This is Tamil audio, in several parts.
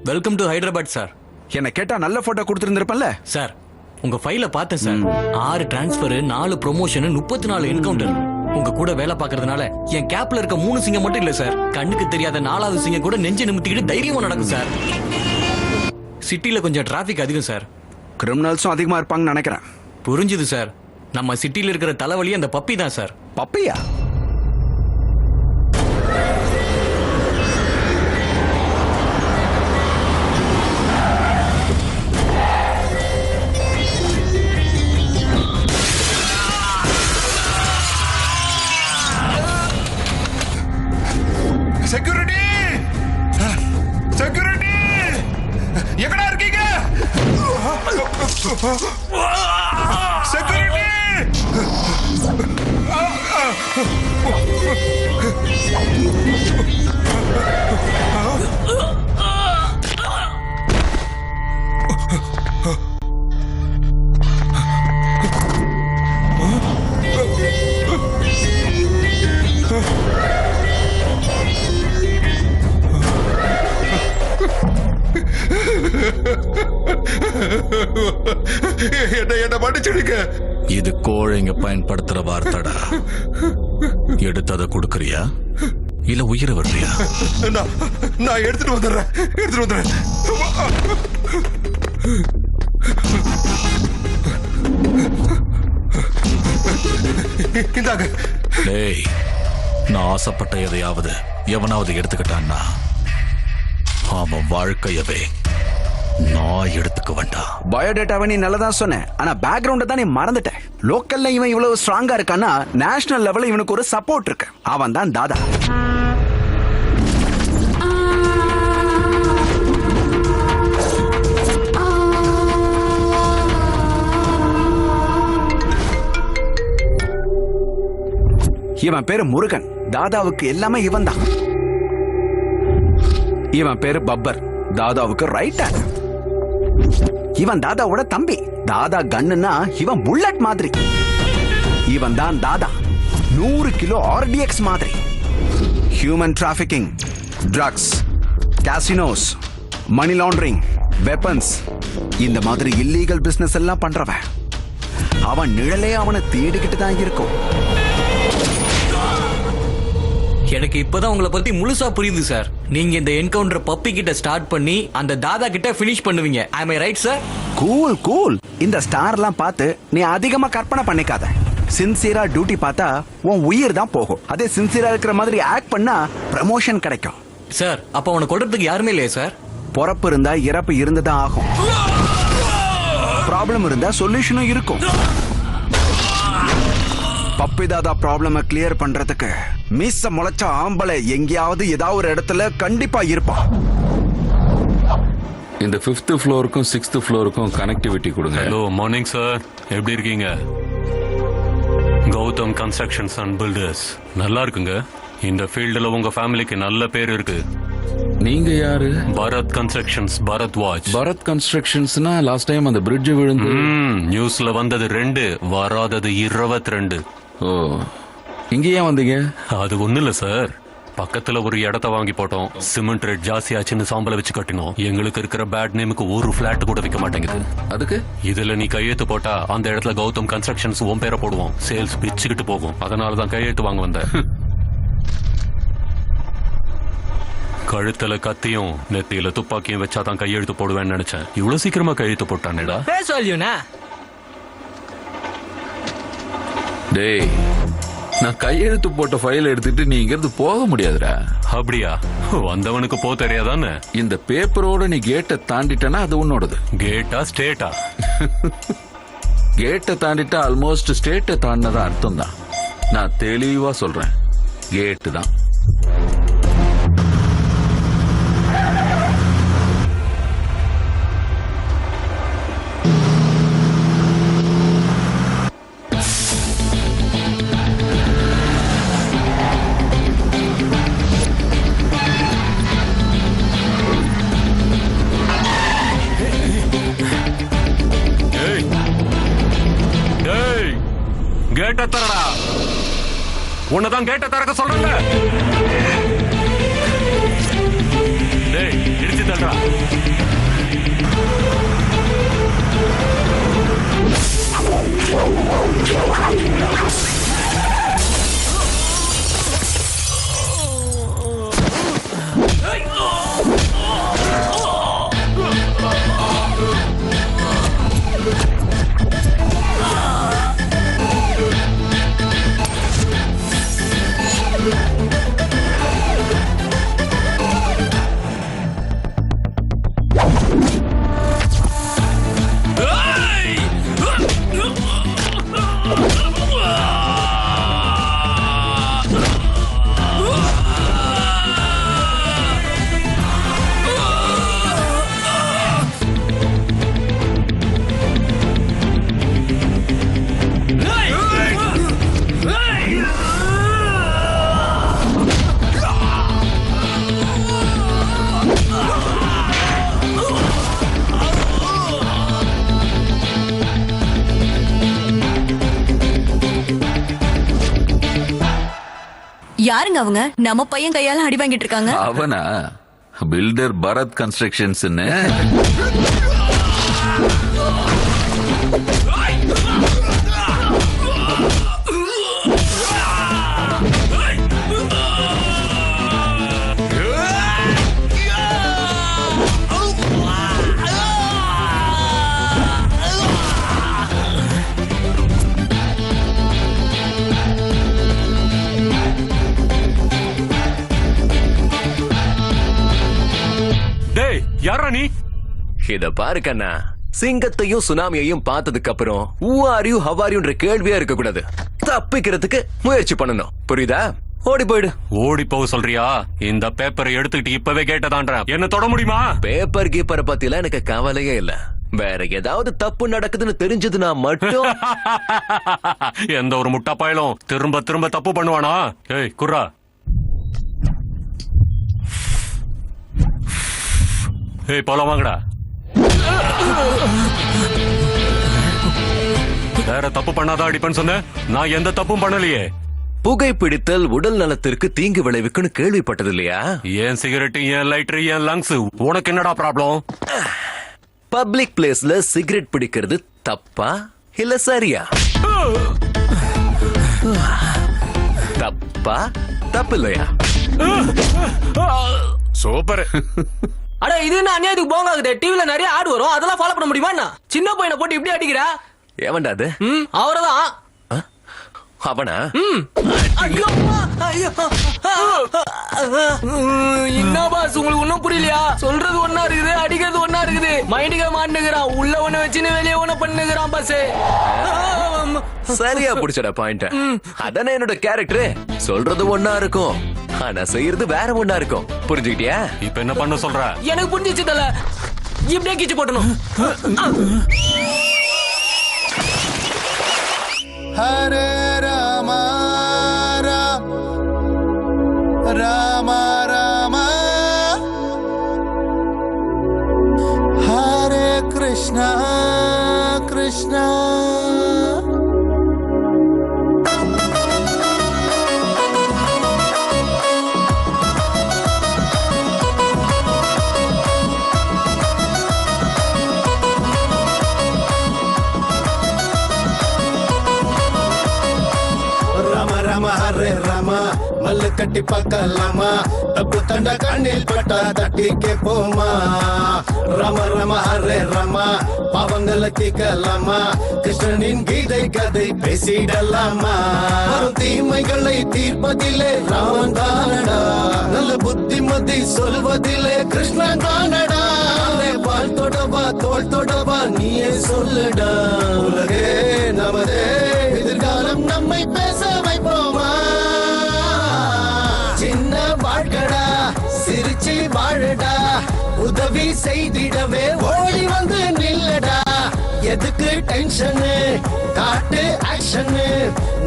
Welcome to Hyderabad sir. என்ன கேட்டா நல்ல போட்டோ கொடுத்திருந்திருப்பல்ல. சார் உங்க ஃபைல பார்த்தேன் சார். 6 transfer, 4 promotion, 34 encounter. உங்க கூட வேலை பார்க்கறதுனால என் கேப்ல இருக்க 3 சிங்கம் மட்டும் இல்ல சார், கண்ணுக்கு தெரியாத 4வது சிங்கம் கூட நெஞ்சு நிமித்திக்கிட்டு தைரியமா நடக்கும் சார். சிட்டில கொஞ்சம் டிராபிக் அதிகம் சார். கிரிமினல்ஸும் அதிகமா இருப்பாங்கன்னு நினைக்கிறேன். புரிஞ்சுது சார். நம்ம சிட்டில இருக்கிற தலைவலி அந்த பப்பி தான் சார். பப்பியா? செக்யூரிட்டி, செக்யூரிட்டி, எங்கடா இருக்கீங்க? செக்யூரிட்டி, என்ன மன்னிச்சிடுங்க. இது கோழைங்க பயன்படுத்துற வார்த்தைடா. எடுத்ததை கொடுக்கறியா இல்ல உயிரை வர்றியா? நான் எடுத்துட்டு வந்துடுறேன். இந்தாங்க. டேய், நான் ஆசைப்பட்ட எதையாவது எவனாவது எடுத்துக்கிட்டான்னா அவன் வாழ்க்கையவே நான் எடுத்துக்க வேண்டாம். பயோடேட்டாவை நீ நல்லதா சொன்ன, ஆனா பேக்ரவுண்ட தான் நீ மறந்துட்ட. லோக்கல்ல இவன் இவ்வளவு ஸ்ட்ராங்கா இருக்கான்னா நேஷனல் லெவல்ல இவனுக்கு ஒரு சப்போர்ட் இருக்கு. அவன் தான் தாதா. இவன் பேரு முருகன். தாதாவுக்கு எல்லாமே இவன் தான். இவன் பேரு பப்பர். தாதாவுக்கு right hand. இவன் தாதாவோட தம்பி. தாதா கன்னுனா இவன் புல்லட் மாதிரி. இவன் தான் தாதா. 100 கிலோ RDX மாதிரி. Human trafficking, drugs, casinos, money laundering, weapons, இந்த மாதிரி இல்லீகல் பிசினஸ் எல்லாம் பண்றவன். அவன் நிழலே அவனை தேடிக்கிட்டு தான் இருக்கும். எனக்கு இப்பதான் உங்களை பத்தி முழுசா புரியுது சார். நீங்க இந்த என்கவுண்டர் பப்பி கிட்ட ஸ்டார்ட் பண்ணி அந்த தாதா கிட்ட பினிஷ் பண்ணுவீங்க. am I right sir? Cool cool. இந்த ஸ்டார்லாம் பார்த்து நீ அதிகமா கற்பனை பண்ணிக்காத. சின்சியரா டியூட்டி பார்த்தா உன் உயிர் தான் போகும். அதே சின்சியரா இருக்கிற மாதிரி ஆக்ட் பண்ணா ப்ரமோஷன் கிடைக்கும். சார் அப்ப அவனை கொல்றதுக்கு யாருமே இல்லையா சார்? பொறப்பு இருந்தா இறப்பு இருந்துதான் ஆகும். ப்ராப்ளம் இருந்தா சொல்யூஷனும் இருக்கும். பப்பி தாதா ப்ராப்ளம கிளியர் பண்றதுக்கு மீச முளைச்ச ஆம்பளை எங்கேயாவது ஏதாவது ஒரு இடத்துல கண்டிப்பா இருப்பான். இந்த 5th ஃப்ளோருக்கும் 6th ஃப்ளோருக்கும் கனெக்டிவிட்டி கொடுங்க. Hello, morning sir. எப்படி இருக்கீங்க? Gautam constructions and builders. நல்லா இருக்குங்க. இந்த ஃபீல்டுல உங்க ஃபேமிலிக்கு நல்ல பேர் இருக்கு. நீங்க யாரு? பரத் கன்ஸ்ட்ரக்ஷன்ஸ், பரத்வாஜ். பரத் கன்ஸ்ட்ரக்ஷன்ஸ்னா லாஸ்ட் டைம் அந்த பிரிட்ஜ் விழுந்து நியூஸ்ல வந்தது 2, வராதது 22. ஓ, இங்க ஏன் வந்தீங்க? அது ஒண்ணு இல்ல சார். பக்கத்துல ஒரு இடத்த வாங்கி போட்டோம். சிமெண்ட் ரேட் ஜாஸ்தியாச்சுன்னு சாம்பல வச்சு கட்டினோம். எங்களுக்கு இருக்கிற பேட் நேமுக்கு ஒரு பிளாட் கூட விற்க மாட்டேங்குது. அதுக்கு இதுல நீ கையெழுத்து போட்டா அந்த இடத்துல கௌதம் கன்ஸ்ட்ரக்ஷன்ஸ் உன் பேரை போடுவோம். சேல்ஸ் பிச்சுக்கிட்டு போகும். அதனாலதான் கையெழுத்து வாங்க வந்தேன். கழுத்துல கத்தியும் நெத்தியில துப்பாக்கியும் வச்சாதான் கையெழுத்து போடுவேன்னு நினைச்சேன். இவ்வளவு சீக்கிரமா கையெழுத்து போட்டானேடா. டேய், நான் கையெழுத்து போட்ட ஃபைல் எடுத்துட்டு நீ இங்க இருந்து போக முடியாதுடா. அப்படியா? வந்தவனுக்கு போ தெரியாதானே? இந்த பேப்பரோட நீ கேட்டை தாண்டிட்டனா அது உன்னோடது. கேட்டா ஸ்டேட்டா? கேட்டை தாண்டிட்டா ஆல்மோஸ்ட் ஸ்டேட்டை தாண்டினதான் அர்த்தம் தான். நான் தெளிவா சொல்றேன், கேட்டு தான். கேட்ட தரடா. உன்னதான் கேட்ட திறக்க சொல்றேன். டேய், இடிச்சு தள்ளுறா. யாருங்க அவங்க? நம்ம பையன் கையால அடி வாங்கிட்டு இருக்காங்க. அவனா பில்டர் பரத் கன்ஸ்ட்ரக்ஷன்ஸ். டேய் யாரா நீ? இத பாரு கண்ணா, சிங்கத்தையும் சுனாமியையும் பார்த்ததுக்கு அப்புறம் who are you, how are youன்ற கேள்வியா இருக்க கூடாது. தப்பிக்கிறதுக்கு முயற்சி பண்ணணும், புரியுதா? ஓடி போயிடு. ஓடி போக சொல்றியா? இந்த பேப்பரை எடுத்துக்கிட்டு இப்பவே கேட்டதான்ற என்ன தொட முடியுமா? பேப்பர் கீப்பரை பத்திலாம் எனக்கு கவலையே இல்ல. வேற ஏதாவது தப்பு நடக்குதுன்னு தெரிஞ்சதுன்னா மட்டும் எந்த ஒரு முட்டா பயலும் திரும்ப திரும்ப தப்பு பண்ணுவானா? ஏய் குர்ரா, ஏய் போலாம் வாங்கடா. வேற தப்பு பண்ணாதான் அடிப்பேன்னு சொன்ன? நான் எந்த தப்பும் பண்ணலையே. புகைப்பிடித்தல் உடல் நலத்திற்கு தீங்கு விளைவிக்குன்னு கேள்விப்பட்டது இல்லையா? ஏன் சிகரெட், ஏன் லைட்டர், ஏன் லங்ஸ், உனக்கு என்னடா ப்ராப்ளம்? பப்ளிக் பிளேஸ்ல சிகரெட் பிடிக்கிறது தப்பா இல்ல சரியா? தப்பா தப்பு இல்லையா? சூப்பர். அட இது என்ன அநியாயத்துக்கு போங்க ஆகுது. டிவில நிறைய ஆடு வரும், அதெல்லாம் ஃபாலோ பண்ண முடியுமா? சின்ன பையனை போட்டு இப்படி அடிக்கிறா. ஏவன்டா அது? அவரதான். அவனா? ஐயோ, ஐயோ. என்ன பாஸ் உங்களுக்கு ஒண்ணும் புரியலையா? சொல்றது ஒன்னா இருக்குது, அடிக்கிறது ஒன்னா இருக்குது. மைண்டுக மாட்டுகிறான், உள்ள ஒண்ணு வச்சுன்னு வெளியே ஒண்ணு பண்ணுகிறான் பாஸ். சரியா புடிச்சடா பாயிண்ட். அதானே என்னோட கேரக்டர். சொல்றது ஒன்னா இருக்கும், ஆனா செய்யறது வேற ஒன்னா இருக்கும். புரிஞ்சுக்கிட்டியா? இப்ப என்ன பண்ண சொல்ற? எனக்கு புரிஞ்சிச்சு தல. இப்படியே கிச்சு போட்டணும். ஹரே ராமா ராம ராம ஹரே கிருஷ்ணா கிருஷ்ணா ஹரே ராமா மல்லு கட்டி பார்க்கலாமா? தப்பு தண்டா கண்ணில் பட்டா தட்டி கேப்போமா? ராம ராம ஹரே ராமா பாவங்களை தீர்க்கலாமா? கிருஷ்ணனின் கீதை கதை பேசிடலாமா? தீமைகளை தீர்ப்பதிலே ராமன் தானடா, நல்ல புத்திமதி சொல்வதிலே கிருஷ்ணன் தானடா. பால் தொடவா தோல் தொடவா நீயே சொல்லுடா. உலகே நமதே, எதிர்காலம் நம்மை பேச வைப்போமா? சின்ன வாழ்க்கடா, சிரிச்சு வாழடா, உதவி செய்திடவே ஓடி வந்து நில்லடா. எதுக்கு டென்ஷனு, காட்டு ஆக்ஷனு,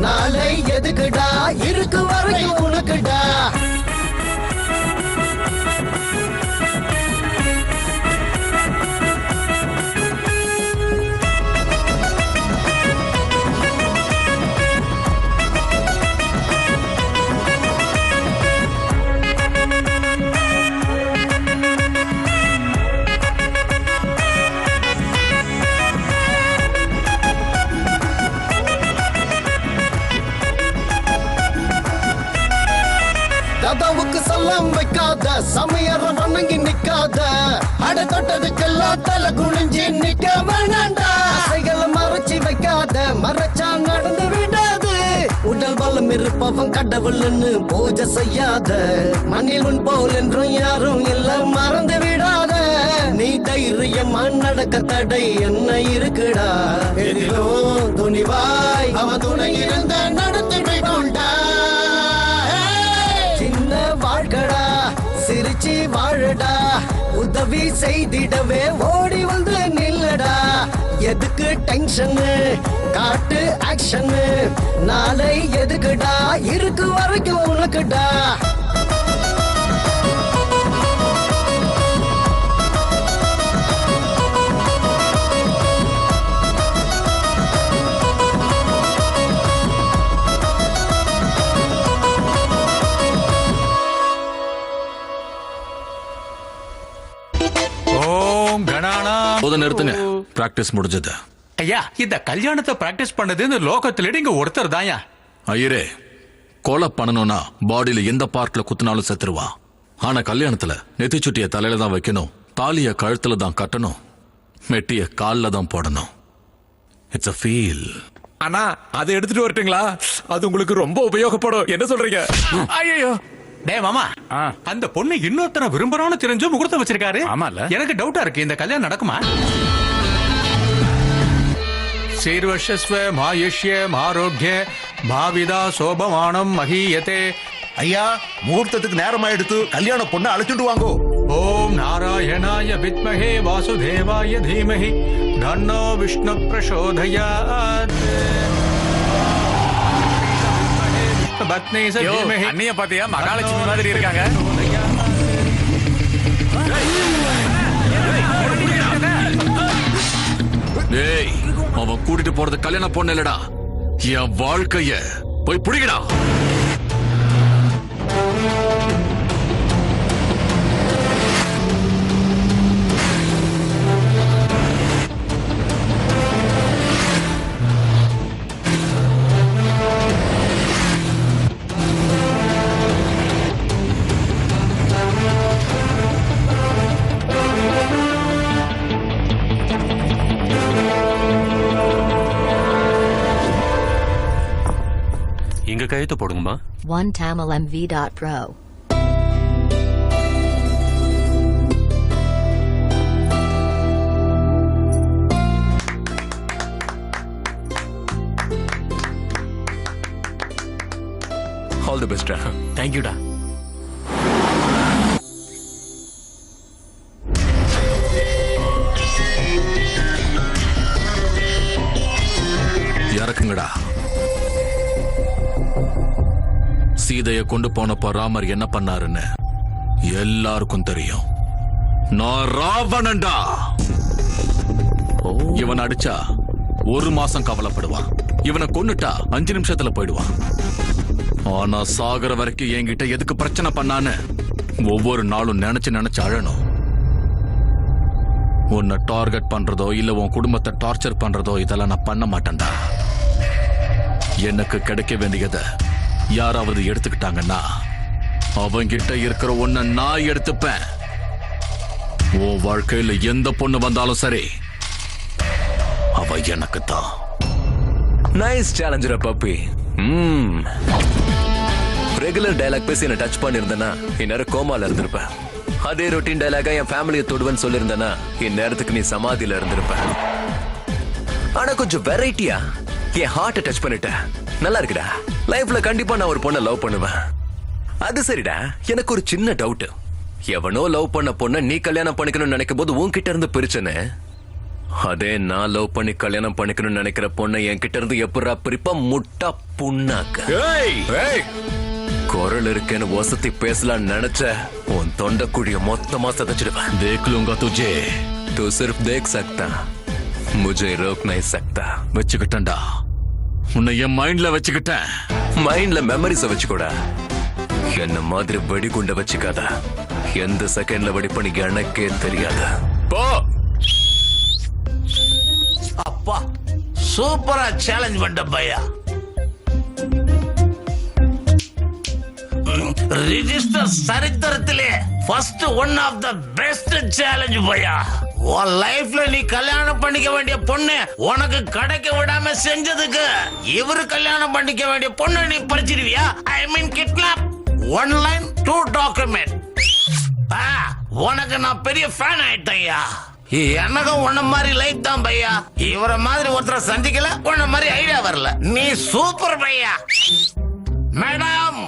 நாளை எதுக்குடா, இருக்கு வரைக்கும் உனக்குடா. எல்லாம் வைக்காத சமையற வணங்கி நிக்காத அட தொட்டதுக்கெல்லாம் தலை குனிஞ்சு நிக்க வேணாண்டா ஆசைகளை மறைச்சி வைக்காத மறைச்சா நடந்து விடாது உடல் பலம் இருப்பவன் கடவுள்னு பூஜை செய்யாத மண்ணில் உன் போல் என்றும் யாரும் எல்லாம் மறந்து விடாத நீ தைரியமா நடக்க தடை என்ன இருக்குடா எதிலோ துணிவாய் அவன் துணை இருந்த நடத்திடை கொண்டா சின்ன வாழ்க்கடா சிரிச்சு வாழடா உதவி செய்திடவே ஓடி வந்து நில்லடா எதுக்கு டென்ஷனு காட்டு ஆக்ஷனு நாளை எதுக்குடா இருக்கு வரைக்கும் உனக்குடா ஓம் கணானா போத நிறுத்துங்க பிராக்டிஸ் முடிஞ்சது ஐயா இந்த கல்யாணத்தை பிராக்டிஸ் பண்ணது இந்த லோகத்துல நீங்க ஒருத்தர் தான்யா. ஐயரே கொலை பண்ணணும்னா பாடியில எந்த பார்ட்ல குத்துனாலும் செத்துருவான். ஆனா கல்யாணத்துல நெத்திச்சுட்டிய தலையில தான் வைக்கணும், தாலிய கழுத்துல தான் கட்டணும், மெட்டிய கால்ல தான் போடணும். It's a feel. அண்ணா அதை எடுத்துட்டு வரட்டுங்களா? அது உங்களுக்கு ரொம்ப உபயோகப்படும். என்ன சொல்றீங்க? ஐயோ டே மாமா, அந்த பொண்ணு இன்னொருத்தர விரும்புறான்னு தெரிஞ்சு முகூர்த்தம் வச்சிருக்காரு. எனக்கு டவுட்டா இருக்கு, இந்த கல்யாணம் நடக்குமா? சீர்வர்ஷஸ்வ மாயுஷ்ய மாரோக்கிய பாவிதா சோபமானம் மகீயதே. ஐயா முகூர்த்தத்துக்கு நேரம் ஆயிடுத்து, கல்யாண பொண்ணு அழைச்சிட்டு வாங்கோ. ஓம் நாராயணாய வித்மஹே வாசுதேவாய தீமஹி தன்னோ விஷ்ணு பிரசோதயாத். அண்ணிய பாத்தியா மகாலட்சுமி மாதிரி இருக்காங்க. ஏய் அவன் கூட்டிட்டு போறது கல்யாண பொண்ணு இல்லடா, என் வாழ்க்கைய போய் புடிக்கடா. இங்க கையெழுத்து போடுங்கம்மா. OneTamilMV.pro. All the best. தேங்க்யூடா. இறக்குங்கடா. சீதைய கொண்டு போனப்ப ராமர் என்ன பண்ணாருன்னு எல்லாருக்கும் தெரியும். நான் ராவணன்டா. இவன் அடிச்சா 1 மாசம் கவலைப்படுவான், இவனை கொன்னுட்டா 5 நிமிஷத்துல போயிடுவான். ஆனா சாகர வரைக்கும் என்கிட்ட எதுக்கு பிரச்சனை பண்ணான்னு ஒவ்வொரு நாளும் நினைச்சு அழணும். உன்னை டார்கெட் பண்றதோ இல்ல உன் குடும்பத்தை டார்ச்சர் பண்றதோ இதெல்லாம் நான் பண்ண மாட்டேன்டா. எனக்கு கிடைக்க வேண்டியதை யாராவது எடுத்துக்கிட்டாங்கன்னா அவங்கிட்ட இருக்கிற ஒன்ன நான் எடுத்துப்பேன். உன் வாழ்க்கையில எந்த பொண்ணு வந்தாலும் சரி, அவ எனக்கு தான். Nice challenger puppy. Regular dialogue பேசி என்ன டச் பண்ணிருந்தேன்னா இந்நேரம் கோமால இருந்திருப்பேன். அதே ரொட்டீன் டயலாக என் ஃபேமிலியை தொடுவேன்னு சொல்லியிருந்தேன்னா இந்நேரத்துக்கு நீ சமாதியில இருந்திருப்ப. ஆனா கொஞ்சம் வெரைட்டியா என் ஹார்ட்டை டச் பண்ணிட்ட. நல்லா இருக்குடா. லைஃப்ல கண்டிப்பா நான் ஒரு பொண்ணை லவ் பண்ணுவேன். அது சரிடா, எனக்கு ஒரு சின்ன டவுட். எவனோ லவ் பண்ண பொண்ண நீ கல்யாணம் பண்ணிக்கணும்னு நினைக்கும் போது உன்கிட்ட இருந்து பிரிச்சனே, அதே நான் லவ் பண்ணி கல்யாணம் பண்ணிக்கணும்னு நினைக்கிற பொண்ணை என்கிட்ட இருந்து எப்படா பிரிப்பா? முட்டா புண்ணாக்க. குரல் இருக்கேன்னு வசதி பேசலான்னு நினைச்ச உன் தொண்டக்குழிய மொத்தமா சதைச்சிடுவேன். देख लूंगा तुझे. तू सिर्फ देख सकता, मुझे रोक नहीं सकता. வச்சுக்கிட்டேன்டா, உன்னை என் மைண்ட்ல வச்சுக்கிட்டேன். மைண்ட்ல மெமரிஸ வச்சுக்கூட, என்ன மாதிரி வெடிகுண்ட வச்சுக்காத. எந்த செகண்ட்ல வெடிப்பணி எனக்கே தெரியாது. போ. அப்பா சூப்பரா சேலஞ்ச் பண்ண பையா. ரிஜிஸ்டர் சரித்திரத்திலே first one of the best challenge பையா. உன் லைஃப்ல நீ கல்யாணம் பண்ணிக்க வேண்டிய பொண்ணு உனக்கு கிடைக்க விடாம செஞ்சதுக்கு இவரு கல்யாணம் பண்ணிக்க வேண்டிய பொண்ணு நீ பறிச்சிருவியா? ஐ மீன் கிட்னாப். One line 2 document. உனக்கு நான் பெரிய ஃபேன் ஆயிட்டேன்யா. எனக்கும் உன்ன மாதிரி லைஃப் தான் பையா. இவரை மாதிரி ஒருத்தரை சந்திக்கல, உன்ன மாதிரி ஐடியா வரல. நீ சூப்பர் பையா. மேடம்,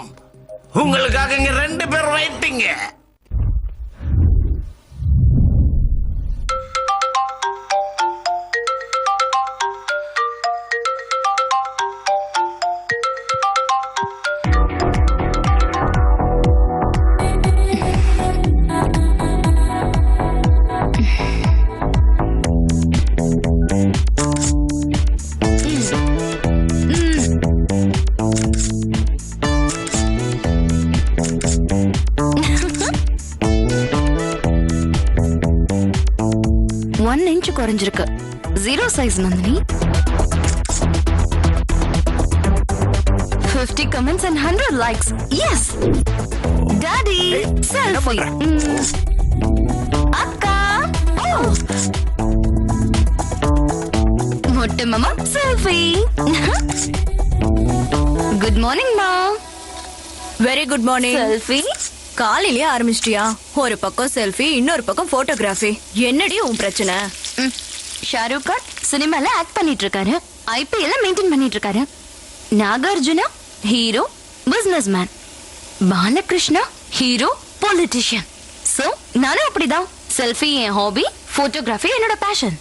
உங்களுக்காக இங்க 2 பேர் வெயிட்டிங்க. குறைஞ்சிருக்கு. 0 size Nandini. 50 comments and 100 likes. Yes. Daddy, selfie. அக்கா. மொட்டை மாமா selfie. Good morning ma. Very good morning. Selfie. காலையிலேயே ஆரம்பிச்சிட்டியா? ஒரு பக்கம் செல்ஃபி, இன்னொரு பக்கம் போட்டோகிராஃபி. என்னடி உன் பிரச்சனை? ஷாருக் கான் சினிமால ஆக்ட் பண்ணிட்டு இருக்காரு, ஐபிஎல் மெயின்டைன் பண்ணிட்டு இருக்காரு. Nagarjuna hero, business man. Balakrishna hero, politician. So நானும் அப்படிதான். செல்ஃபி என் ஹாபி, போட்டோகிராஃபி என்னோட பேஷன்.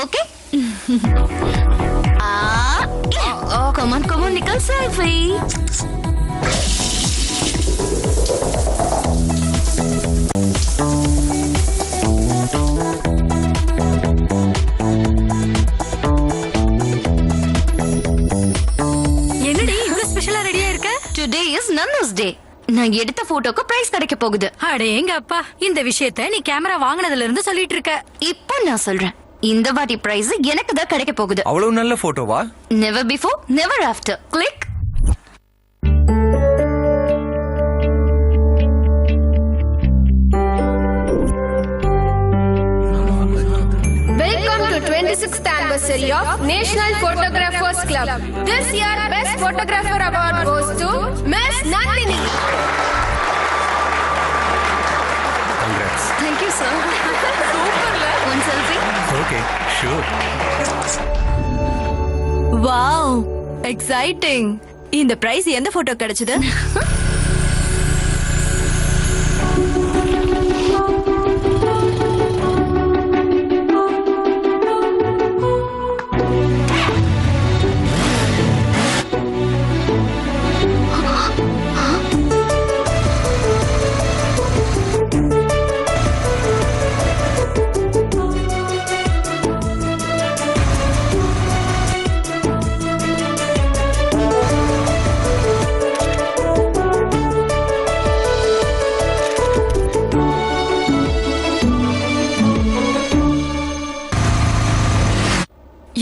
ஓகே. கமான் கமான் நிக்கல் selfie. Today is Nannu's day. நான் எடுத்த போட்டோக்கு பிரைஸ் கிடைக்க போகுது. அடேங்க அப்பா, இந்த விஷயத்தை நீ கேமரா வாங்குனதுல இருந்து சொல்லிட்டு இருக்க. இப்போ நான் சொல்றேன், இந்த வாட்டி பிரைஸ் எனக்கு தான் கிடைக்க போகுது. அவ்வளவு நல்ல போட்டோவா? Never before, never after. Click. Welcome to 26th anniversary of National Photographers Club. This year Best Photographer Award goes to Miss Nandini. Congrats. Thank you sir. Super la. One selfie. Okay, sure. Wow, exciting. இந்த பிரைஸ் எந்த போட்டோ கிடைச்சது?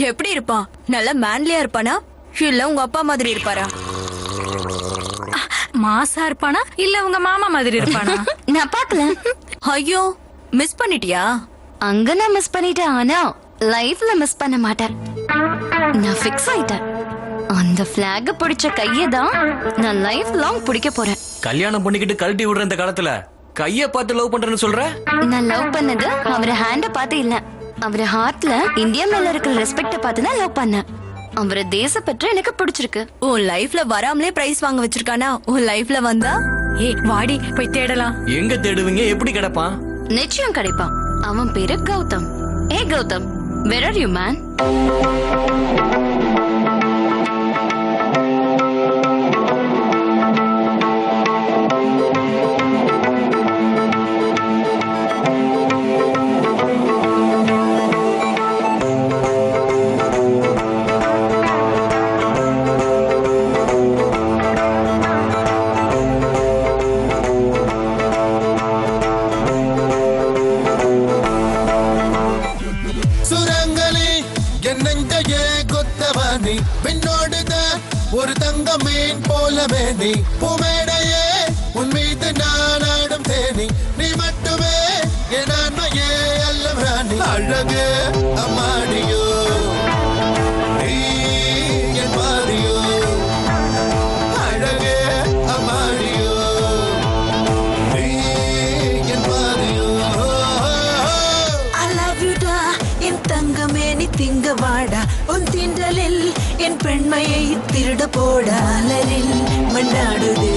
எப்படி இருப்பான்? நல்ல மேன்லியா இருப்பானா, இல்ல உங்க அப்பா மாதிரி இருப்பாரா? மாசா இருப்பானா இல்ல உங்க மாமா மாதிரி இருப்பானா? நான் பார்க்கல. ஐயோ, மிஸ் பண்ணிட்டியா? அங்க நான் மிஸ் பண்ணிட்டேன், ஆனா லைஃப்ல மிஸ் பண்ண மாட்டேன். நான் ஃபிக்ஸ் ஆயிட்டேன். அந்த பிளாக் பிடிச்ச கையை தான் நான் லைஃப் லாங் பிடிக்க போறேன். கல்யாணம் பண்ணிக்கிட்டு கழட்டி விடுற இந்த காலத்துல கைய பார்த்து லவ் பண்றேன்னு சொல்ற? நான் லவ் பண்ணது அவர ஹேண்ட பார்த்து இல்ல, அவர ஹார்ட்ல இந்தியா மேல இருக்கிற ரெஸ்பெக்ட பார்த்து நான் லவ் பண்ணேன். அவர தேசப்பற்று எனக்கு பிடிச்சிருக்கு. உன் லைஃப்ல வராமலே பிரைஸ் வாங்க வச்சிருக்கானா, உன் லைஃப்ல வந்தா ஏய் வாடி போய் தேடலாம். எங்க தேடுவீங்க? எப்படி கிடைப்பான்? நிச்சயம் கிடைப்பான். அவன் பேரு கௌதம். ஏ Gautham, where are you man? ஒரு தங்க மீன் போலவே நீ பூமேடையே திருடு போட அலரில் மண்ணாடுது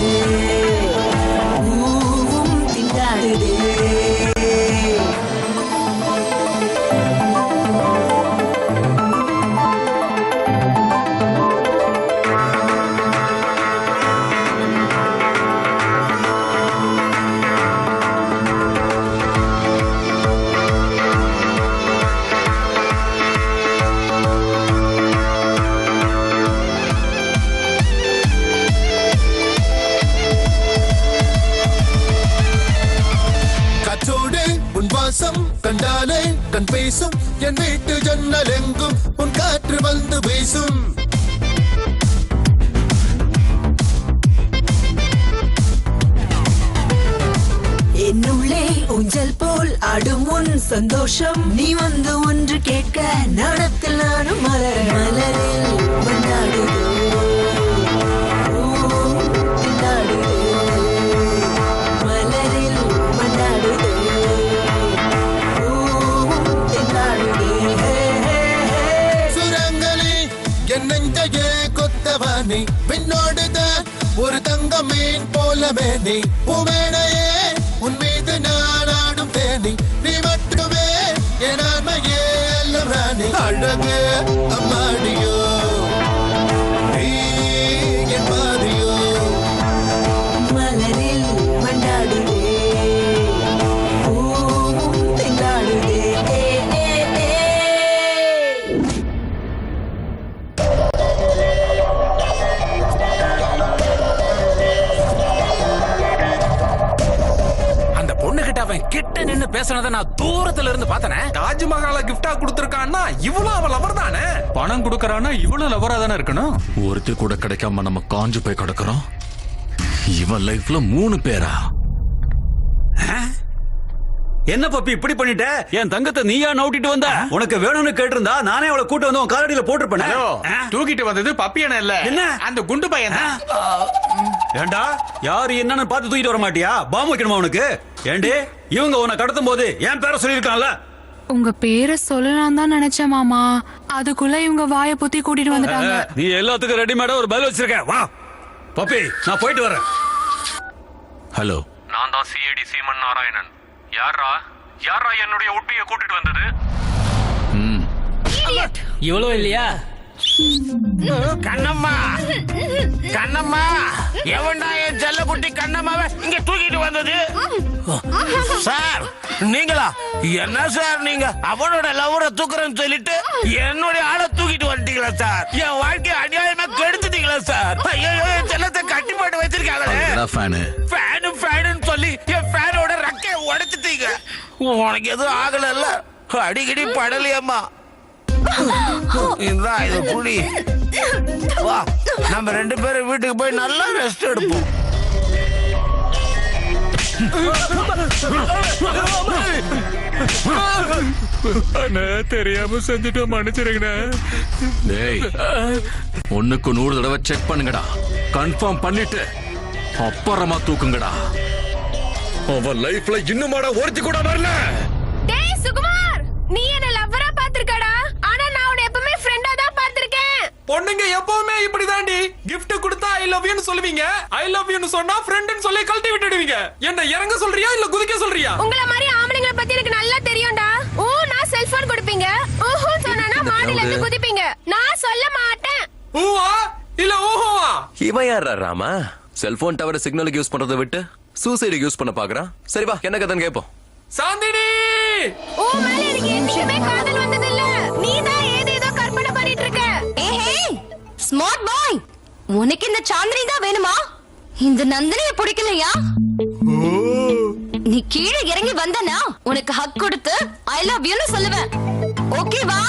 ஊவும் திண்டாடுது கண்டாலே கண் பேசும் என் வீட்டு ஜன்னல் எங்கும் உன் காற்று வந்து பேசும் என்னுள்ளே ஊஞ்சல் போல் ஆடும் உன் சந்தோஷம் நீ வந்து ஒன்று கேட்க நாணத்தில் நானும் மலர மலரில் மண்ணாடுது மலரில் மண்ணாடுது என்னையே கொத்தவனே பின்னோடுதான் ஒரு தங்க மீன் போலவே நீ உமேனையே உன் மீது நான் ஆடும் தேனி நீ மட்டுமே என் ஆன்மையே எல்லாம் ராணி அழகு அம்மாடியோ நீ என் மாதிரியோ மலரில் மண்டாடுதே திண்டாடுதே கிட்ட நின்னு பேசுனதை நான் தூரத்துல இருந்து பார்த்தனே. தாஜ்மஹால கிஃப்டா கொடுத்திருக்கான்னா இவ்வளவு அவ லவர் தானே. பணம் கொடுக்கறானா இவ்வளவு லவரா தானே இருக்கணும். ஒருத்தி கூட கிடைக்காம நம்ம காஞ்சு போய் கிடக்குறோம். இவன் லைஃப்ல 3 பேரா? என்ன பப்பி இப்படி பண்ணிட்ட? என் தங்கத்தை நீயா நோட்டிட்டு வந்த? உனக்கு வேணும்னு கேட்டிருந்தா நானே அவளை கூட்டு வந்து உன் காலடியில போட்டுருப்பேன். தூக்கிட்டு வந்தது பப்பியன இல்ல, என்ன அந்த குண்டு பையன். ஏண்டா யாரு என்னன்னு பார்த்து தூக்கிட்டு வர மாட்டியா? பாம்பு வைக்கணுமா உனக்கு? ஏண்டி இவங்க உன்னை கடத்தும் போது என் பேரை சொல்லியிருக்கான்ல. உங்க பேரை சொல்லலாம் தான் நினைச்சேன் மாமா, அதுக்குள்ள இவங்க வாயை புத்தி கூட்டிட்டு வந்துட்டாங்க. நீ எல்லாத்துக்கும் ரெடிமேடா ஒரு பதில் வச்சிருக்க. வா பப்பி, நான் போயிட்டு வரேன். ஹலோ, நான் தான் சிஐடி சீமன் நாராயணன். யாரா என்னுடைய ஒட்டிய கூட்டிட்டு வந்தது? இவ்வளவு இல்லையா? கண்ணம்மா கண்ணம்மா, எவன்டா என் செல்ல குட்டி கண்ணம்மாவை இங்க தூக்கிட்டு வந்தது? சார் நீங்களா? என்ன சார் நீங்க அவனோட லவரை தூக்குறேன்னு சொல்லிட்டு என்னுடைய ஆளை தூக்கிட்டு வந்துட்டீங்களா சார்? என் வாழ்க்கையை அநியாயமா கெடுத்துட்டீங்களா சார்? ஐயோ, என் செல்லத்தை கட்டி போட்டு வச்சிருக்காங்களே. ஃபேனு சொல்லி என் ஃபேனோட ரெக்கையை உடைச்சிட்டீங்க. உனக்கு எதுவும் ஆகல? அடிக்கடி படலையம்மா. இதான் இது புடி. வா, நம்ம 2 பேரும் வீட்டுக்கு போய் நல்லா ரெஸ்ட் எடுப்போம். தெரியாம செஞ்சுட்டோம், மன்னிச்சிருங்கண்ணா. டேய், 1க்கு 100 தடவை செக் பண்ணுங்கடா. கன்ஃபார்ம் பண்ணிட்டு அப்புறமா தூக்குங்கடா. அவன் லைஃப்ல இன்னுமாடா ஒருத்தி கூட வரல. டேய் சுகுமார், நீ என்ன லவ்வரா பாத்திருக்கடா, ஆனா நான் உன்னை எப்பவுமே ஃப்ரெண்டா தான் பாத்திருக்கேன். பொண்ணுங்க எப்பவுமே இப்படிதாண்டி. gift கொடுத்தா ஐ லவ் யூ னு சொல்லுவீங்க, ஐ லவ் யூ னு சொன்னா ஃப்ரெண்ட்னு சொல்லி கழட்டி விட்டுடுவீங்க. என்ன இறங்க சொல்றியா இல்ல குதிக்க சொல்றியா? உங்கள மாதிரி ஆம்பளைங்கள பத்தி எனக்கு நல்லா தெரியும்டா. ஓ, நான் செல்போன் கொடுப்பீங்க, ஓஹோ சொன்னா மாடில இருந்து குதிப்பீங்க. நான் சொல்ல மாட்டேன். ஊவா இல்ல ஓஹோவா? இவன் யாரா ராமா? செல்போன் டவர் சிக்னலுக்கு யூஸ் பண்றதை விட்டு சூசைடுக்கு யூஸ் பண்ண பாக்குறான். சரி வா, என்ன கதைன்னு கேப்போம். சாந்தினி, ஓ மேல எனக்கு என்னைக்குமே காதல் வந்தது இல்ல. நீ தான் ஏதேதோ கற்பனை பண்ணிட்டு இருக்க. ஏஹே ஸ்மார்ட் பாய், உனக்கு இந்த சாந்தினி தான் வேணுமா? இந்த நந்தினியை பிடிக்கலையா? நீ கீழே இறங்கி வந்தனா உனக்கு ஹக் கொடுத்து ஐ லவ் யூ னு சொல்லுவேன். ஓகேவா?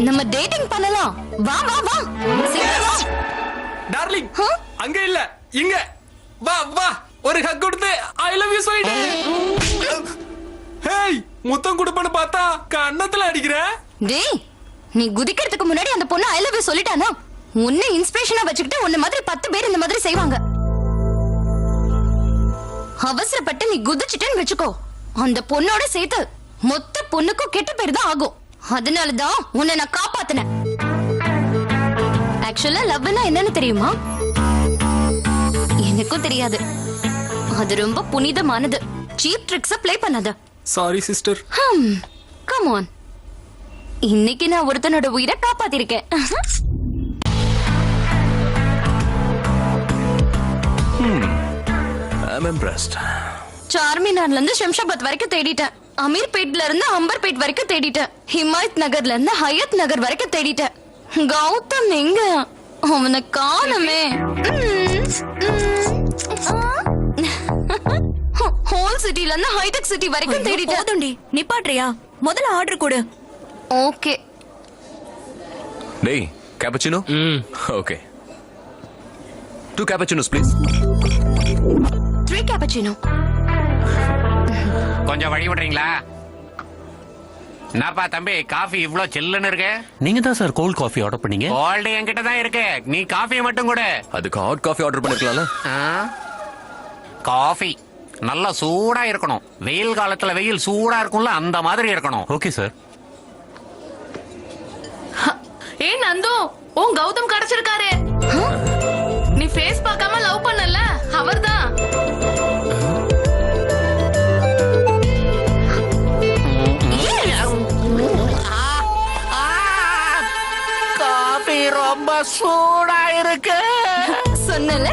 நம்ம டேட்டிங் பண்ணலாம். வா வா வா, சீக்கிரம் வா. டார்லிங், அங்க இல்ல இங்க வா வா, ஒரு ஹக் கொடுத்து ஐ லவ் யூ சொல்லிடு. ஹேய், முத்தம் கொடுப்பன்னு பார்த்தா கண்ணத்துல அடிக்கிற. டேய், நீ குதிக்கிறதுக்கு முன்னாடி அந்த பொண்ணு ஐ லவ் யூ சொல்லிட்டானா, உன்னை இன்ஸ்பிரேஷனா வச்சுக்கிட்டு உன்ன மாதிரி 10 பேர் இந்த மாதிரி செய்வாங்க. அவசரப்பட்டு நீ குதிச்சிட்டேன்னு வெச்சுக்கோ, அந்த பொண்ணோட சேர்த்து மொத்த பொண்ணுக்கும் கெட்ட பேர் தான் ஆகும். அதனாலதான் உன்னை நான் காப்பாத்தினேன். ஆக்சுவலா லவ்னா என்னன்னு தெரியுமா? எனக்கும் தெரியாது. அது ரொம்ப புனிதமானது. சீப் ட்ரிக்ஸ் ப்ளே பண்ணாத. Sorry sister. Come on. இன்னைக்கு நான் ஒருத்தனோட உயிரை காப்பாத்திருக்கேன். I'm impressed. சார்மினார்ல இருந்து ஷம்ஷாபாத் வரைக்கும் தேடிட்டேன். அமீர்பேட்ல இருந்து அம்பர்பேட் வரைக்கும் தேடிட்டேன். ஹிமாயத் நகர்ல இருந்து ஹயத் நகர் வரைக்கும் தேடிட்டேன். கௌதம் எங்க? அவனை காணுமே. ஹோல் சிட்டில இருந்து ஹைடெக் சிட்டி வரைக்கும் தேடிட்டேன். போதுண்டி நிப்பாட்றியா? முதல்ல ஆர்டர் கொடு. ஓகே. டேய், cappuccino? Okay. 2 cappuccinos, please. 3 cappuccino. கொஞ்சம் வழி விடுறீங்களா? என்னப்பா தம்பி, காஃபி இவ்ளோ சில்லுன்னு இருக்கு? நீங்க தான் சார் கோல்ட் காஃபி ஆர்டர் பண்ணீங்க. கோல்டு என்கிட்ட தான் இருக்கு, நீ காஃபியை மட்டும் கொடு. அதுக்கு ஹாட் காஃபி ஆர்டர் பண்ணிருக்கலாம்ல? காஃபி நல்லா சூடா இருக்கணும். வெயில் காலத்துல வெயில் சூடா இருக்கும்ல, அந்த மாதிரி இருக்கணும். Okay sir. ஏ நந்து, உன் கௌதம் கிடைச்சிருக்காரு. நீ ஃபேஸ் பார்க்காம லவ் பண்ணல, அவர்தான். காஃபி ரொம்ப சூடா இருக்கு. சொன்னல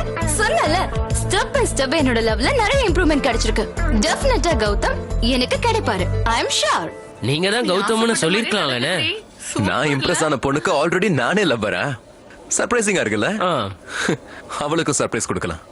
ஸ்டெப் பை ஸ்டெப் என்னோட லவ்ல நிறைய இம்ப்ரூவ்மெண்ட் கிடைச்சிருக்கு. டெஃபினட்டா கௌதம் எனக்கு கிடைப்பாரு. ஐ அம் ஷூர். நீங்க தான் கௌதம்னு சொல்லிருக்கலாம்ல. நான் இம்ப்ரெஸ் ஆன பொண்ணுக்கு ஆல்ரெடி நானே லவ்வரா? சர்ப்ரைசிங்கா இருக்குல்ல? அவளுக்கு சர்ப்ரைஸ் கொடுக்கலாம்.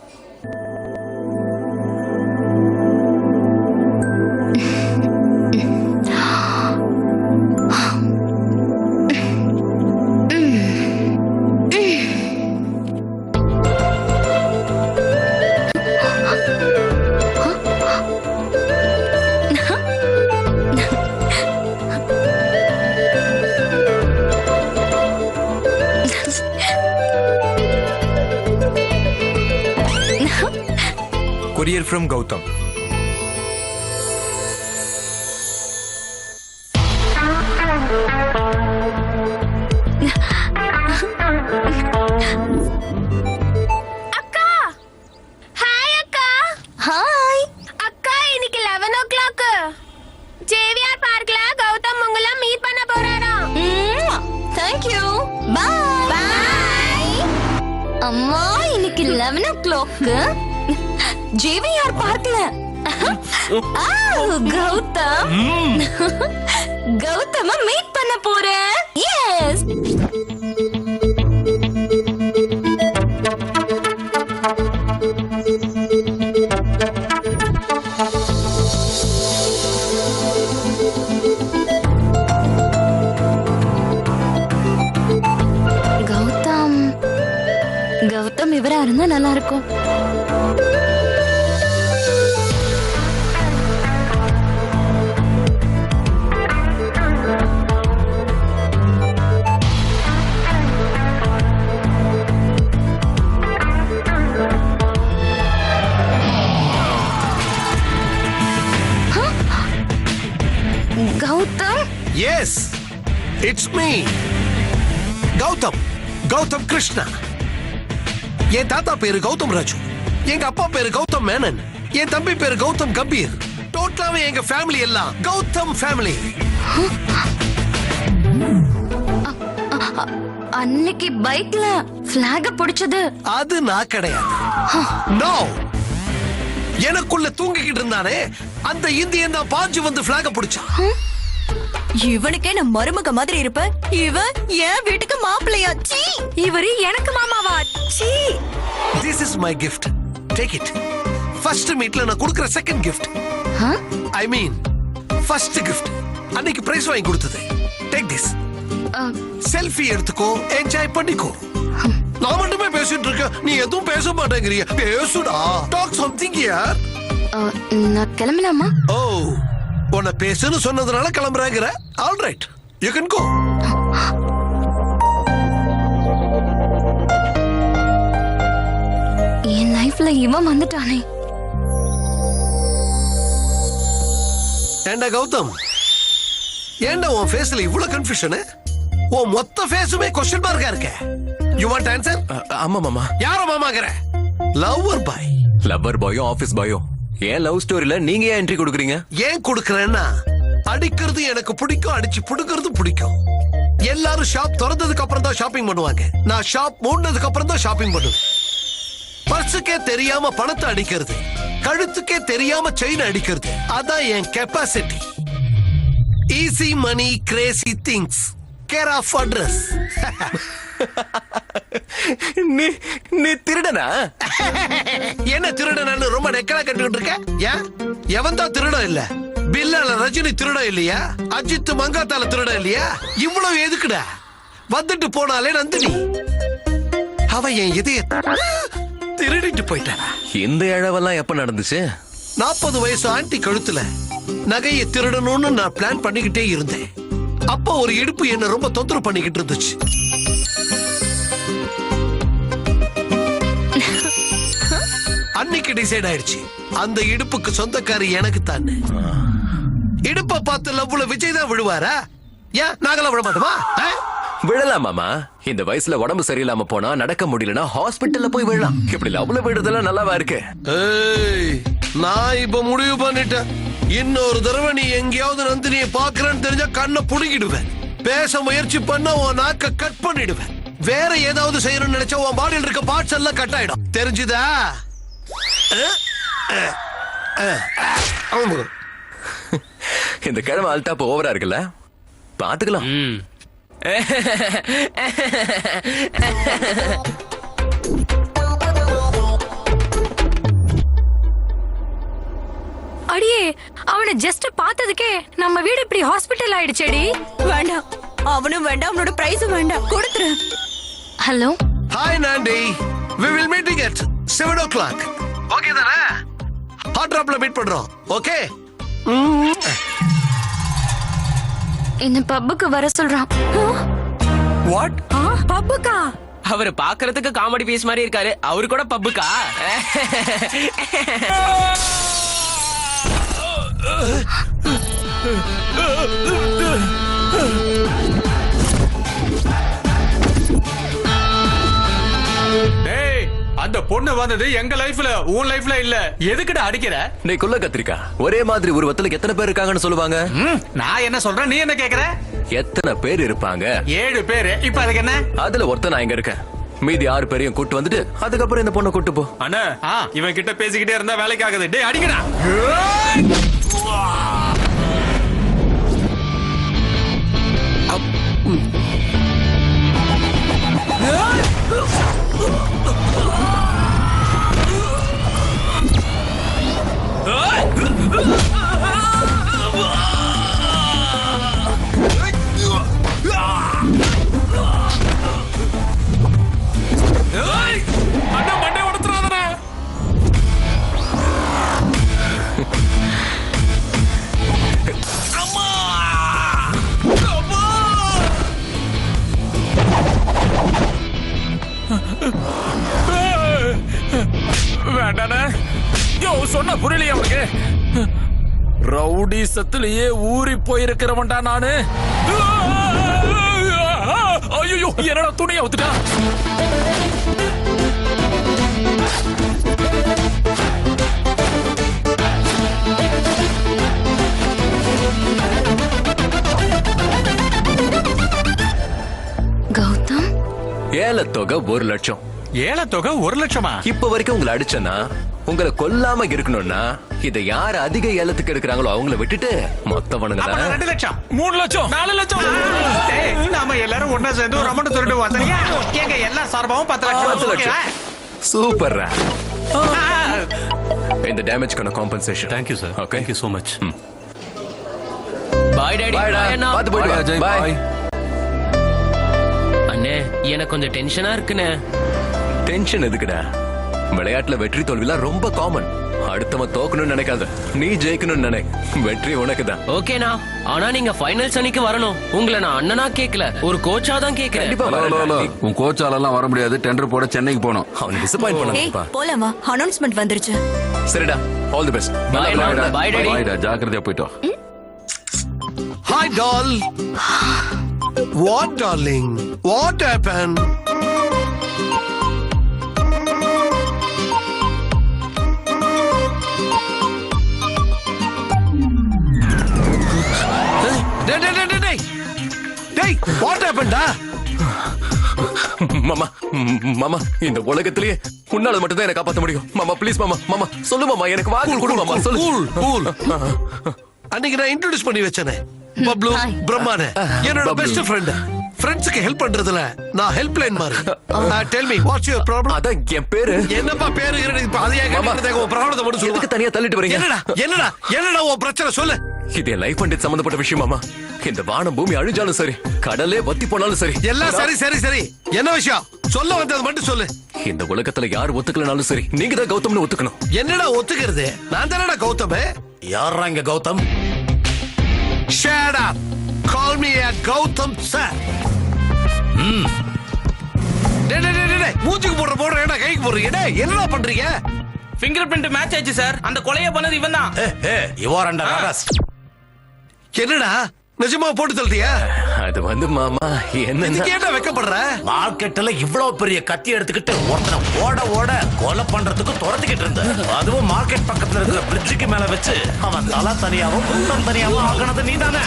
Courier from Gautam. அக்கா, ஹாய் அக்கா. ஹாய் அக்கா, இன்னைக்கு 11 o'clock ஜேவிஆர் பார்க்ல கௌதம் உங்களை மீட் பண்ண போறாராம். Thank you. Bye. Bye. அம்மா, இன்னைக்கு 11 o'clock ஜேவிஆர் பார்க்ல. கௌதம் கௌதம மீட் பண்ண போறேன். எஸ். கௌதம் இவரா இருந்தா நல்லா இருக்கும். Gautham? Yes, it's me Gautham. Gautham Krishna. என் தாத்தா பேரு கௌதம் ராஜு, எங்க அப்பா பேரு கௌதம் மேனன், என் தம்பி பேரு கௌதம் கம்பீர். டோட்டலாவே எங்க ஃபேமிலி எல்லாம் கௌதம் ஃபேமிலி. அன்னைக்கு பைக்ல பிளாக பிடிச்சது அது நான் கிடையாது. நோ, எனக்குள்ள தூங்கிக்கிட்டு இருந்தானே அந்த இந்தியன் தான் பாஞ்சு வந்து பிளாக பிடிச்சான். இவனுக்கே நான் மருமக மாதிரி இருப்ப, இவன் என் வீட்டுக்கு மாப்பிள்ளையா? சீ, இவரு எனக்கு மாமாவா? சீ. This is my gift, take it. First மீட்ல நான் கொடுக்கிற second gift. I mean first gift. அன்னைக்கு பிரைஸ் வாங்கி கொடுத்தது. Take this. செல்ஃபி எடுத்துக்கோ, என்ஜாய் பண்ணிக்கோ. நான் மட்டுமே பேசிட்டு இருக்கேன், நீ எதுவும் பேச மாட்டேங்கிறிய. பேசுடா, டாக் சம்திங் ஹியர். நான் கிளம்பலாமா? ஓ, உன்னை பேசுன்னு சொன்னதுனால கிளம்புறாங்கிற. All right, you can go. என் லைஃப்ல இவன் வந்துட்டானே. ஏண்டா கௌதம், ஏண்டா உன் ஃபேஸ்ல இவ்வளவு கன்ஃபியூஷன்? உன் மொத்த ஃபேஸுமே கொஸ்டின் மார்க்கா இருக்க. You want answer? ஆமா மாமா. யார மாமாங்கற? Lover boy. லவ்வர் பாயும் ஆபீஸ் பாயும் ஏன் லவ் ஸ்டோரியில நீங்க ஏன் என்ட்ரி கொடுக்குறீங்க? ஏன் கொடுக்கறேன்னா அடிக்கிறது எனக்கு பிடிக்கும், அடிச்சு புடுக்கிறது பிடிக்கும். எல்லாரும் ஷாப் திறந்ததுக்கு அப்புறம் தான் ஷாப்பிங் பண்ணுவாங்க. நான் ஷாப் மூடினதுக்கு அப்புறம் தான் ஷாப்பிங் பண்ணுவேன். பர்சுக்கே தெரியாம பணத்தை அடிக்கிறது, கழுத்துக்கே தெரியாம செயின் அடிக்கிறது, அதான் என் capacity. Easy money, crazy things, care of address. நீ திருடனா? என்ன திருடனான்னு ரொம்ப நெக்கலா கட்டுக்கிட்டு இருக்க? ஏன் எவன் தான் திருடம் இல்ல? பில்லால ரஜினி திருடம் இல்லையா? அஜித் மங்காத்தால திருடம் இல்லையா? இவ்வளவு எதுக்குடா? வந்துட்டு போனாலே நந்தினி அவன் என் இதயத்தை திருடிட்டு போயிட்டானா? இந்த இழவெல்லாம் எப்ப நடந்துச்சு? 40 வயசு ஆண்டி கழுத்துல நகையை திருடணும்னு நான் பிளான் பண்ணிக்கிட்டே இருந்தேன். அப்ப ஒரு இடுப்பு என்ன ரொம்ப தொந்தரவு பண்ணிக்கிட்டு இருந்துச்சு. அன்னைக்கு டிசைட் ஆயிடுச்சு, அந்த இடுப்புக்கு சொந்தக்காரி எனக்கு தான். இடுப்ப பார்த்து லவ்ல விஜய் தான் விழுவாரா? ஏன் நாங்களாம் விட மாட்டோமா? விழலாம் மாமா. இந்த வயசுல உடம்பு சரியில்லாம போனா, நடக்க முடியலன்னா ஹாஸ்பிட்டல்ல போய் விழலாம். இப்படி லவ்ல விடுறதெல்லாம் நல்லாவா இருக்கு? ஏய், நான் இப்ப முடிவு பண்ணிட்டேன். இன்னொரு தடவை நீ எங்கேயாவது நந்தினியை பாக்குறேன்னு தெரிஞ்சா கண்ணை புடுங்கிடுவேன். பேச முயற்சி பண்ண உன் நாக்க கட் பண்ணிடுவேன். வேற ஏதாவது செய்யணும்னு நினைச்சா உன் பாடியில் இருக்க பார்ட்ஸ் எல்லாம் கட் ஆயிடும். தெரிஞ்சுதா? இந்த கிழமை அல்டாப் ஓவரா இருக்குல்ல, பாத்துக்கலாம். அடியே, அவனை ஜஸ்ட் பார்த்ததுக்கே நம்ம வீடு இப்படி ஹாஸ்பிட்டல் ஆயிடுச்சேடி. வேண்டாம், அவனும் வேண்டாம், அவனோட பிரைஸும் வேண்டாம், கொடுத்துரு. Hello. Hi Nandi, we will meeting at 7 o'clock. Okay தானே? ஹாட் ட்ராப்ல மீட் பண்றோம். ஓகே. என்ன பப்புக்கு வர சொல்றான். வாட்? பப்புக்கா? அவரு பாக்குறதுக்கு காமெடி பீஸ் மாதிரி இருக்காரு, அவரு கூட பப்புக்கா? டேய், அந்த பொண்ணு வந்தது எங்க லைஃப்ல, உன் லைஃப்ல இல்ல. எதுக்குடா அடிக்கிற? நீ குள்ள கத்திரிக்கா. ஒரே மாதிரி உருவத்துல எத்தனை பேர் இருக்காங்கன்னு சொல்லுவாங்க. நான் என்ன சொல்றேன், நீ என்ன கேக்குற? எத்தனை பேர் இருப்பாங்க? 7 பேரு. இப்ப அதுக்கு என்ன? அதுல ஒருத்தன் நான் இங்க இருக்கேன். மீதி 6 பேரையும் கூட்டு வந்துட்டு அதுக்கப்புறம் இந்த பொண்ணை கூட்டு போ. அண்ணா, இவன் கிட்ட பேசிக்கிட்டே இருந்தா வேலைக்கு ஆகுது. டேய், அடிக்கடா. வேண்டானே. யோ, சொன்ன புரியலையா உனக்கு? ரவுடி சத்துலயே ஊறி போயிருக்கிறவன்டா நானு. ஐயோ, என்னடா துணியை ஒத்துட்டா? கௌதம், ஏலத்தொகை 1 லட்சம். ஏலத்தொகை 1 லட்சமா? இப்ப வரைக்கும் உங்களை அடிச்சனா, உங்களை கொல்லாம இருக்கணும்னா இதை யார் அதிக ஏலத்துக்கு எடுக்கிறாங்களோ அவங்கள விட்டுட்டு மொத்தவனுங்க 2 லட்சம், 3 லட்சம், 4 லட்சம். நாம எல்லாரும் ஒன்னா சேர்ந்து ஒரு அமௌண்ட் திருடுவோம். சரியா? எங்க எல்லா சார்பாவும் 10 லட்சம். சூப்பர். இந்த டேமேஜ்க்கான compensation. Thank you sir. Okay, thank you so much. Bye daddy. பாத்து போயிடு. பாய். அண்ணே, எனக்கு கொஞ்சம் டென்ஷனா இருக்குண்ணே. டென்ஷன் எதுக்குடா? விளையாட்டுல வெற்றி தோல்விலாம் ரொம்ப காமன். அடுத்தவன் தோக்கணும்னு நினைக்காத, நீ ஜெயிக்கணும்னு நினை. வெற்றி உனக்கு தான். ஓகேண்ணா, ஆனா நீங்க ஃபைனல்ஸ் அன்னைக்கு வரணும். உங்களை நான் அண்ணனா கேட்கல, ஒரு கோச்சா தான் கேட்கிறேன். உன் கோச்சாலெல்லாம் வர முடியாது. டெண்டர் போட சென்னைக்கு போகணும். அவன் டிசப்பாயிண்ட் பண்ணா. போலாமா? அனௌன்ஸ்மெண்ட் வந்துருச்சு. சரிடா, all the best. Bye daddy. ஜாக்கிரதையா போயிட்டு வா. Hi doll. What darling? What happened? மாமா மாமா இந்த உலகத்திலேயே உன்னால மட்டும் தான் என்ன காப்பாத்த முடியும் மாமா ப்ளீஸ் மாமா மாமா சொல்லு மாமா எனக்கு வாக்கு கொடு மாமா சொல்லு அன்னைக்கு நான் இன்ட்ரோடியூஸ் பண்ணி வச்சேனே பப்ளு பிரம்மானே என்னோட பெஸ்ட் ஃப்ரெண்ட் ஃப்ரெண்ட்ஸ்க்கு ஹெல்ப் பண்றதுல நான் ஹெல்ப் லைன் மாதிரி tell me what's your problem அதான் என் பேரு என்னப்பா பேரு இப்ப அதையா கேக்குறதே உன் ப்ராப்ளத்தை மட்டும் சொல்லு எதுக்கு தனியா தள்ளிட்டு வரீங்க என்னடா உன் பிரச்சனை சொல்லு இது என் லைஃப் அண்ட் சம்பந்தப்பட்ட விஷயம் மாமா இந்த வானம் பூமி அழிஞ்சாலும் சரி கடலே வத்தி போனாலும் சரி எல்லாம் சரி என்ன விஷயம் சொல்ல வந்தது மட்டும் சொல்லு இந்த உலகத்துல யார் ஒத்துக்கலனாலும் சரி நீங்க தான் கௌதம்னு ஒத்துக்கணும் என்னடா ஒத்துக்கிறது நான் தானடா கௌதம் யாரா இங்க Gautham Shut up. Call me a Gautam sir. டேய் மூஞ்சிக்கு போடுற ஏடா கைக்கு போடுறீங்க டேய் என்னடா பண்றீங்க ஃபிங்கர் பிரிண்ட் மேட்ச் ஆயிடுச்சு சார் அந்த கொலையை பண்ணது இவன் தான் you are under arrest என்னடா நிஜமா போட்டு தள்ளிட்டியா அது வந்து மாமா என்ன கேட்டா வெக்கப்படுற மார்க்கெட்ல இவ்வளவு பெரிய கத்தி எடுத்துக்கிட்டு ஒருத்தனை ஓட கொலை பண்றதுக்கு துரத்திக்கிட்டு இருந்த அதுவும் மார்க்கெட் பக்கத்துல இருக்கிற பிரிட்ஜுக்கு மேல வச்சு அவன் தலை தனியாவும் குண்டம் தனியாவும் ஆகனது நீதானே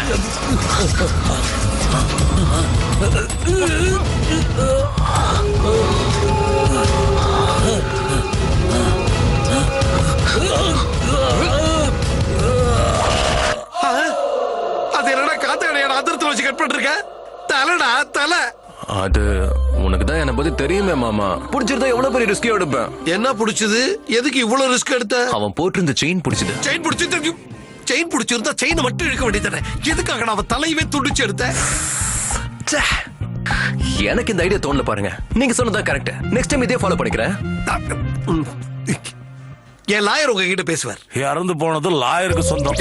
அது என்னடா காத்தாடையோட அதிர்த்து வச்சு கட் பண்ணிருக்க தலைடா தலை அது உனக்கு தான் என்ன பத்தி தெரியுமே மாமா புடிச்சிருந்தா எவ்வளவு பெரிய ரிஸ்க் எடுப்பேன் என்ன புடிச்சது எதுக்கு இவ்வளவு ரிஸ்க் எடுத்த அவன் போட்டிருந்த செயின் புடிச்சது செயின் புடிச்சிருந்தா செயினை மட்டும் இழுக்க வேண்டியதானே எதுக்காக அவன் தலையவே துடிச்சு எடுத்த எனக்கு இந்த ஐடியா தோணல பாருங்க நீங்க சொன்னதா கரெக்ட் நெக்ஸ்ட் டைம் இதே ஃபாலோ பண்ணிக்கிறேன் என் லாயர் உங்ககிட்ட பேசுவார் இறந்து போனது லாயருக்கு சொந்தம்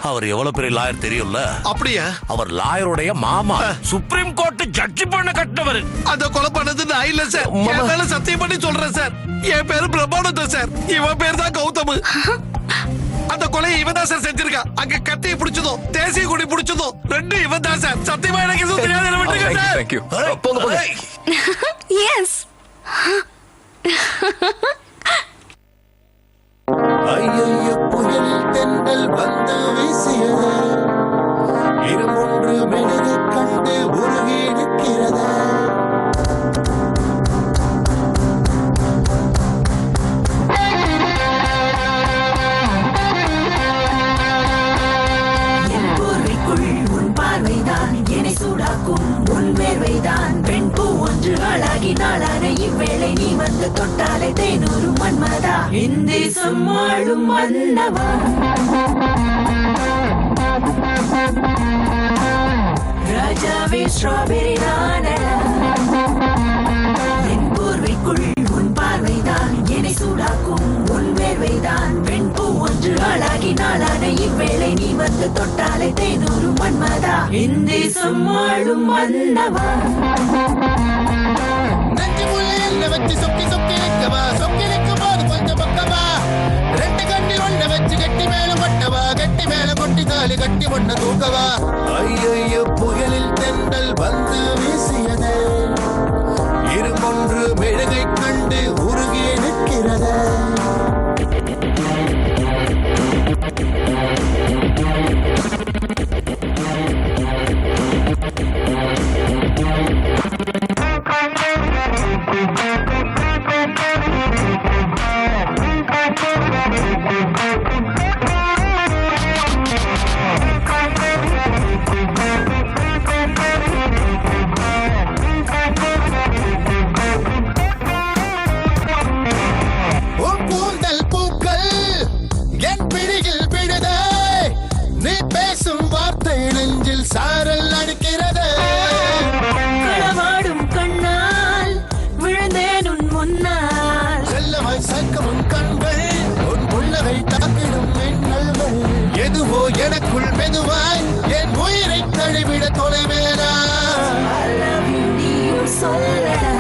அவர் எவ்வளவு பெரிய லாயர் தெரியும்ல அப்படியா அவர் லாயருடைய மாமா சுப்ரீம் கோர்ட் ஜட்ஜி பண்ண கட்டவர் அத கொலை பண்ணது நான் இல்ல சார் என் மேல சத்தியம் பண்ணி சொல்றேன் சார் என் பேரு பிரம்மானந்தம் சார் இவன் பேர் தான் கௌதம் அந்த கொலையை இவன் தான் சார் செஞ்சிருக்கா அங்க கத்தியை பிடிச்சதும் தேசிய கொடி பிடிச்சதும் ரெண்டு இவன் தான் சார் சத்தியமா எனக்கு எதுவும் தெரியாது விட்டுங்க சார் தேங்க் யூ போங்க போங்க எஸ் ஐயைய புயலில் தென்றல் வந்து வீசியது இருமொன்று மெழுகை கண்டு உருகி நிற்கிறது உன் பார்வைதான் என்னை சூடாக்கும் உன் வேர்வைதான் பெண் பூ ஒன்று ஆளாகி நாளான இவ்வேளை நீ வந்து தொட்டாலே தேனூறு மன்மதா இந்தி சும்மாளும் மன்னவா ராஜாவே ஸ்ட்ராபெரி நானடா என் போர்வைக்குள் உன் பார்வைதான் என்னை சூடாக்கும் உன் வேர்வைதான் பெண் பூ ஒன்று ஆளாகி நாளான இவ்வேளை நீ வந்து தொட்டாலே தேனூறு மன்மதா இந்தி சும்மாளும் மன்னவா நெஞ்சு முள்ளையில் வச்சு சொக்கி சொக்கி நிற்கும் போது கொஞ்சம் பக்கவா ரெண்டு கண்ணில் ஒன்றை வச்சு கட்டி மேல கொட்டவா கட்டி மேல கொட்டி தாலி கட்டி ஒன்ன தூக்கவா ஐயைய புயலில் தென்றல் வந்து வீசியது இருமொன்று மெழுகை கண்டு உருகி நிற்கிறது கூந்தல் பூக்கள் என் பிடியில் விடுதே நீ பேசும் வார்த்தை நெஞ்சில் சாரல் அடிக்கிறது களவாடும் கண்ணால் விழுந்தேன் உன் முன்னால் செல்லமாய் சக்கம் உன் கண்கள் உன் புன்னகை தாக்கிடும் மின்னல்கள் எதுவோ எனக்குள் மெதுவாய் என் உயிரை தழுவிட தொலைவேனா சொல்லடா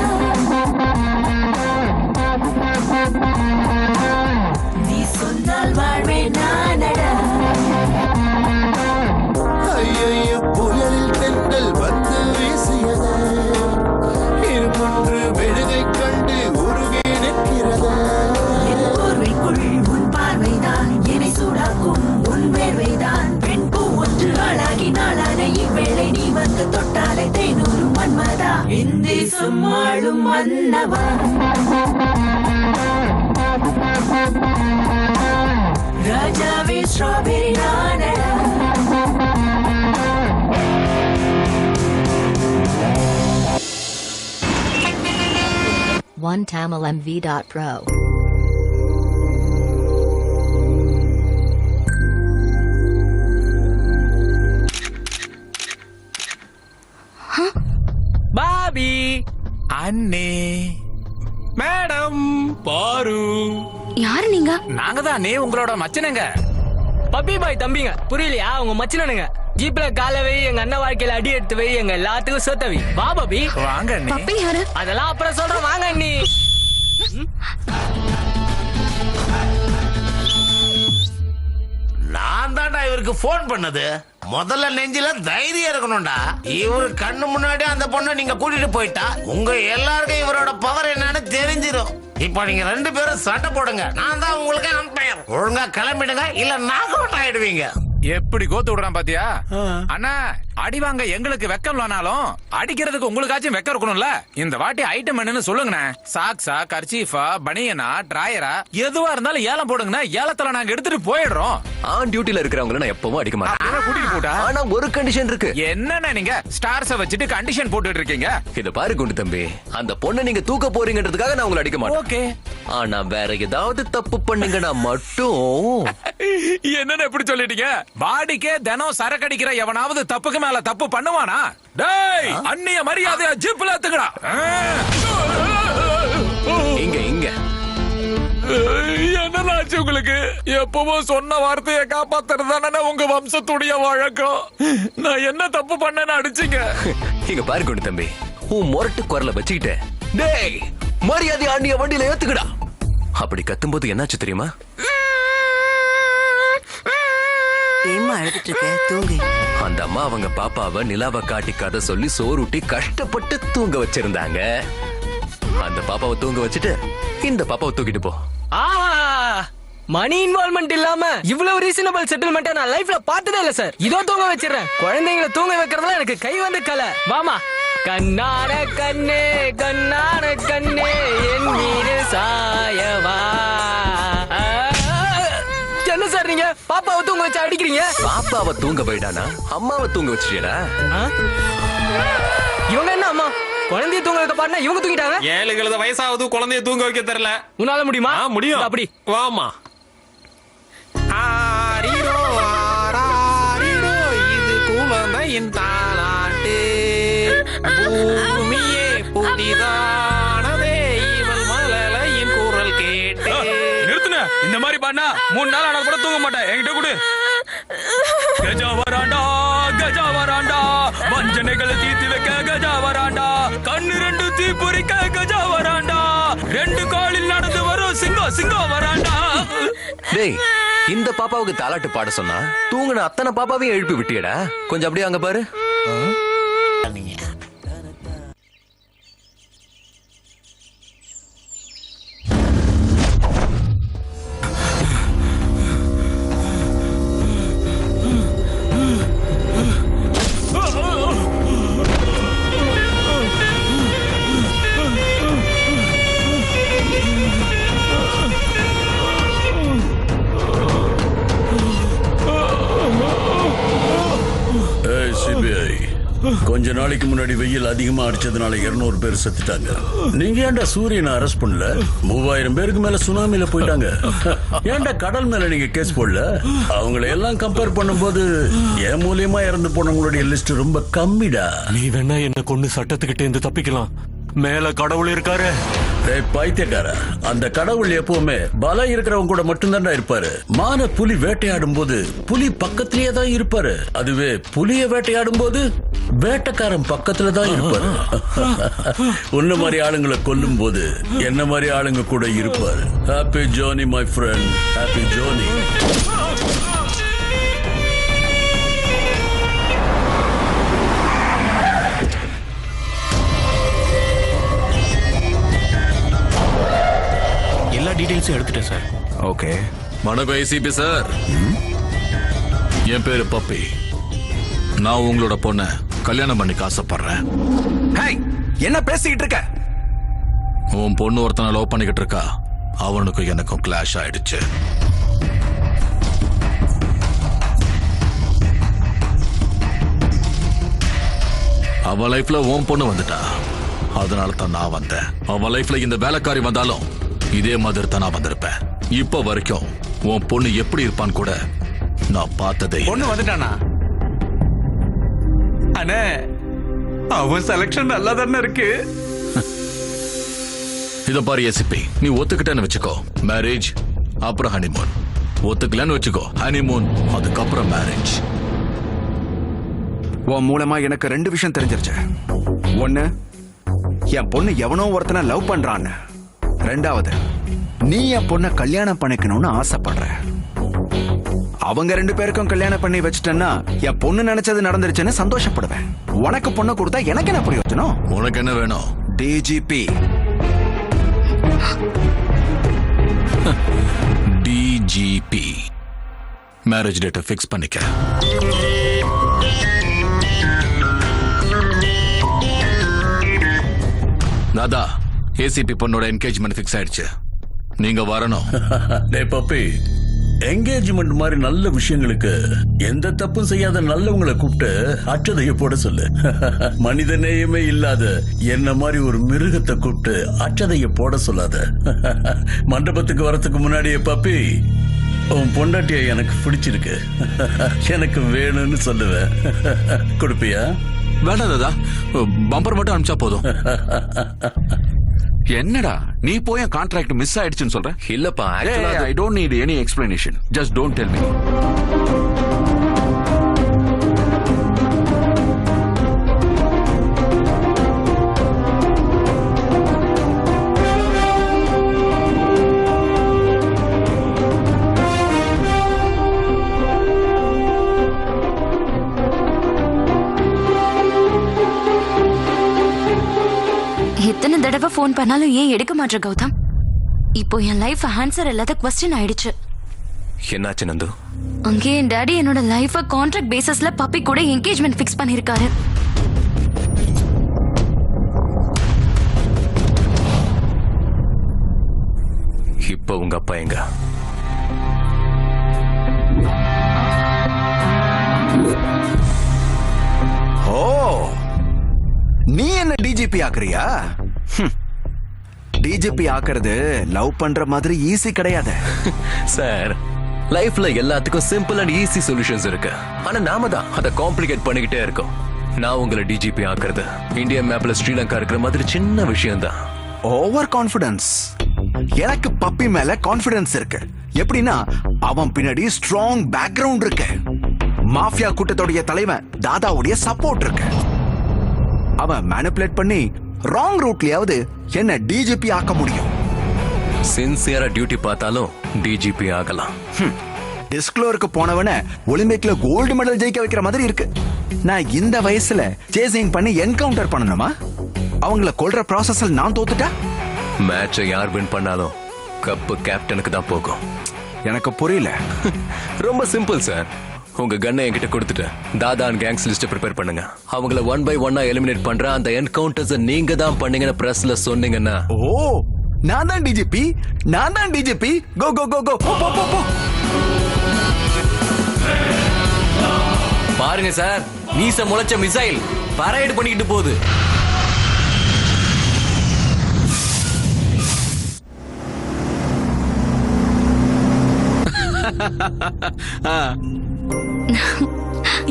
நீ சொன்னால் வாழ்வே நானடா ஐயைய புயலில் தென்றல் வந்து வீசியது இருமொன்று மெழுகை கண்டு உருகி நிற்கிறது என் போர்வைக்குள் உன் பார்வைதான் என்னை சூடாக்கும் உன் வேர்வைதான் பெண் பூ ஒன்று ஆளாகி நாளான இவ்வேளை நீ வந்து தொட்டாலே தேனூறு மன்மதா இந்தி சும்மாளும் மன்னவா ராஜாவே ஸ்ட்ராபெரி நானடா OneTamilMV.pro. பாபி அண்ணே மேடம் பாரு யாரு நீங்க? நாங்க தான் நீ உங்களோட மச்சனங்க. பப்பி பாய் தம்பிங்க புரியலையா? உங்க மச்சினனுங்க. ஜீப்ல கால வை, எங்க அண்ணன் வாழ்க்கையில அடி எடுத்து வை, எங்க எல்லாத்துக்கும் சோத்தவி. வா பாபி. வாங்க அண்ணே. பப்பி யாரு? அதெல்லாம் அப்புறம் சொல்றேன், வாங்க அண்ணி. நான் தான்டா இவருக்கு போன் பண்ணது. முதல்ல நெஞ்சில தைரியம் இருக்கணும்டா. இவரு கண்ணு முன்னாடி அந்த பொண்ணை நீங்க கூட்டிட்டு போயிட்டா உங்க எல்லாருக்கும் இவரோட பவர் என்னன்னு தெரிஞ்சிடும். இப்ப நீங்க 2 பேரும் சண்டை போடுங்க. நான் தான் உங்களுக்கு அம்பையர். ஒழுங்கா கிளம்பிடுங்க, இல்ல நாக் அவுட் ஆயிடுவீங்க. எப்படி கோத்து விடுறான் பாத்தியா? அண்ணா அடி வாங்க எங்களுக்கு வெக்கம் இல்லனாலும் அடிக்கிறதுக்கு உங்களுக்காச்சும் வெக்கம் இருக்கணும்ல. இந்த வாட்டி ஐட்டம் என்னன்னு சொல்லுங்கண்ணே. சாக்ஸா, கர்ச்சீஃபா, பனியனா, டிராயரா எதுவா இருந்தாலும் ஏலம் போடுங்கண்ணா. ஏலத்துல நாங்க எடுத்துட்டு போயிடுறோம். ஆன் டியூட்டில இருக்கிறவங்கள நான் எப்பவும் அடிக்க மாட்டேன். கூட்டிட்டு போட்டா ஆனா ஒரு கண்டிஷன் இருக்கு. என்னன்னா நீங்க ஸ்டார்ஸ வச்சுட்டு கண்டிஷன் போட்டுட்டு இருக்கீங்க. இத பாரு குண்டு தம்பி, அந்த பொண்ணை நீங்க தூக்க போறீங்கன்றதுக்காக நான் உங்களை அடிக்க மாட்டேன். ஓகே. ஆனா வேற ஏதாவது தப்பு பண்ணீங்கன்னா மட்டும். என்னன்னு எப்படி சொல்லிட்டீங்க? பாடிக்கே தினம் சரக்கு அடிக்கிற எவனாவது தப்புக்கு மேல தப்பு பண்ணுவானா? டேய் அந்நிய மரியாதையா ஜிப்ல ஏத்துக்கடா. இங்க இங்க என்னச்சு உங்களுக்கு? எப்பவும் சொன்ன வார்த்தையை காப்பாத்துறதானே உங்க வம்சத்துடைய வழக்கம். நான் என்ன தப்பு பண்ணேன்னு அடிச்சீங்க? இங்க பாரு குண்டு தம்பி, உன் முரட்டு குரலை வச்சுக்கிட்டு டேய் மரியாதை ஆண்டிய வண்டியில ஏத்துக்கடா அப்படி கத்தும்போது என்னாச்சு தெரியுமா? அந்த அம்மா அவங்க பாப்பாவை நிலாவை காட்டி கதை சொல்லி சோறுட்டி கஷ்டப்பட்டு தூங்க வச்சிருந்தாங்க. அந்த பாப்பாவை தூங்க வச்சுட்டு இந்த பாப்பாவை தூக்கிட்டு போ. மணி இன்வால்வ்மெண்ட் இல்லாம இவ்வளவு ரீசனபிள் செட்டில்மெண்ட் நான் லைஃப்ல பார்த்ததே இல்ல சார். இதோ தூங்க வச்சிடறேன். குழந்தைங்களை தூங்க வைக்கிறதுல எனக்கு கை வந்து கலை. வாமா. கண்ணான கண்ணே கண்ணான கண்ணே என் மீது சாயவா. என்ன சார் நீங்க பாப்பாவை தூங்க வச்சு அடிக்கிறீங்க? பாப்பாவை தூங்க போயிட்டானா அம்மாவை தூங்க வச்சிட்டியடா? இவங்க என்ன அம்மா குழந்தைய தூங்க வைக்க பாருனா இவங்க தூங்கிட்டாங்க. 7 வயசாவது குழந்தைய தூங்க வைக்க தெரியல. உன்னால முடியுமா? முடியும். அப்படி வாமா. ஆரிரோ ஆராரிரோ இது குழந்தையின் தாலாட்டு. பூமியே புதிதானதே இவள் மலலையின் குரல் கேட்டு. நிறுத்துன. இந்த மாதிரி பண்ணா 3 நாள் ஆனா கூட தூங்க மாட்டேன். என்கிட்ட கொடு. கஜா வராண்டா கஜா வராண்டா வஞ்சனைகளை தீர்த்து வைக்க கஜா வராண்டா. கண்ணு 2 தீ பொறிக்க கஜா வராண்டா. 2 காலில் நடந்து வரும் சிங்கம் சிங்கம் வராண்டா. டேய் இந்த பாப்பாவுக்கு தாலாட்டு பாட சொன்னா தூங்குன அத்தனை பாப்பாவையும் எழுப்பி விட்டியடா. கொஞ்சம் அப்படியே அங்க பாரு. கொஞ்ச நாளைக்கு முன்னாடி வெயில் அதிகமா அடிச்சதுனால 200 பேர் செத்துட்டாங்க. நீங்க ஏன்டா சூரியனை அரெஸ்ட் பண்ணல? 3000 பேருக்கு மேல சுனாமில போயிட்டாங்க. ஏன்டா கடல் மேல நீங்க கேஸ் போடல? அவங்களை எல்லாம் கம்பேர் பண்ணும்போது என் மூலியமா இறந்து போனவங்களுடைய லிஸ்ட் ரொம்ப கம்மிடா. நீ வேணா என்ன கொண்டு சட்டத்துக்கிட்ட இருந்து தப்பிக்கலாம். மேல கடவுள் இருக்காரு. பைத்தியக்கார, அந்த கடவுள் எப்பவுமே பலம் இருக்கிறவங்க கூட மட்டும்தான் இருப்பாரு. மான புலி வேட்டையாடும் போது புலி பக்கத்திலேயே தான் இருப்பாரு. அதுவே புலிய வேட்டையாடும் போது வேட்டைக்காரன் பக்கத்துல தான் இருப்பாரு. உன்ன மாதிரி ஆளுங்களை கொல்லும் போது என்ன மாதிரி ஆளுங்க கூட இருப்பாரு. Happy journey my friend, happy journey. எல்லா டீடைல்ஸும் எடுத்துட்டேன் சார். ஓகே. வணக்கம் ஏசிபி சார். என் பேரு பப்பி. நான் உங்களோட பொண்ண கல்யாணம் பண்ணிக்க ஆசைப்படுறேன். ஹேய், என்ன பேசிக்கிட்டு இருக்க? உன் பொண்ணு ஒருத்தனை லவ் பண்ணிக்கிட்டு இருக்கா. அவனுக்கும் எனக்கும் கிளாஷ் ஆயிடுச்சு. அவ லைஃப்ல உன் பொண்ணு வந்துட்டா. அதனால தான் நான் வந்தேன். அவ லைஃப்ல இந்த வேலைக்காரி வந்தாலும் இதே மாதிரி தான் நான் வந்திருப்பேன். இப்ப வரைக்கும் உன் பொண்ணு எப்படி இருப்பான்னு கூட நான் பார்த்ததே இல்ல. பொண்ணு வந்துட்டானா? அண்ணே, அவன் செலக்ஷன் நல்லா தானே இருக்கு. இத பாரு ஏசிபி, நீ ஒத்துக்கிட்டேன்னு வச்சுக்கோ மேரேஜ், அப்புறம் ஹனிமூன். ஒத்துக்கலன்னு வச்சுக்கோ ஹனிமூன், அதுக்கப்புறம் மேரேஜ். உன் மூலமா எனக்கு 2 விஷயம் தெரிஞ்சிருச்சு. ஒண்ணு, என் பொண்ணு எவனோ ஒருத்தனை லவ் பண்றான்னு. 2வது, நீ என் பொண்ணை கல்யாணம் பண்ணிக்கணும்னு ஆசைப்படுற. அவங்க 2 பேருக்கும் கல்யாணம் பண்ணி வச்சுட்டேன்னா என் பொண்ணு நினைச்சது நடந்துருச்சுன்னு சந்தோஷப்படுவேன். உனக்கு பொண்ணு கொடுத்தா எனக்கு என்ன பிரயோஜனம்? உனக்கு என்ன வேணும்? டிஜிபி. டிஜிபி. மேரேஜ் டேட்டை ஃபிக்ஸ் பண்ணிக்க. தாதா, ஏசிபி பொண்ணோட என்கேஜ்மெண்ட் ஃபிக்ஸ் ஆயிடுச்சு. நீங்க வரணும். டேய் பப்பி, என்கேஜ்மெண்ட் மாதிரி நல்ல விஷயங்களுக்கு எந்த தப்பும் செய்யாத நல்லவங்களை கூப்பிட்டு அச்சதைய போட சொல்லு. மனித நேயமே இல்லாத என்ன மாதிரி ஒரு மிருகத்தை கூப்பிட்டு அச்சதைய போட சொல்லாத. மண்டபத்துக்கு வரத்துக்கு முன்னாடியே பப்பி, உன் பொண்டாட்டிய எனக்கு பிடிச்சிருக்கு, எனக்கு வேணும்னு சொல்லுவேன். கொடுப்பியா? வேண்டாம் தாதா, பம்பர் மட்டும் அனுப்பிச்சா போதும். என்னடா நீ போய் கான்ட்ராக்ட் மிஸ் ஆயிடுச்சுன்னு சொல்ற? இல்லப்பா, I don't need any explanation. Just don't tell me. எத்தனை தடவை போன் பண்ணாலும் ஏன் எடுக்க மாட்டேற கௌதம்? இப்போ என் லைஃப் ஆன்சர் இல்லாத क्वेश्चन ஆயிடுச்சு. என்னாச்சு நந்து? அங்கே என் டாடி என்னோட லைஃப கான்ட்ராக்ட் பேசிஸ்ல பப்பி கூட என்கேஜ்மெண்ட் ஃபிக்ஸ் பண்ணிருக்காரு. இப்போ உங்க அப்பா எங்க? ஓ, நீ என்ன டிஜிபி ஆக்குறியா? டிஜிபி ஆக்குறது லவ் பண்ற மாதிரி ஈஸி கிடையாது சார். லைஃப்ல எல்லாத்துக்கும் சிம்பிள் அண்ட் ஈஸி சொல்யூஷன்ஸ் இருக்கு. ஆனா நாம தான் அதை காம்ப்ளிகேட் பண்ணிக்கிட்டே இருக்கோம். நான் உங்களை டிஜிபி ஆக்குறது இந்தியன் மேப்ல ஸ்ரீலங்கா இருக்கிற மாதிரி சின்ன விஷயம் தான். Over confidence. எனக்கு பப்பி மேல கான்ஃபிடன்ஸ் இருக்கு. எப்படின்னா அவன் பின்னாடி ஸ்ட்ராங் பேக்ரவுண்ட் இருக்கு. மாஃபியா கூட்டத்தோடைய தலைவன் தாதாவுடைய சப்போர்ட் இருக்கு. அவன் மேனிபுலேட் பண்ணி ராங் ரூட்லயாவது என்ன டிஜிபி ஆக்க முடியும். சின்சியரா டியூட்டி பார்த்தாலும் டிஜிபி ஆகலாம். டிஸ்க்ளோருக்கு போனவன ஒலிம்பிக்ல கோல்டு மெடல் ஜெயிக்க வைக்கிற மாதிரி இருக்கு. நான் இந்த வயசுல சேசிங் பண்ணி என்கவுண்டர் பண்ணணுமா? அவங்கள கொல்ற ப்ராசஸ்ல நான் தோத்துட்டா? மேட்சை யார் வின் பண்ணாலும் கப்பு கேப்டனுக்கு தான் போகும். எனக்கு புரியல. ரொம்ப சிம்பிள் சார். உங்க கன்னை என்கிட்ட கொடுத்துட்டு தாதா அண்ட் கேங்ஸ் லிஸ்ட் ப்ரிப்பேர் பண்ணுங்க. அவங்கள 1 by 1 எலிமினேட் பண்ற அந்த என்கவுண்டர்ஸ் நீங்க தான் பண்ணீங்கன்னு பிரஸ்ல சொன்னீங்கன்னா. ஓ, நான் தான் டிஜிபி, நான் தான் டிஜிபி. கோ கோ கோ கோ, போ போ போ. பாருங்க சார், மீச முளைச்ச மிசைல் பரைடு பண்ணிக்கிட்டு போகுது.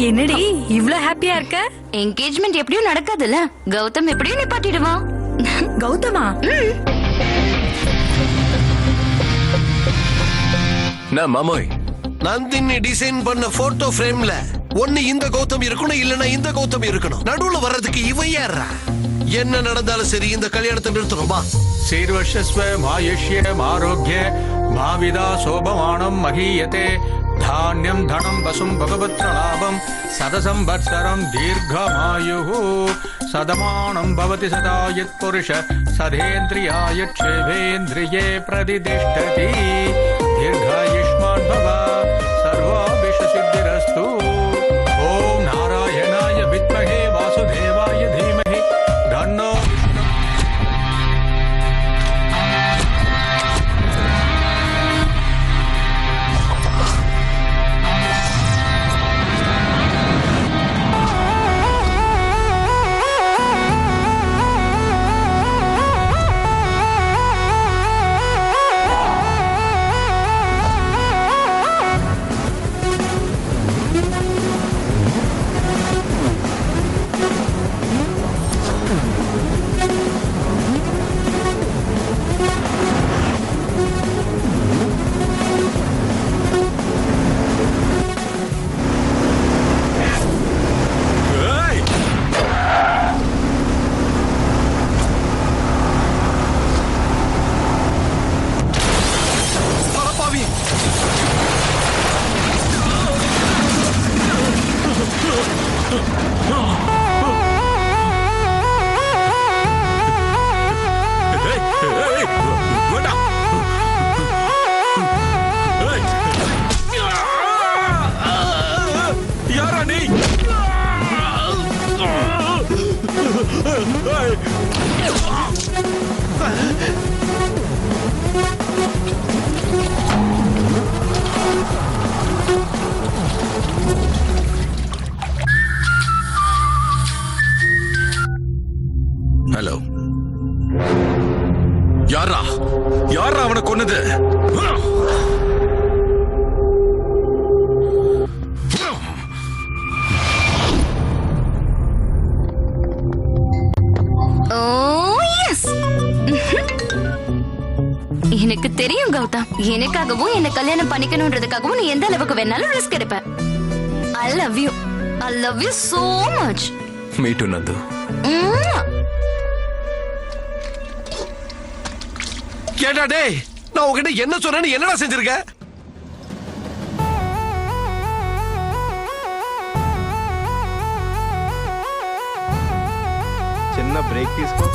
என்னடி இவ்ளோ ஹாப்பியா இருக்க? என்கேஜ்மெண்ட் எப்படியும் நடக்காதுல்ல, கௌதம் எப்படியும் நிப்பாட்டிடுவான். கௌதமா? நான் மாமோய், நந்தினி டிசைன் பண்ண போட்டோ ஃப்ரேம்ல ஒண்ணு இந்த கௌதம் இருக்கணும், இல்லனா இந்த கௌதம் இருக்கணும். நடுவுல வர்றதுக்கு இவன் யாரா? என்ன நடந்தாலும் சரி இந்த கல்யாணத்தை நிறுத்தணுமா? சீர்வர்ஷஸ்வ மாயுஷ்யம் ஆரோக்கிய மாவிதா சோபமானம் மகீயதே தானியம் தனம் வசும் பகவத்ர லாபம் சதசம்பத்சரம் தீர்க்கமாயுः சதமானம் பவதி சதா யத் புருஷ சதேந்திரியாயத் சேவேந்திரியே பிரதிதிஷ்டதி தீர்காயுஷ்மான் பவ சர்வாபிஷ சித்திரஸ்து. ஓம் நாராயணாய வித்மஹே வாசுதேவாய தீமஹி தன்னோ யாரா யாரா அவனை கொன்னது? எனக்கு தெரியும் கௌதம், எனக்காகவும் என்ன கல்யாணம் பண்ணிக்கணும்ன்றதுக்காகவும் நீ எந்த அளவுக்கு வேணாலும் ரிஸ்க் எடுப்ப. I love you. I love you so much. Me too, Nandu. கேட்டா டேய், நான் உன்கிட்ட என்ன சொன்னேன்னு என்னடா செஞ்சிருக்க? చిన్న బ్రేక్ తీసుకో.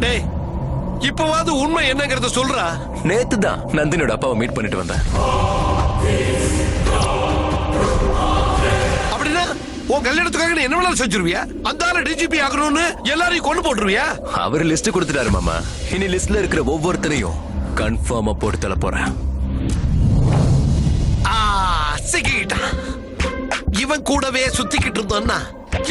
டேய், இப்பவாது உண்மை என்னங்கறத சொல்றா. நேத்து தான் நந்தினியோட அப்பாவை மீட் பண்ணிட்டு வந்தேன். அப்படின்னா உன் கல்யாணத்துக்காக நீ என்ன வேணாலும் செஞ்சிருவியா? அந்த ஆளு டிஜிபி ஆகணும்னு எல்லாரையும் கொண்டு போட்டுருவியா? அவர் லிஸ்ட் கொடுத்துட்டாரு மாமா. இனி லிஸ்ட்ல இருக்கிற ஒவ்வொருத்தரையும் கன்ஃபார்மா போட்டு தள்ள போறேன். சிக்கிட்டான். இவன் கூடவே சுத்திக்கிட்டு இருந்தோம்னா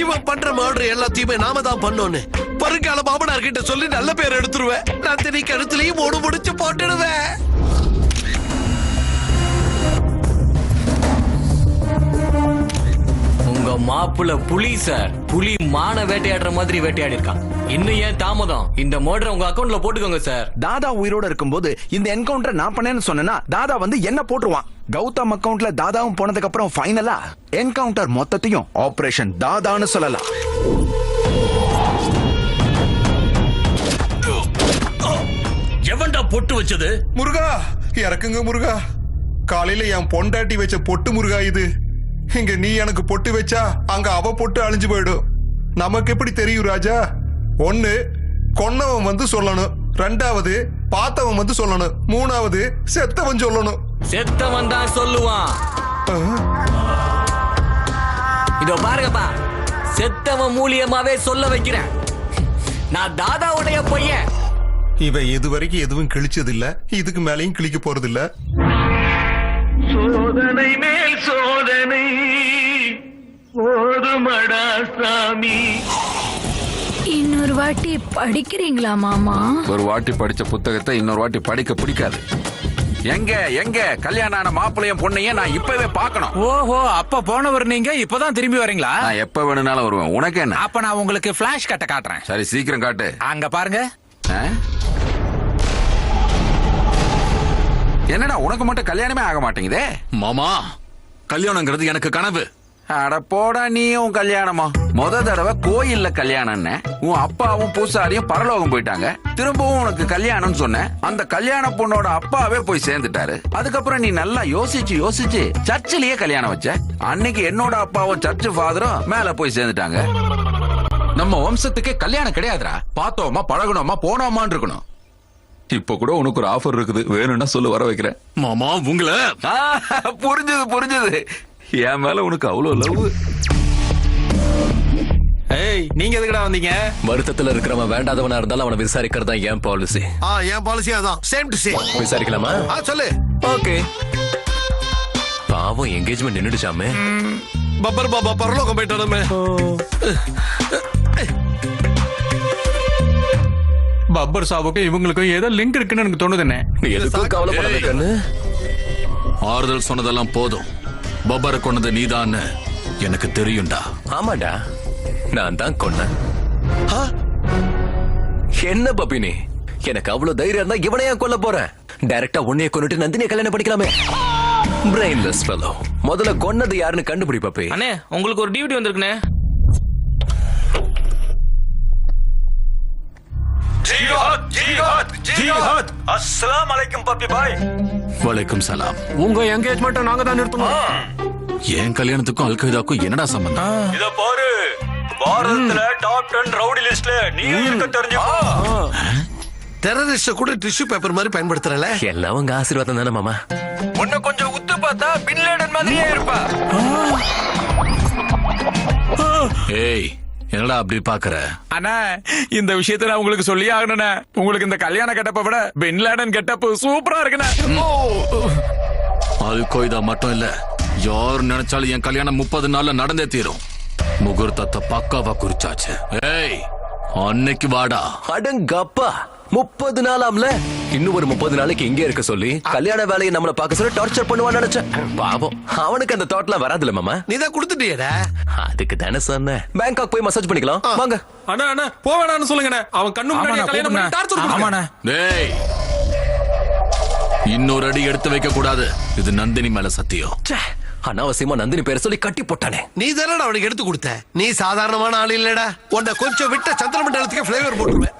இவன் பண்ற மர்டர் எல்லாத்தையுமே நாம தான் பண்ணோன்னு வருங்கால மாமனார் கிட்ட சொல்லி நல்ல பேர் எடுத்துருவேன். நந்தினி கழுத்துலயும் மூடு முடிச்சு போட்டுடுவேன். உங்க மாப்புல புலி சார், புலி மான வேட்டையாடுற மாதிரி வேட்டையாடி இருக்கான். இன்னும் ஏன் தாமதம்? இந்த மர்டர் உங்க அக்கவுண்ட்ல போட்டுக்கோங்க சார். தாதா உயிரோட இருக்கும்போது இந்த என்கவுண்டர் நான் பண்ணேன்னு சொன்னா தாதா வந்து என்ன போட்டுருவான். கௌதம் அக்கவுண்ட்ல தாதாவும் போனதுக்கு அப்புறம் ஃபைனலா என்கவுண்டர் மொத்தத்தையும் ஆபரேஷன் தாதான்னு சொல்லலாம். எவன்டா பொட்டு வச்சது? முருகா இறக்குங்க முருகா. காலையில என் பொண்டாட்டி வச்ச பொட்டு முருகா இது. இங்க நீ எனக்கு பொட்டு வச்சா அங்க அவ பொட்டு அழிஞ்சு போயிடும். நமக்கு எப்படி தெரியும் ராஜா? ஒன்னு கொன்னவன் வந்து சொல்லணும், ரெண்டாவது பார்த்தவன் வந்து சொல்லணும், மூணாவது செத்தவன் சொல்லணும். செத்தவன் தான் சொல்லுவான். இதோ பாருங்கப்பா, செத்தவன் மூலியமாவே சொல்ல வைக்கிறேன். நான் தாதாவுடைய பையன். இவ இதுவரைக்கும் எதுவும் கிழிச்சது இல்ல, இதுக்கு மேலையும் கிழிக்க போறது இல்ல. சோதனை மேல் சோதனை போதுமடா சாமி. இன்னொரு வாட்டி படிக்கிறீங்களா மாமா? ஒரு வாட்டி படிச்ச புத்தகத்தை இன்னொரு வாட்டி படிக்க பிடிக்காது. எங்க எங்க கல்யாணம் ஆன மாப்பிள்ளையும் பொண்ணையும் நான் இப்பவே பார்க்கணும். ஓஹோ, அப்ப போனவர் நீங்க இப்பதான் திரும்பி வரீங்களா? நான் எப்ப வேணும்னாலும் வருவேன். உனக்கு என்ன? அப்ப நான் உங்களுக்கு பிளாஷ் கட்ட காட்டுறேன். சரி சீக்கிரம் காட்டு. அங்க பாருங்க. என்னடா உனக்கு மட்டும் கல்யாணமே ஆக மாட்டேங்குதே? மாமா, கல்யாணங்கிறது எனக்கு கனவு. அட போடா நீயும் கல்யாணமா? முத தடவை கோயில்ல கல்யாணம்னு உன் அப்பாவும் பூசாரியும் பரலோகம் போயிட்டாங்க. திரும்பவும் உனக்கு கல்யாணம்னு சொன்ன அந்த கல்யாண பொண்ணோட அப்பாவே போய் சேர்ந்துட்டாரு. அதுக்கப்புறம் நீ நல்லா யோசிச்சு யோசிச்சு சர்ச்சிலேயே கல்யாணம் வச்ச. அன்னைக்கு என்னோட அப்பாவும் சர்ச் ஃபாதரும் மேல போய் சேர்ந்துட்டாங்க. நம்ம வம்சத்துக்கே கல்யாணம் கிடையாதுடா. பார்த்தோமா பழகணுமா போனோமான்னு இருக்கணும். இப்ப கூட உனக்கு ஒரு ஆஃபர் இருக்குது, வேணும்னா சொல்லு, வர வைக்கிறேன். மாமா உங்களை புரிஞ்சது புரிஞ்சது. என் மேல உனக்கு அவ்வளவு லவ். ஏய், நீங்க எதுக்குடா வந்தீங்க? வருத்தத்துல இருக்கிறவன் வேண்டாதவனா இருந்தாலும் அவனை விசாரிக்கிறது தான் என் பாலிசி. என் பாலிசி அதான். Same to same. விசாரிக்கலாமா? சொல்லு. ஓகே. பாவம் என்கேஜ்மெண்ட் நின்னுடுச்சாமே. பப்பர் பாபா பரலோகம் போயிட்டானே. பப்பர் சாவுக்கு இவங்களுக்கும் ஏதோ லிங்க் இருக்குன்னு எனக்கு தோணுதுன்னு. நீ எதுக்கும் கவலைப்படாத கண்ணு. ஆறுதல் சொன்னதெல்லாம் போதும். பப்பரை கொண்டது நீதான்னு எனக்கு தெரியும்டா. ஆமாடா, நான் தான் கொன்னேன். என்ன பப்பி நீ? எனக்கு அவ்வளவு தைரியம் இருந்தா இவனையா கொல்ல போறேன்? டைரக்டா உன்னைய கொன்னுட்டு நந்தினியை கல்யாணம் பண்ணிக்கலாமே. Brainless fellow. முதல்ல கொன்னது யாருன்னு கண்டுபிடி பப்பி. அண்ணே, உங்களுக்கு ஒரு டிவிடி வந்திருக்குனே. ஜிஹாத் ஜிஹாத் ஜிஹாத். அஸ்ஸலாமு அலைக்கும் பப்பி பாய். வலைக்கும் சலாம். உங்க என்கேஜ்மெண்ட்டை நாங்க தான் நிறுத்தணும். என் கல்யாணத்துக்கும் அல்கைதாக்கும் என்னடா சம்பந்தம்? இத பாரு, பாரதத்துல டாப் 10 ரவுடி லிஸ்ட்ல நீ இருக்க தெரிஞ்சுக்கோ. டெரரிஸ்ட கூட டிஷ்யூ பேப்பர் மாதிரி பயன்படுத்துறல. எல்லாம் உங்க ஆசீர்வாதம் தானே மாமா. உன்ன கொஞ்சம் உத்து பார்த்தா பின் லேடன் மாதிரியே இருப்பா. ஏய் என்னடா அப்படி பாக்குற? அண்ணா இந்த விஷயத்த நான் உங்களுக்கு சொல்லி ஆகணும்ண்ணே. உங்களுக்கு இந்த கல்யாண கெட்டப்ப விட பின் லேடன் கெட்டப் சூப்பரா இருக்குண்ணே. அது கொய்தா மட்டும் இல்ல, யார் நினைச்சாலும் என் கல்யாணம் 30 நாள்ல நடந்தே தீரும். முகூர்த்தத்தை பக்காவா குறிச்சாச்சு. ஏய் அன்னைக்கு வாடா. அடங்கப்பா 30 நாளாம்ல. இன்னும் ஒரு 30 நாளைக்கு இங்கே இருக்க சொல்லி கல்யாண வேலையை நம்மள பார்க்க சொல்லி டார்ச்சர் பண்ணுவான்னு நினைச்சேன். பாவம் அவனுக்கு அந்த தாட்லாம் வராதுல மாமா. நீ தான் கொடுத்துட்டியடா. அதுக்கு தானே சொன்னேன் பேங்காக் போய் மசாஜ் பண்ணிக்கலாம் வாங்க. அண்ணா அண்ணா போவேடான்னு சொல்லுங்கண்ணே. அவன் கண்ணு முன்னாடி கல்யாணம் பண்ணி டார்ச்சர் பண்ணுவானே. டேய் இன்னொரு அடி எடுத்து வைக்க கூடாது. இது நந்தினி மேல சத்தியம். அனாவசியமா நந்தினி பேரை சொல்லி கட்டி போட்டானே. நீ தானடா அவனுக்கு எடுத்து கொடுத்த. நீ சாதாரணமான ஆள் இல்லடா. உன்னை கொஞ்சம் விட்ட சந்திரமண்டலத்துக்கு ஃபிளேவர் போட்டுருவேன்.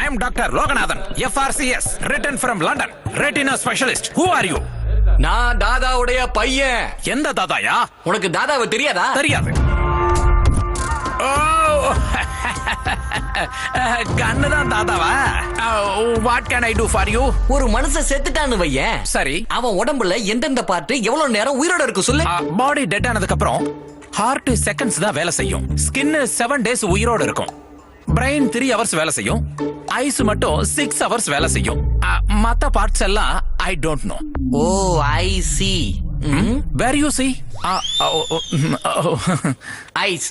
I am Dr. Loganathan, FRCS, written from London, retina specialist. Who are you? நான் தாதாவுடைய பையன். எந்த தாதாயா? உனக்கு தாதாவை தெரியாதா? தெரியாது. கண்ணுதான் தாதாவா? What can I do for you? ஒரு மனுஷன் செத்துட்டான்னு வையேன். சரி, அவன் உடம்புல எந்தெந்த பார்ட் எவ்வளவு நேரம் உயிரோட இருக்கு சொல்லு. பாடி டெட் ஆனதுக்கு அப்புறம் ஹார்ட் செகண்ட்ஸ் தான் வேலை செய்யும். ஸ்கின் 7 days உயிரோட இருக்கும். பிரெயின் 3 hours வேலை செய்யும். ஐஸ் மட்டும் 6 hours வேலை செய்யும். மத்த பார்ட்ஸ் எல்லாம் I don't know. Oh I see. Where you see? Ice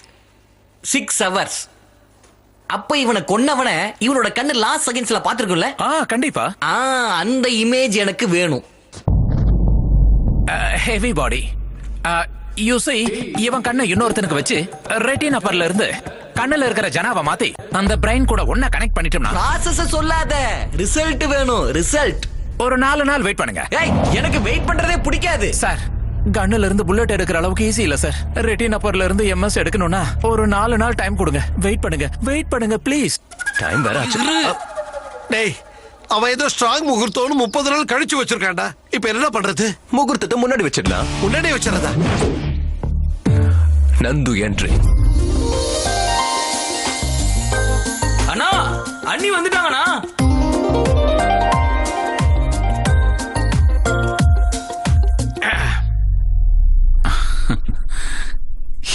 6 hours. அப்ப இவனை கொன்னவன இவனோட கண்ணு லாஸ்ட் செகண்ட்ஸ்ல பாத்துருக்கும்ல? கண்டிப்பா. அந்த இமேஜ் எனக்கு வேணும். Heavy body. யூ see இவன் கண்ணை இன்னொருத்தனுக்கு வச்சு ரெட்டினா பர்ல இருந்து கண்ணுல இருக்கிற ஜனாவை மாத்தி அந்த பிரெயின் கூட ஒண்ணா கனெக்ட் பண்ணிட்டோம்னா. ப்ராசஸ் சொல்லாத, ரிசல்ட் வேணும். ரிசல்ட் ஒரு 4 நாள் வெயிட் பண்ணுங்க. ஏய் எனக்கு வெயிட் பண்றதே பிடிக்காது சார். கண்ணுல இருந்து புல்லட் எடுக்கிற அளவுக்கு ஈஸி இல்ல சார். ரெட்டினா பர்ல இருந்து எம்எஸ் எடுக்கணும்னா ஒரு 4 நாள் டைம் கொடுங்க. வெயிட் பண்ணுங்க ப்ளீஸ். டைம் வேற ஆச்சு. டேய் அவன் ஏதோ ஸ்ட்ராங் முகூர்த்தம்னு 30 நாள் கழிச்சு வச்சிருக்கான்டா. இப்ப என்ன பண்றது? முகூர்த்தத்தை முன்னாடி வச்சிடலாம். முன்னாடி வச்சிரதா? நந்து என்று அண்ணா அண்ணி வந்துட்டாங்கண்ணா.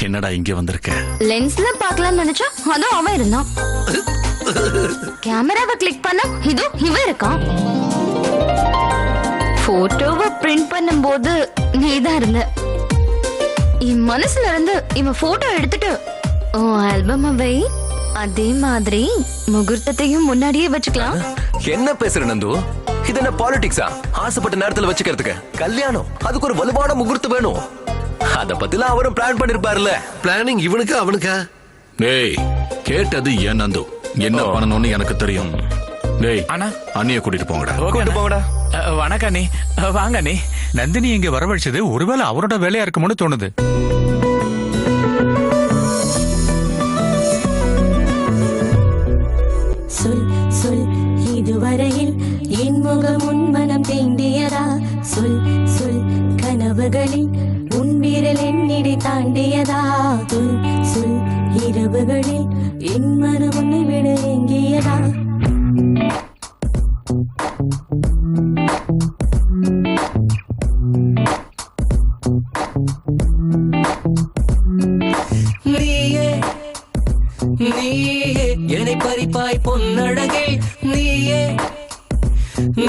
என்னடா இங்க வந்திருக்க? லென்ஸ்ல பார்க்கலாம்னு நினைச்சா அதான் அவன் இருந்தான். கேமராவை கிளிக் பண்ண இதோ இவன் இருக்கான். போட்டோவை பிரிண்ட் பண்ணும்போது நீதான் இருந்த. என் மனசுல இருந்து இவன் போட்டோ எடுத்துட்டு ஆல்பம் வை. அதே மாதிரி முகூர்த்தத்தையும் முன்னாடியே வச்சுக்கலாம். என்ன பேசுற நந்து? இது என்ன பாலிடிக்ஸா? ஆசைப்பட்ட நேரத்துல வச்சுக்கிறதுக்கு கல்யாணம் அதுக்கு ஒரு வலுவான முகூர்த்தம் வேணும். அத பத்திலாம் அவரும் பிளான் பண்ணிருப்பாருல. பிளானிங் இவனுக்கா அவனுக்கா? டேய் கேட்டது ஏன் நந்து? என்ன பண்ணணும்னு எனக்கு தெரியும். டேய் அண்ணா அண்ணிய கூட்டிட்டு போங்கடா. கூட்டிட்டு போங்கடா. வணக்கம் நீ வாங்க. நீ நந்தினி இங்க வரவழைச்சது ஒருவேளை அவரோட வேலையா இருக்குமோன்னு தோணுது. சொல் சொல் இதுவரையில் என் முகம் உன் மனம் தேண்டியதா? சொல் சொல் கனவுகளில் உன் விரல் என்னிடை தாண்டியதா? சொல் சொல் இரவுகளில் என் மனம் உன்னை விட எங்கியதா? நீயே நீயே என்னை பறிப்பாய் பொன்னழகே. நீயே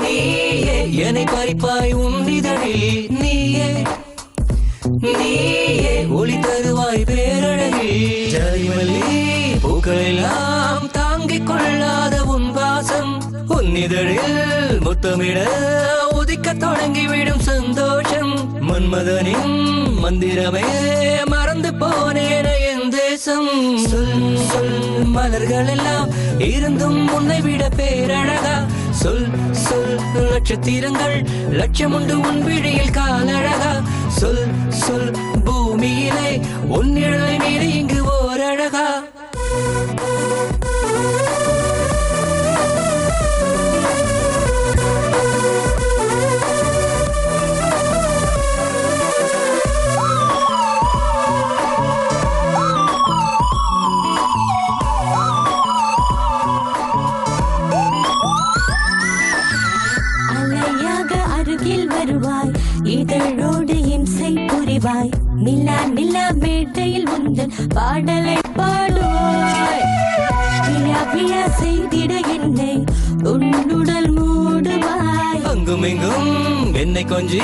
நீயே என்னை பறிப்பாய் உன்னிதழில். நீயே நீயே ஒளி தருவாய் பேரழகே. ஜரிமல்லி பூக்களெல்லாம் தாங்கிக் கொள்ளாத உன் வாசம். உன்னிதழில் முத்தமிட உதிக்க தொடங்கிவிடும் சந்தோஷம். மன்மதனின் மந்திரமே மறந்து போனேன என் தேசம். சொல் சொல் மலர்கள் எல்லாம் இருந்தும் உன்னை விட பேரழகா? சொல் சொல் நட்சத்திரங்கள் லட்சம் உண்டு உன் விழியில் காலழகா? சொல் சொல் பூமியிலே உன் நிழலை மீறி இங்கு ஓரழகா? அங்குமிங்கும் என்னை கொஞ்சி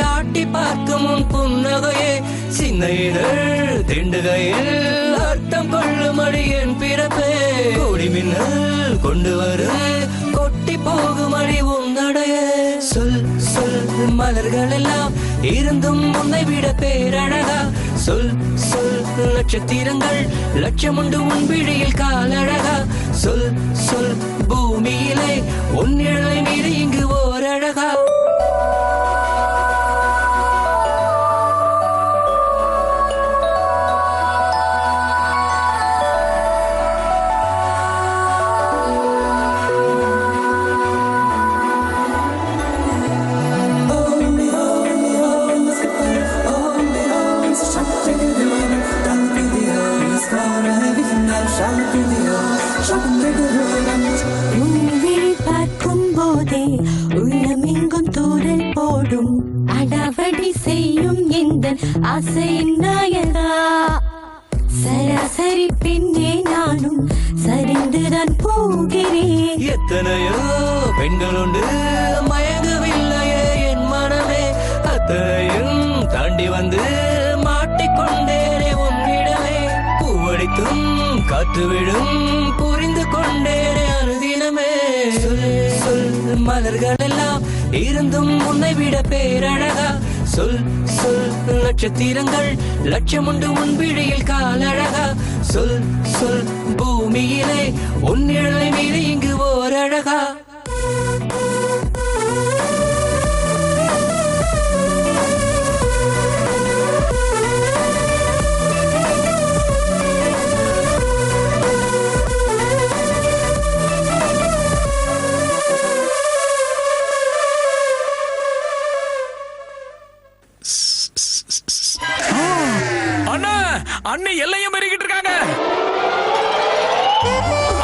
ஆட்டி பார்க்கும் உன் புன்னகையே சின்ன இதழ் திண்டுகையில் அர்த்தம் கொள்ளுமடி என் பிறப்பே கோடி மின்னல் கொண்டு வரும் கொட்டி போகுமடி உன்னடையே சொல் சொல் மலர்கள் எல்லாம் இருந்தும் உன்னை விட பேரழகா சொல் சொல் நட்சத்திரங்கள் லட்சமுண்டு உன் விழியில் காலழகா சொல் சொல் பூமியிலே உன் நிழலை மீறி இங்கு ஓரழகா உன்விழி பார்க்கும் போதே உள்ளமெங்கும் தூரல் போடும் அடாவடி செய்யும் எந்த ஆசையின் நாயகா சராசரி பெண்ணே நானும் சரிந்துதான் போகிறேன் எத்தனையோ பெண்கள் உண்டு மயங்கவில்லையே என் மனமே அத்தனையும் தாண்டி வந்து மாட்டிக்கொண்டேனே உன்னிடமே பூவடித்தும் காற்று விடும் புரிந்து கொண்டேனே அனுதினமே சொல் சொல் மலர்கள் எல்லாம் இருந்தும் உன்னை விட பேரழகா சொல் சொல் நட்சத்திரங்கள் லட்சமுண்டு உன் விழியில் காலழகா சொல் சொல் பூமியிலே உன் நிழலை மீறி இங்கு ஓரழகா அண்ணா அண்ணி எல்லையும் மெருகிட்டு இருக்காங்க.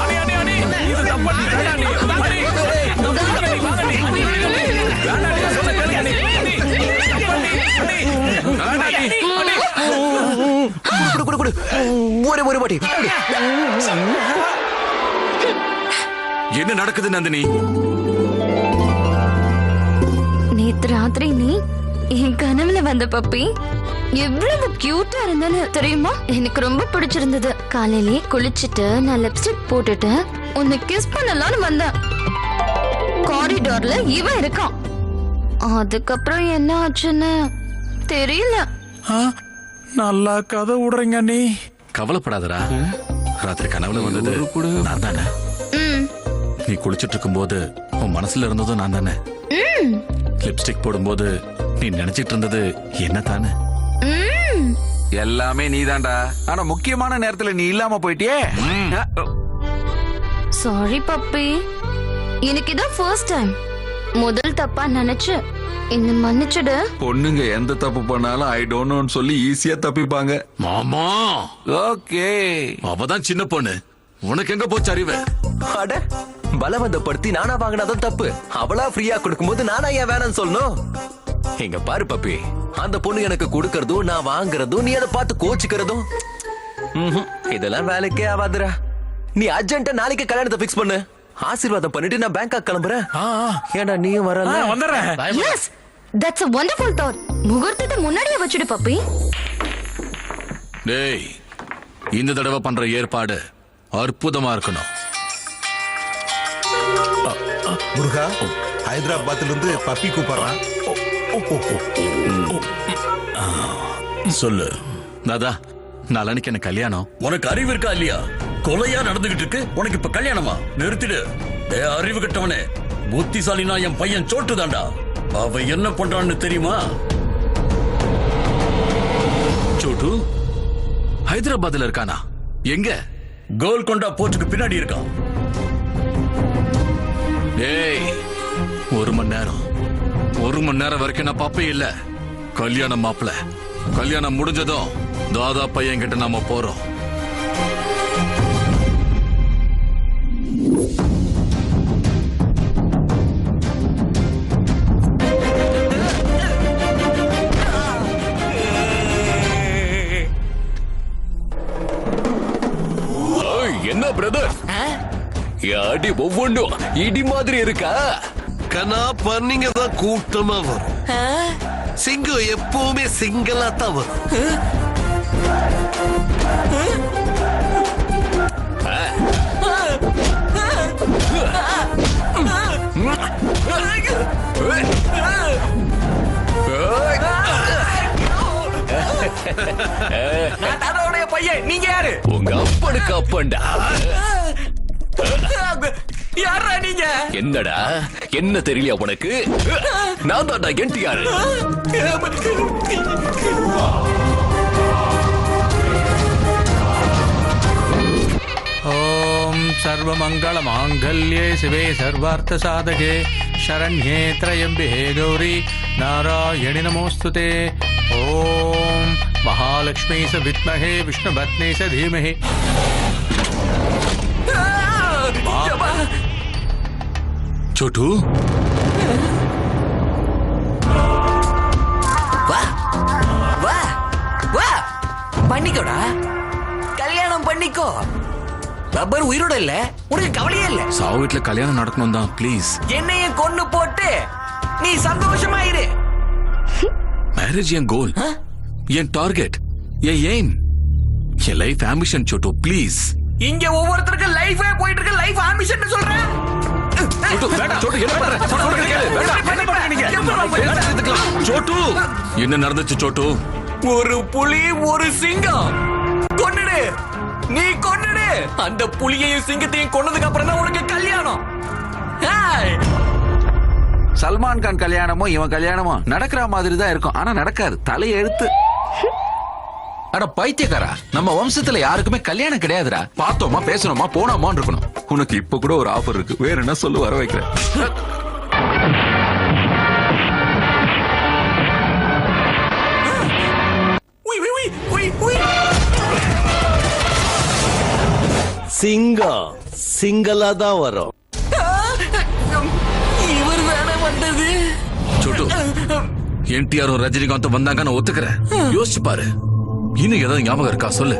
அண்ணி அண்ணி அண்ணி இது தப்பு அண்ணி. வேண்டாம் அண்ணி. அண்ணி, வாங்க அண்ணி, வாங்க அண்ணி. வேண்டாம் அண்ணி, சொல்ல கேளுங்க அண்ணி. அண்ணி, தப்பு அண்ணி. அண்ணி, வேண்டாம் அண்ணி. அண்ணி. குடு குடு ஒரு வாட்டி என்ன நடக்குது நந்தினி? நேத்து ராத்திரி நீ என் கனவுல வந்த பப்பி எவ்வளவு கியூட்டா இருந்தேன்னு தெரியுமா? எனக்கு ரொம்ப பிடிச்சிருந்தது. காலையிலே குளிச்சுட்டு நான் லிப்ஸ்டிக் போட்டுட்டு உன்னை கிஸ் பண்ணலாம்னு வந்தேன். காரிடார்ல இவன் இருக்கான். அதுக்கப்புறம் என்ன ஆச்சுன்னு தெரியல. நல்லா கதை விடுறீங்க நீ. கவலைப்படாதடா. ராத்திரி கனவுல வந்தது நான் தானே. நீ குளிச்சிட்டு இருக்கும் போது உன் மனசுல இருந்ததும் நான் தானே. லிப்ஸ்டிக் போடும்போது நீ நினைச்சிட்டு இருந்தது என்ன தானே. எல்லாமே நீதான்டா. ஆனா முக்கியமான நேரத்துல நீ இல்லாம போயிட்டியே. சாரி பப்பி, எனக்கு இதான் ஃபர்ஸ்ட் டைம். முதல் தப்பா நினைச்சு என்ன மன்னிச்சுடு. பொண்ணுங்க எந்த தப்பு பண்ணாலும் ஐ டோன்ட் நோன்னு சொல்லி ஈஸியா தப்பிப்பாங்க. மாமா ஓகே, அவதான் சின்ன பொண்ணு. உனக்கு எங்க போச்சு அறிவு? அட பலவந்தப்படுத்தி நானா வாங்கினாதான் தப்பு. அவளா ஃப்ரீயா கொடுக்கும்போது நானா ஏன் வேணாம்னு சொல்லணும்? இங்க பாரு பப்பி, அந்த பொண்ணு எனக்கு கொடுக்கறதும் நான் வாங்குறதும் நீ அதை பார்த்து கோச்சுக்கிறதும் இதெல்லாம் வேலைக்கே ஆகாதுடா. நீ அர்ஜென்ட்டா நாளைக்கு கல்யாணத்தை பிக்ஸ் பண்ணு. ஆசீர்வாதம் பண்ணிட்டு நான் பேங்காக் கிளம்புறேன். ஏண்டா நீயும் வரல? வந்துடுறேன். Yes, that's a wonderful thought. முகூர்த்தத்தை முன்னாடியே வச்சுடு பப்பி. டேய், இந்த தடவை பண்ற ஏற்பாடு அற்புதமா இருக்கணும். முருகா, ஹைதராபாத்ல இருந்து பப்பி கூப்பிடுறான். சொல்லு தாதா, நாளைக்கு எனக்கு கல்யாணம். உனக்கு அறிவு இருக்கா இல்லையா? கொலையா நடந்துகிட்டு இருக்கு, உனக்கு இப்ப கல்யாணமா? நிறுத்திடு. அறிவு கட்டவனே, புத்திசாலினா என் பையன் சோட்டுதான்டா. அவ என்ன பண்றான்னு தெரியுமா? சோட்டு ஹைதராபாத்ல இருக்கானா? எங்க? கோல்கொண்டா போர்ட்டுக்கு பின்னாடி இருக்கான். ஏய், ஒரு மணி நேரம் வரைக்கும் நான் பாப்பே இல்ல. கல்யாணம் மாப்பிள, கல்யாணம் முடிஞ்சதும் தாதா பையன் கிட்ட நாம போறோம். என்ன பிரதர், அடி ஒவ்வொன்றும் இடி மாதிரி இருக்கா? கனா பண்ணிங்க தான் கூட்டமா வரும். சிங்கம் எப்பவுமே சிங்கிளா தான் வரும். நான் தாதாவுடைய பையன், நீங்க யாரு? உங்க அப்பனுக்கு அப்பன்டா. யாரா நீங்க? என்னடா என்ன தெரியல உனக்கு? நான் தான்டா என்டிஆர். ஓம் சர்வமங்கள மாங்கல்யே சிவே சர்வார்த்த சாதகே சரண்யே த்ரயம்பிகே கௌரி நாராயணி நமோஸ்துதே. ஓம் மகாலட்சுமி ச வித்மஹே விஷ்ணுபத்னி ச தீமஹி. சோட்டு பண்ணிக்கோடா, கல்யாணம் பண்ணிக்கோ. ரப்பர் உயிரோட இல்ல, உனக்கு கவலையே இல்ல. சாவு வீட்டுல கல்யாணம் நடக்கணும் தான் ப்ளீஸ். என்னைய கொன்னு போட்டு நீ சந்தோஷமா இரு. மேரேஜ் என் கோல், என் டார்கெட், என் எய்ம், என் லைஃப் ஆம்பிஷன். சோட்டு ப்ளீஸ். இங்க ஒவ்வொருத்தருக்கும் லைஃபே போயிட்டு இருக்கு. லைஃப் ஆம்பிஷன் சொல்றேன். என்ன நடந்துச்சு சோட்டு? ஒரு புலி ஒரு சிங்கம். கொன்னுடு, நீ கொன்னுடு. அந்த புலியையும் சிங்கத்தையும் கொன்னதுக்கு அப்புறம் தான் உனக்கு கல்யாணம். சல்மான் கான் கல்யாணமும் இவன் கல்யாணமும் நடக்கிற மாதிரி தான் இருக்கும், ஆனா நடக்காது. தலையை எடுத்து. அட பைத்தியக்காரா, நம்ம வம்சத்துல யாருக்குமே கல்யாணம் கிடையாதுடா. பார்த்தோமா பேசணுமா போனோமான்னு இருக்கணும். உனக்கு இப்ப கூட ஒரு ஆஃபர் இருக்கு, வேற என்ன சொல்லு, வர வைக்கிறேன். சிங்கம் சிங்கலா தான் வரும். இவர் தானே வந்தது. சோட்டு, என்டிஆரும் ரஜினிகாந்தும் வந்தாங்க, நான் ஒத்துக்கிறேன். யோசிச்சு பாரு, இன்னும் ஏதாவது ஞாபகம் இருக்கா? சொல்லு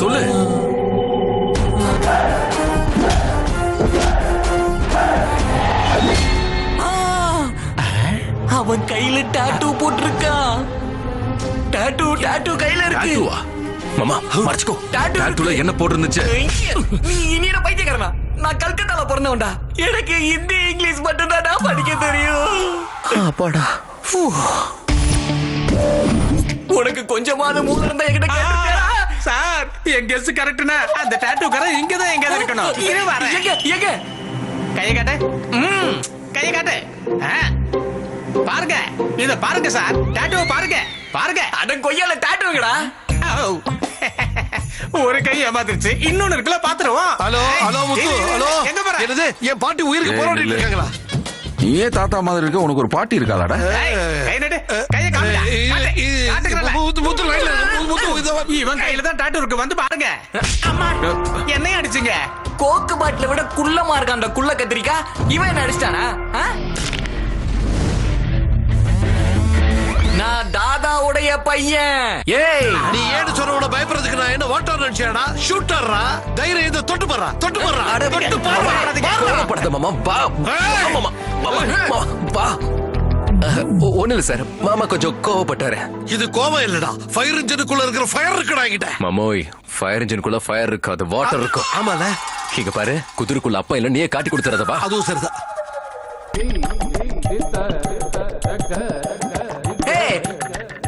சொல்லு. அவன் கையில டாட்டூ போட்டிருக்கான். டாட்டூ டாட்டூ கையில இருக்கு. டாட்டூவா? மாமா மறைச்சுக்கோ. டாட்டூல என்ன போட்டிருந்துச்சு? நீ இனிய பைத்தியக்காரனா? நான் கல்கத்தால பிறந்தவன்டா. எனக்கு ஹிந்தி இங்கிலீஷ் மட்டும் தான் படிக்க தெரியும். அப்பாடா. உனக்கு கொஞ்சமாவது மூளை இருந்தா என்கிட்ட கேட்டுருக்கியா? சார், என் கெஸ் கரெக்ட்னா அந்த டாட்டூக்காரன் இங்க தான் எங்க இருக்கணும். இரு வரேன். எங்க எங்க? கையை காட்டு. கையை காட்டு. பாருங்க, இத பாருங்க சார். டாட்டூவை பாருங்க பாருங்க. அட கொய்யால டாட்டூங்கடா. ஒரு கை ஏமாத்திருச்சு, இன்னொன்னு இருக்குல்ல, பாத்துருவோம். ஹலோ ஹலோ முத்து, ஹலோ. எங்க போற? என்னது, என் பாட்டி உயிருக்கு போராடிட்டு இருக்காங்களா? நீயே தாத்தா மாதிரி இருக்க, உனக்கு ஒரு பாட்டி இருக்காளாடா? கை நடு, கையை காமிடா. இவன் கையில தான் டாட்டூ இருக்கு, வந்து பாருங்க. அம்மா, என்னைய அடிச்சுங்க. கோக்கு பாட்டில விட குள்ளமா இருக்கான் அந்த குள்ள கத்திரிக்கா. இவன் என்ன அடிச்சிட்டானா? நான் தாதாவுடைய பையன். ஏய், நீ ஏன்னு சொன்னவன பயப்படுறதுக்கு நான் என்ன வாட்டர் நினைச்சேடா? ஷூட்டர்ரா. தைரியம் இத தொட்டு பாறா, தொட்டு பாறா. தொட்டு பாறா. படுத்த மாமா. பா மாமா, மாமா பா. ஒண்ணு இல்ல சார், மாமா கொஞ்சம் கோவப்பட்டாரு. இது கோவம் இல்லடா, ஃபயர் இன்ஜினுக்குள்ள இருக்கிற ஃபயர் இருக்குடா என்கிட்ட. மாமோய், ஃபயர் இன்ஜினுக்குள்ள ஃபயர் இருக்காது, வாட்டர் இருக்கும். ஆமால. இங்க பாரு, குதிரைக்குள்ள அப்பா இல்ல, நீயே காட்டி கொடுத்துறதப்பா. அதுவும் சரிதான்.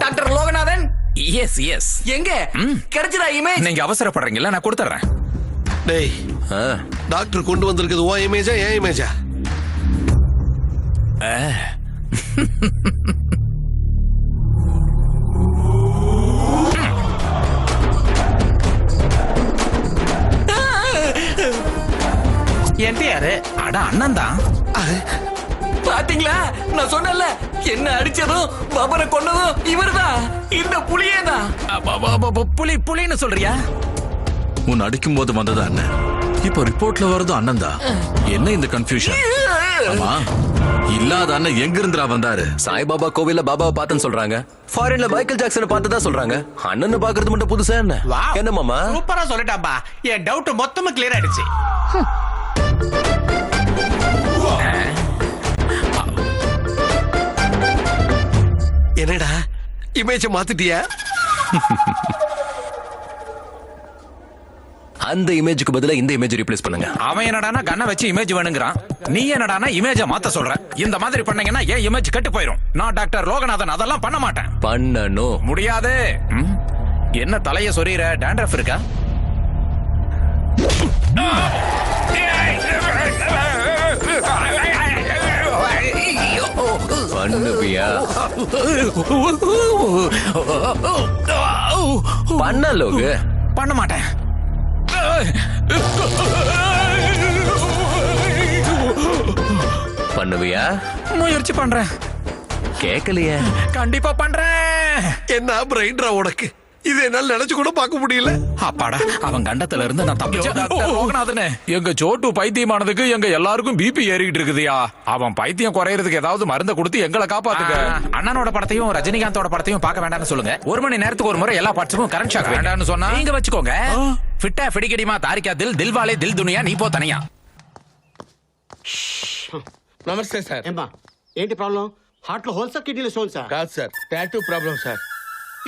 டாக்டர் லோகநாதன். Yes yes. எங்க கிடைச்சதா இமேஜ்? நீங்க அவசரப்படுறீங்களா? நான் கொடுத்துறேன். டேய், டாக்டர் கொண்டு வந்திருக்கிறது உன் இமேஜா என் இமேஜா? என்டிஆர். அட அண்ணன் தான். பாத்தீங்களா, நான் சொன்னல, என்ன அடிச்சதும் பாபரை கொன்னதும் இவர்தான். இந்த புலியே தான். புலின்னு சொல்றியா? உன் அடிக்கும் போது வந்ததா அண்ணன், இப்போ ரிப்போர்ட்ல வரது அண்ணன் தான். என்ன இந்த கன்ஃபியூஷன்? ஆமா, இல்லாத அண்ணன் எங்க இருந்துடா வந்தாரு? சாய்பாபா கோவில்ல பாபாவை பார்த்தேன்னு சொல்றாங்க. ஃபாரின்ல மைக்கேல் ஜாக்சனை பார்த்ததா சொல்றாங்க. அண்ணன் பாக்குறது மட்டும் புதுசா என்ன? என்ன மாமா? சூப்பரா சொல்லிட்டாப்பா. என் டவுட் மொத்தமா கிளியர் ஆயிடுச்சு. என்னடா இமேஜ மாத்திட்டியா? அந்த இமேஜுக்கு பதிலா இந்த இமேஜ் ரீப்ளேஸ் பண்ணுங்க. அவன் என்னடானா கண்ணை வச்சு இமேஜ் வேணுங்கிறான், நீ என்னடானா இமேஜ மாத்த சொல்ற. இந்த மாதிரி பண்ணீங்கன்னா ஏன் இமேஜ் கெட்டு போயிடும். நான் டாக்டர் லோகநாதன், அதெல்லாம் பண்ண மாட்டேன். பண்ணணும். முடியாது. என்ன தலைய சொறிற, டாண்ட்ரஃப் இருக்கா? பண்ணுவியா? பண்ண லோகு. பண்ண மாட்டேன். பண்ணுவியா? முயற்சி பண்றேன். கேக்கலையே. கண்டிப்பா பண்றேன். என்ன பிரைன்ரா உனக்கு? இது என்னால நினைச்சு கூட பார்க்க முடியல. அப்பாடா, அவன் கண்டத்துல இருந்து நான் தப்பிச்சேன். எங்க சோட்டு பைத்தியமானதுக்கு எங்க எல்லாருக்கும் பிபி ஏறிட்டு இருக்குதுயா. அவன் பைத்தியம் குறையறதுக்கு ஏதாவது மருந்த கொடுத்து எங்களை காப்பாத்துங்க. அண்ணனோட படத்தையும் ரஜினிகாந்தோட படத்தையும் பார்க்க வேண்டாம்னு சொல்லுங்க. 1 மணி நேரத்துக்கு ஒரு முறை எல்லா படத்துக்கும் கரண்ட் ஷாக் வேண்டாம்னு சொன்னா நீங்க வச்சுக்கோங்க. ஃபிட்டா ஃபிடிகடிமா தாரிக்கா தில் தில்வாலே தில் துனியா நீ போ தனியா. నమస్తే సార్. ఏమ్మా ఏంటి ప్రాబ్లం? హార్ట్ లో హోల్ సార్, కిడ్నీలో స్టోన్ సార్? కాదు సార్, టాటూ ప్రాబ్లం సార్.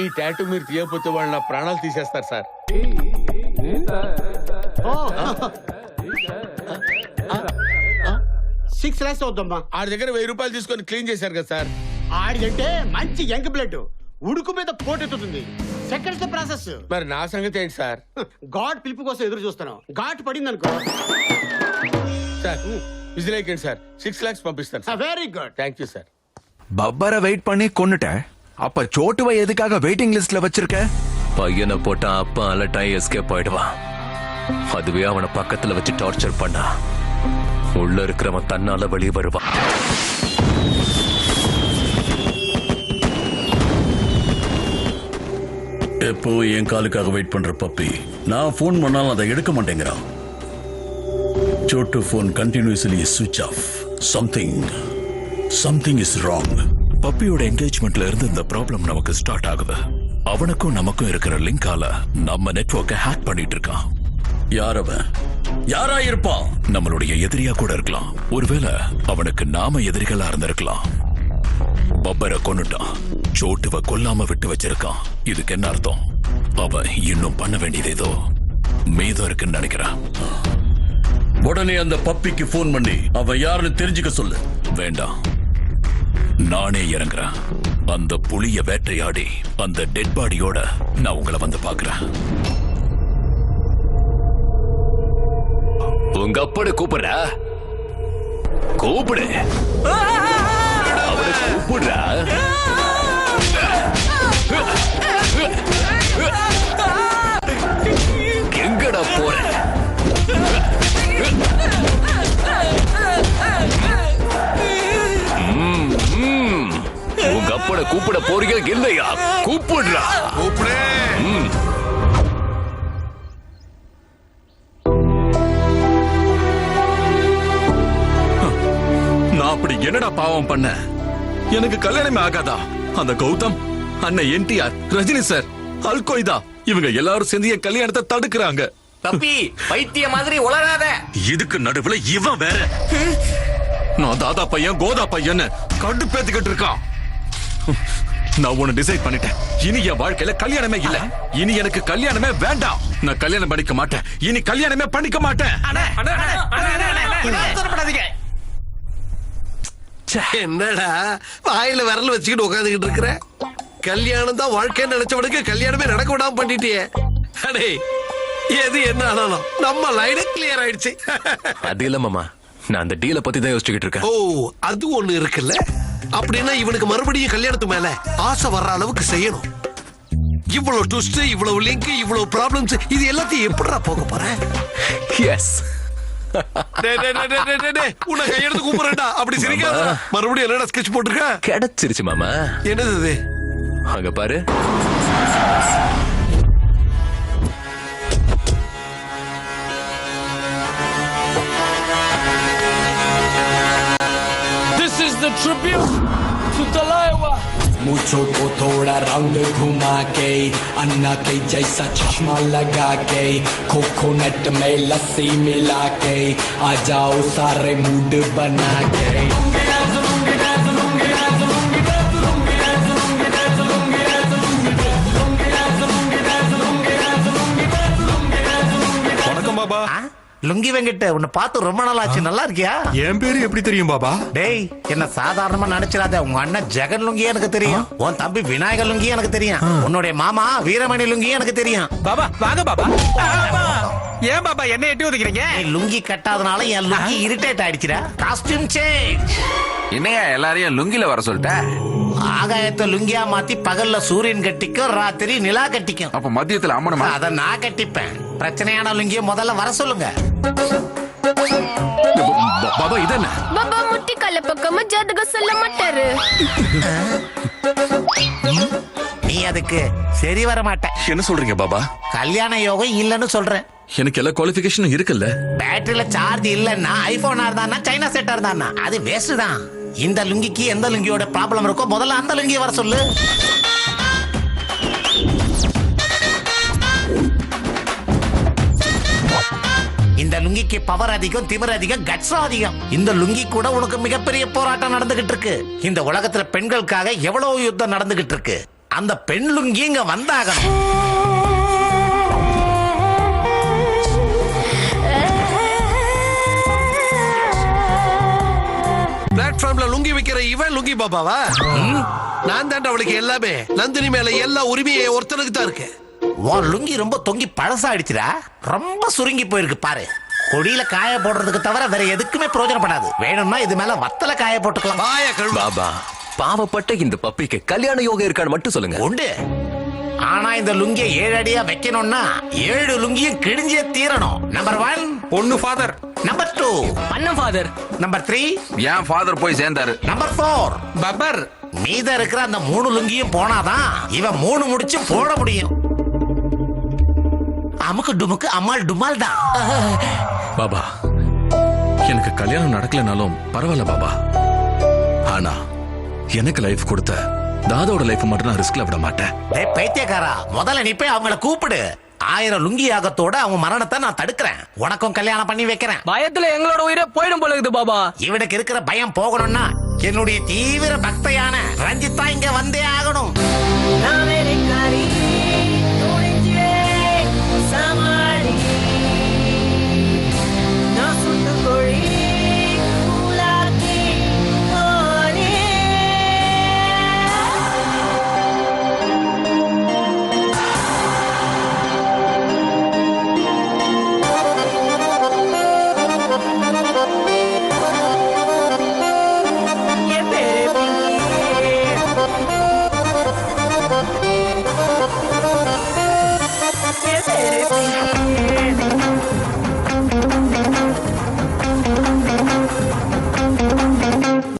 ఈ టాటూ మీరు తీయకపోతే వాళ్ళు నా ప్రాణాలు తీసేస్తారు సార్. 6 lakhs అవుద్దమ్మా. ఆడి దగ్గర 1000 రూపాయలు తీసుకొని క్లీన్ చేశారు కదా సార్. ఆడిదంటే మంచి యంగ్ బ్లడ్, ఉడుకు మీద పోటెత్తుతుంది. Seconds process. మరి నా సంగతి ఏంటి సార్? గాడ్ పిలుపు కోసం ఎదురు చూస్తున్నాం. ఘాట్ పడింది అనుకో సార్, విజిలేకండి సార్. 6 lakhs పంపిస్తాను sir. Very good, thank you sir. பப்பரை வெயிட் பண்ணி கொன்னுட்ட, அப்ப சோட்டுவை எதுக்காக வெயிட்டிங் லிஸ்ட்ல வச்சிருக்க? பையனை போட்டா அப்பா அலட்டாய் எஸ்கேப் ஆயிடுவான். அதுவே அவனை பக்கத்துல வச்சு டார்ச்சர் பண்ணா உள்ள இருக்கிறவன் தன்னால வெளியே வருவான். எப்போ என் காலுக்காக வெயிட் பண்ற பப்பி, நான் போன் பண்ணாலும் அதை எடுக்க மாட்டேங்கிறான். சோட்டு போன் கண்டினியூஸ்லி சுவிட்ச் ஆஃப். Something is wrong. பப்பியோட என்கேஜ்மெண்ட்ல இருந்து இந்த ப்ராப்ளம் நமக்கு ஸ்டார்ட் ஆகுது. அவனுக்கும் நமக்கும் இருக்கிற லிங்கால நம்ம நெட்வொர்க்கை ஹேக் பண்ணிட்டு இருக்கான். யார் அவன்? யாரா இருப்பான்? நம்மளுடைய எதிரியா கூட இருக்கலாம். ஒருவேளை அவனுக்கு நாம எதிரிகளா இருந்திருக்கலாம். பப்பரை கொன்னுட்டான், சோட்டுவை கொல்லாம விட்டு வச்சிருக்கான். இதுக்கு என்ன அர்த்தம்? அவன் இன்னும் பண்ண வேண்டியது ஏதோ மீதம் இருக்குன்னு நினைக்கிறான். உடனே அந்த பப்பிக்கு போன் பண்ணி அவன் யாருன்னு தெரிஞ்சுக்க சொல்லு. வேண்டாம், நானே இறங்குறேன். அந்த புலிய வேட்டையாடி அந்த டெட் பாடியோட நான் உங்களை வந்து பாக்குறேன். உங்க அப்பட கூப்பிடுற, கூப்பிடு, அவனை கூப்பிடுறா. எங்கடா போற? உங்க அப்பட கூப்பிட போறீங்க இல்லையா? கூப்பிடுறா, கூப்பிடு. நான் அப்படி என்னடா பாவம் பண்ண? எனக்கு கல்யாணமே ஆகாதா? அந்த கௌதம், அண்ணன் என்டிஆர், ரஜினி சார், அல்கோய்தா, இவங்க எல்லாரும் சேர்ந்து என் கல்யாணத்தை தடுக்கிறாங்க. தப்பி பைத்திய மாதிரி உளராத. இதுக்கு நடுவுல இவன் வேற. நான் தாதா பையன் கோதா பையன் கடுப்பேத்துக்கிட்டு இருக்கான். நான் ஒன்னு டிசைட் பண்ணிட்டேன். இனி என் வாழ்க்கையில கல்யாணமே இல்ல. இனி எனக்கு கல்யாணமே வேண்டாம். நான் கல்யாணம் பண்ணிக்க மாட்டேன். இனி கல்யாணமே பண்ணிக்க மாட்டேன். என்னடா வாயில விரல் வச்சுக்கிட்டு உட்காந்துக்கிட்டு இருக்கிற? கல்யாணம் தான் வாழ்க்கைன்னு நினைச்சவனுக்கு கல்யாணமே நடக்க விடாம பண்ணிட்டியே. அடே, எது என்ன ஆனாலும் நம்ம லைன் கிளியர் ஆயிடுச்சு. அது இல்ல மாமா, நான் அந்த டீலை பத்தி தான் யோசிச்சுக்கிட்டு இருக்கேன். ஓ, அது ஒண்ணு இருக்குல்ல. அப்படின்னா இவனுக்கு மறுபடியும் கல்யாணத்து மேல ஆசை வர்ற அளவுக்கு செய்யணும். இவ்வளவு ட்விஸ்ட், இவ்வளவு லிங்க், இவ்வளவு ப்ராப்ளம்ஸ், இது எல்லாத்தையும் எப்படிடா போக போற? எஸ். உன்னை கையெடுத்து கூப்பிடுறா. அப்படி சிரிக்காத. மறுபடியும் என்னடா ஸ்கெட்ச் போட்டுருக்க? கிடைச்சிருச்சு மாமா. என்னது இது? அங்க பாரு. This is the tribute to Talaiwa. मुझको को थोड़ा रंग घुमा के अन्ना के जैसा चश्मा लगा के कोकोनट में लस्सी मिला के आ जाओ सारे मूड बना के லுங்கி வெங்கிட்ட உன்னை பார்த்து ரொம்ப நாள் ஆச்சு. நல்லா இருக்கியா? என் பேரு எப்படி தெரியும் பாபா? டேய் என்ன சாதாரணமா நினைச்சிடாத. உங்க அண்ணன் ஜெகன் லுங்கி எனக்கு தெரியும். உன் தம்பி விநாயகர் லுங்கி எனக்கு தெரியும். உன்னுடைய மாமா வீரமணி லுங்கி எனக்கு தெரியும். பாபா வாங்க பாபா. ஏன் பாபா என்ன எட்டி ஒதுக்கிறீங்க? நீ லுங்கி கட்டாதனால என் லுங்கி இரிட்டேட் ஆயிடுச்சுடா. Costume change. என்னையா எல்லாரையும் லுங்கில வர சொல்லிட்ட? ஆகாயத்தை லுங்கியா மாத்தி பகல்ல சூரியன் கட்டிக்கும், ராத்திரி நிலா கட்டிக்கும். அப்ப மதியத்துல அம்மனுமா? அத நான் கட்டிப்பேன். பிரச்சனையான லுங்கிய முதல்ல வர சொல்லுங்க. பாபா இது என்ன? பாபா முட்டி கல்ல பக்கமா ஜாதக சொல்ல மாட்டாரு. நீ அதுக்கு சரி வர மாட்ட. என்ன சொல்றீங்க பாபா? கல்யாண யோகம் இல்லன்னு சொல்றேன். எனக்கு எல்லா குவாலிஃபிகேஷனும் இருக்குல்ல. பேட்டரியில சார்ஜ் இல்லன்னா ஐபோனா இருந்தானா சைனா செட்டா இருந்தானா அது வேஸ்ட் தான். இந்த லுங்கிக்கு எந்த லுங்கியோட ப்ராப்ளம் இருக்கோ முதல்ல அந்த லுங்கிய வர சொல்லு. இந்த லுங்கிக்கு பவர் அதிகம், திமிர் அதிகம், கட்ஸும் அதிகம். இந்த லுங்கி கூட உனக்கு மிகப்பெரிய போராட்டம் நடந்துகிட்டு இருக்கு. இந்த உலகத்துல பெண்களுக்காக எவ்வளவு யுத்தம் நடந்துகிட்டு இருக்கு. அந்த பெண் லுங்கி இங்க வந்தாகணும். பிளாட்ஃபார்ம்ல லுங்கி விக்கிற இவன் லுங்கி பாபாவா? நான் தாண்டா அவளுக்கு எல்லாமே. நந்தினி மேல எல்லா உரிமையை ஒருத்தனுக்கு தான் இருக்கு. உன் லுங்கி ரொம்ப தொங்கி பழசாயிடுச்சுடா. ரொம்ப சுருங்கி போயிருக்கு பாரு. கொடியில காய போடுறதுக்கு தவிர வேற எதுக்குமே பிரயோஜனப்படாது. வேணும்னா இது மேல வத்தல காய போட்டுக்கலாம். பாபா பாவப்பட்ட இந்த பப்பிக்கு கல்யாண யோகம் இருக்கான்னு மட்டும் சொல்லுங்க. உண்டு. ஆனா இந்த லுங்கிய 7 அடியா வைக்கணும்னா 7 லுங்கியும் கிழிஞ்சே தீரணும். நம்பர் 1 பொண்ணு ஃபாதர். நம்பர் 2 அண்ணன் ஃபாதர். நம்பர் 3 என் ஃபாதர் போய் சேர்ந்தாரு. Number 4 buffer. மீத இருக்கிற அந்த 3 லுங்கியும் போனாதான் இவன் 3 முடிச்சு போட முடியும். அமுக்கு டுமுக்கு அம்மாள் டுமால் தான். பாபா எனக்கு கல்யாணம் நடக்கலனாலும் பரவாயில்ல பாபா. ஆனா எனக்கு லைஃப் கொடுத்த தாதாவோட லைஃப் மட்டும் நான் ரிஸ்க்ல விட மாட்டேன். டேய் பைத்தியக்காரா, முதல்ல நீ போய் அவங்கள கூப்பிடு. 1000 லுங்கி யாகத்தோட அவங்க மரணத்தை நான் தடுக்கிறேன். உனக்கும் கல்யாணம் பண்ணி வைக்கிறேன். பயத்துல எங்களோட உயிரை போயிடும் போல இருக்குது பாபா. இவனுக்கு இருக்கிற பயம் போகணும்னா என்னுடைய தீவிர பக்தையான ரஞ்சிதா இங்க வந்தே ஆகணும்.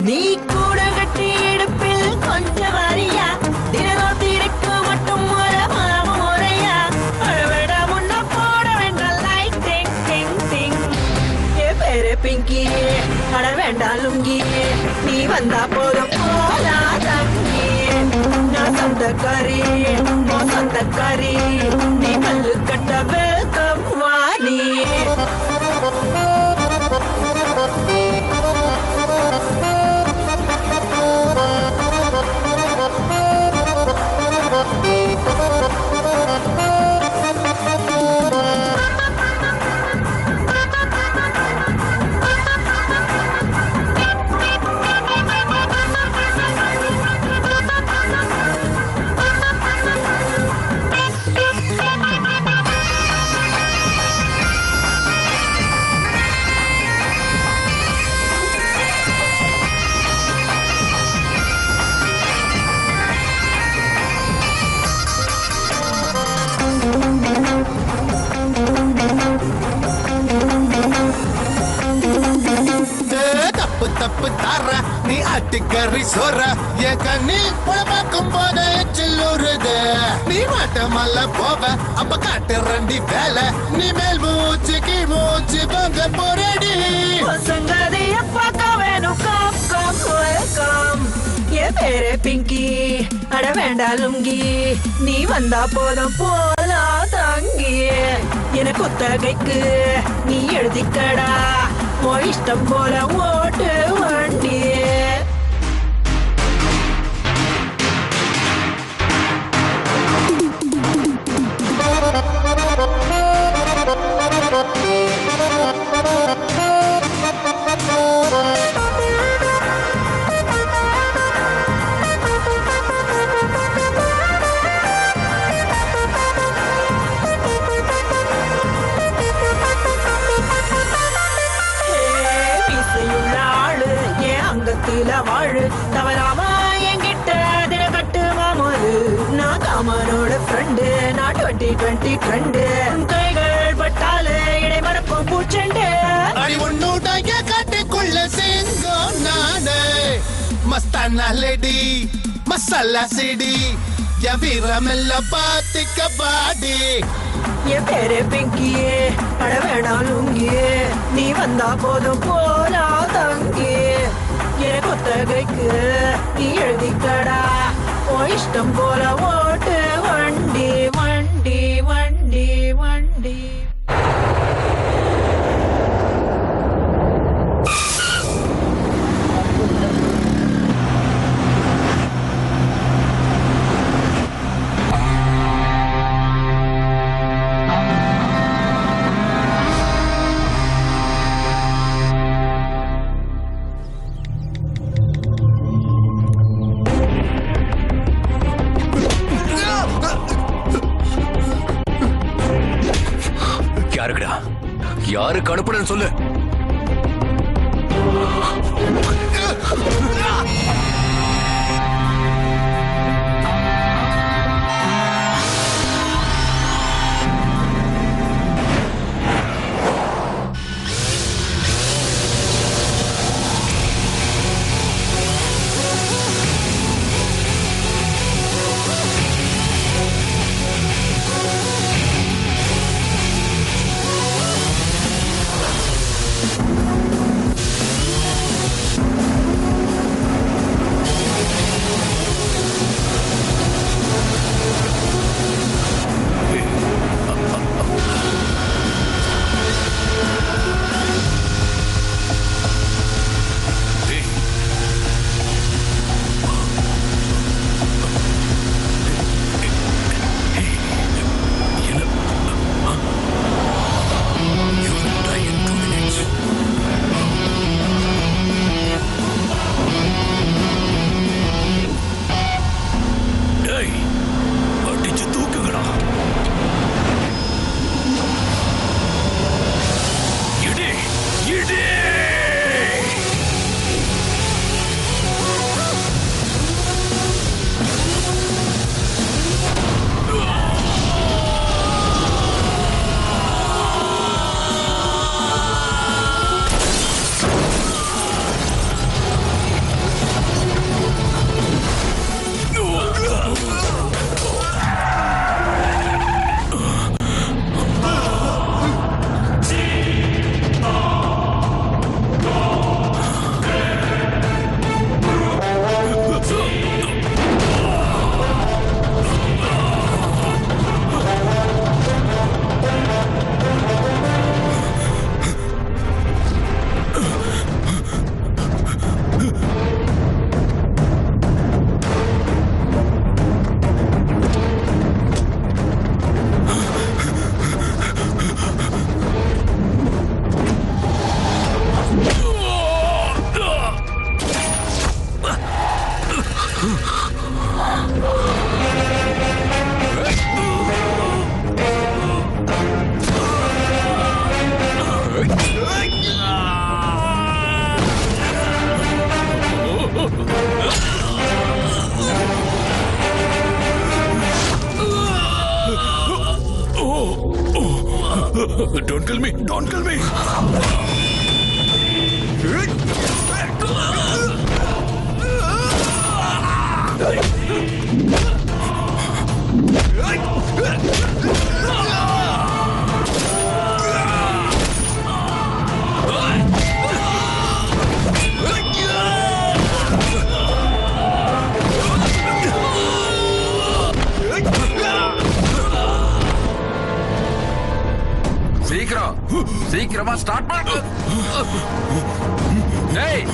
நீ கூட கட்டி எடுப்பில் கொஞ்சம் வரியா தினம் திருக்கு மட்டும் முறையா அழவிட முன்ன போட வேண்டாம் லைக் டிங் டிங் டிங். ஏ பேரு பிங்கி அட வேண்டாம் லுங்கி நீ வந்தா போதும் போலா தங்கி. நான் சொந்தக்காரி சொந்தக்காரி நீ பல்லு கட்ட வெல்கம் வாணி. தப்பு தப்பு தார நீ ஆட்டுக்கறி சோற என் கண்ணி புலமாக்கும் போது சில்லூருது. நீ மாட்டமல்ல போவ அப்ப காட்டு ரெண்டி வேலை. நீ மேல் மூச்சு கீழ் மூச்சு பங்க போரடி. பசங்கதைய பார்க்க வேணும் கம் கம் வெல்கம். என் பேரு பிங்கி அட வேண்டாம் லுங்கி நீ வந்தா போதும் போலா தங்கி. என குத்தகைக்கு நீ எழுதிக்கடா உன் இஷ்டம் போல ஓட்டு வண்டி. கண்டு கைகள் பட்டாலே இடை மறக்கும் பூச்செண்டு அடி உன்னுடைய காட்டுக்குள்ள சிங்கம் நானே மஸ்தானா லேடி மசாலா சிடி என் வீரமெல்லாம் பாத்துக்க பாடி என் பேரு பிங்கி அட வேணாம் லுங்கி நீ வந்தா போதும் போலா தங்கி என் கொத்தகைக்கு நீ எழுதிக்கடா ஓ இஷ்டம் போல ஓட்டு வண்டி வண்டி வண்டி வண்டி யாருக்குடா யாருக்கு அனுப்புறேன்னு சொல்லு. Don't kill me! Don't kill me! சீக்கிரம் சீக்கிரமா ஸ்டார்ட் பண்ணு. டேய்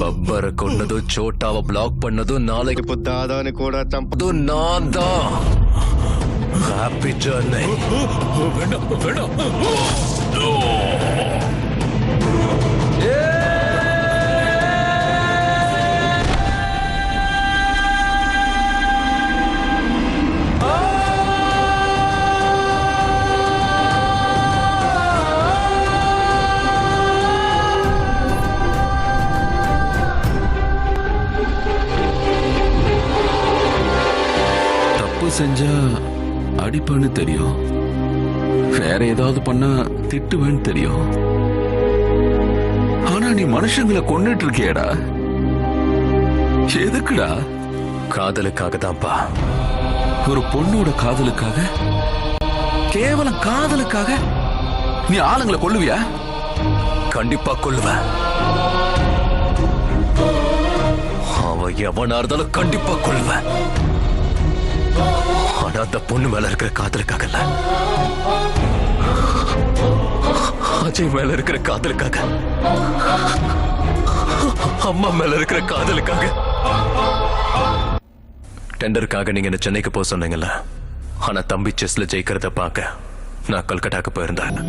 பப்பரை கொன்னதும் சோட்டாவை பிளாக் பண்ணதும் நாளைக்கு தாதான்னு கூட அதுவும் நான் தான். Happy journey. வேண்டாம் வேண்டாம். செஞ்சா அடிப்பேன்னு தெரியும், வேற ஏதாவது பண்ணா திட்டுவேன்னு தெரியும். ஆனா நீ மனுஷங்களை கொன்னுட்டு இருக்கியடா, எதுக்குடா? காதலுக்காக தான்ப்பா. ஒரு பொண்ணோட காதலுக்காக, கேவலம் காதலுக்காக நீ ஆளுங்களை கொல்லுவியா? கண்டிப்பா கொல்லுவேன். அவன் எவனா இருந்தாலும் கண்டிப்பா கொல்லுவேன். ஆனா அந்த பொண்ணு மேல இருக்கிற காதலுக்காக இல்ல, அஜய் மேல இருக்கிற காதலுக்காக, அம்மா மேல இருக்கிற காதலுக்காக. டெண்டருக்காக நீங்க என்ன சென்னைக்கு போக சொன்னீங்கல்ல, ஆனா தம்பி செஸ்ல ஜெயிக்கிறத பார்க்க நான் கல்கட்டாக்கு போயிருந்தேன்.